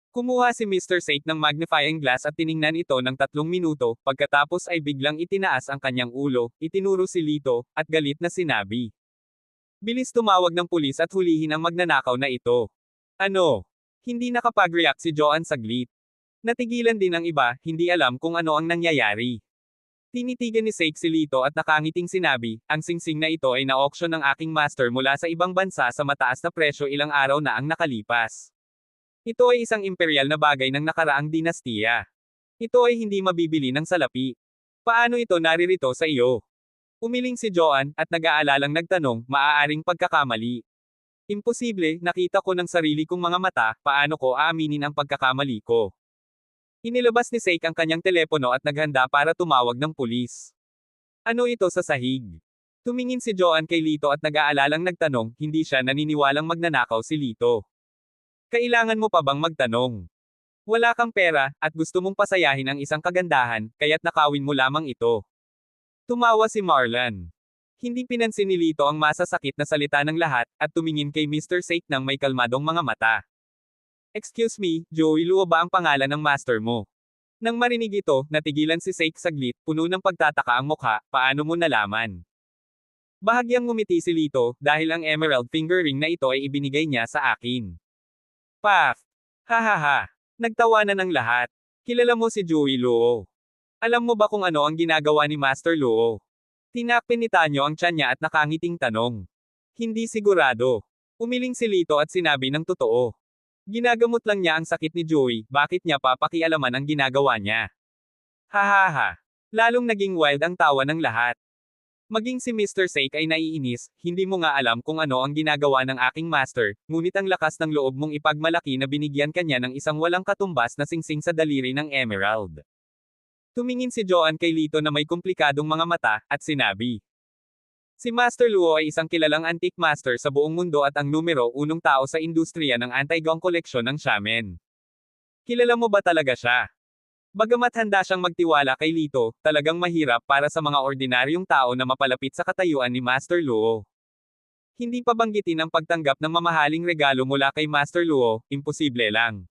Kumuha si Mr. Sake ng magnifying glass at tiningnan ito ng 3 minuto, pagkatapos ay biglang itinaas ang kanyang ulo, itinuro si Lito, at galit na sinabi. Bilis tumawag ng pulis at hulihin ang magnanakaw na ito. Ano? Hindi nakapag-react si Joanne saglit. Natigilan din ang iba, hindi alam kung ano ang nangyayari. Tinitigan ni Sake si Lito at nakangiting sinabi, ang singsing na ito ay na-auction ng aking master mula sa ibang bansa sa mataas na presyo ilang araw na ang nakalipas. Ito ay isang imperial na bagay ng nakaraang dinastiya. Ito ay hindi mabibili ng salapi. Paano ito naririto sa iyo? Umiling si Joanne, at nag-aalalang nagtanong, maaaring pagkakamali. Imposible, nakita ko ng sarili kong mga mata, paano ko aaminin ang pagkakamali ko? Inilabas ni Sake ang kanyang telepono at naghanda para tumawag ng pulis. Ano ito sa sahig? Tumingin si Joanne kay Lito at nag-aalalang nagtanong, hindi siya naniniwalang magnanakaw si Lito. Kailangan mo pa bang magtanong? Wala kang pera, at gusto mong pasayahin ang isang kagandahan, kaya't nakawin mo lamang ito. Tumawa si Marlon. Hindi pinansin ni Lito ang masasakit na salita ng lahat, at tumingin kay Mr. Sake ng may kalmadong mga mata. Excuse me, Joey Luo ba ang pangalan ng master mo? Nang marinig ito, natigilan si Sake saglit, puno ng pagtataka ang mukha, paano mo nalaman? Bahagyang ngumiti si Lito, dahil ang emerald finger ring na ito ay ibinigay niya sa akin. Paf! Hahaha! Nagtawanan ng lahat. Kilala mo si Joey Luo. Alam mo ba kung ano ang ginagawa ni Master Luo? Tinakpin ni Tanyo ang tiyan niya at nakangiting tanong. Hindi sigurado. Umiling si Lito at sinabi ng totoo. Ginagamot lang niya ang sakit ni Joey, bakit niya pa pakialaman ang ginagawa niya? Hahaha. Lalong naging wild ang tawa ng lahat. Maging si Mr. Sake ay naiinis, hindi mo nga alam kung ano ang ginagawa ng aking master, ngunit ang lakas ng loob mong ipagmalaki na binigyan kanya ng isang walang katumbas na singsing sa daliri ng emerald. Tumingin si Joanne kay Lito na may komplikadong mga mata, at sinabi. Si Master Luo ay isang kilalang antique master sa buong mundo at ang numero 1 tao sa industriya ng anti-gong koleksyon ng Xiamen. Kilala mo ba talaga siya? Bagamat handa siyang magtiwala kay Lito, talagang mahirap para sa mga ordinaryong tao na mapalapit sa katayuan ni Master Luo. Hindi pa banggitin ang pagtanggap ng mamahaling regalo mula kay Master Luo, imposible lang.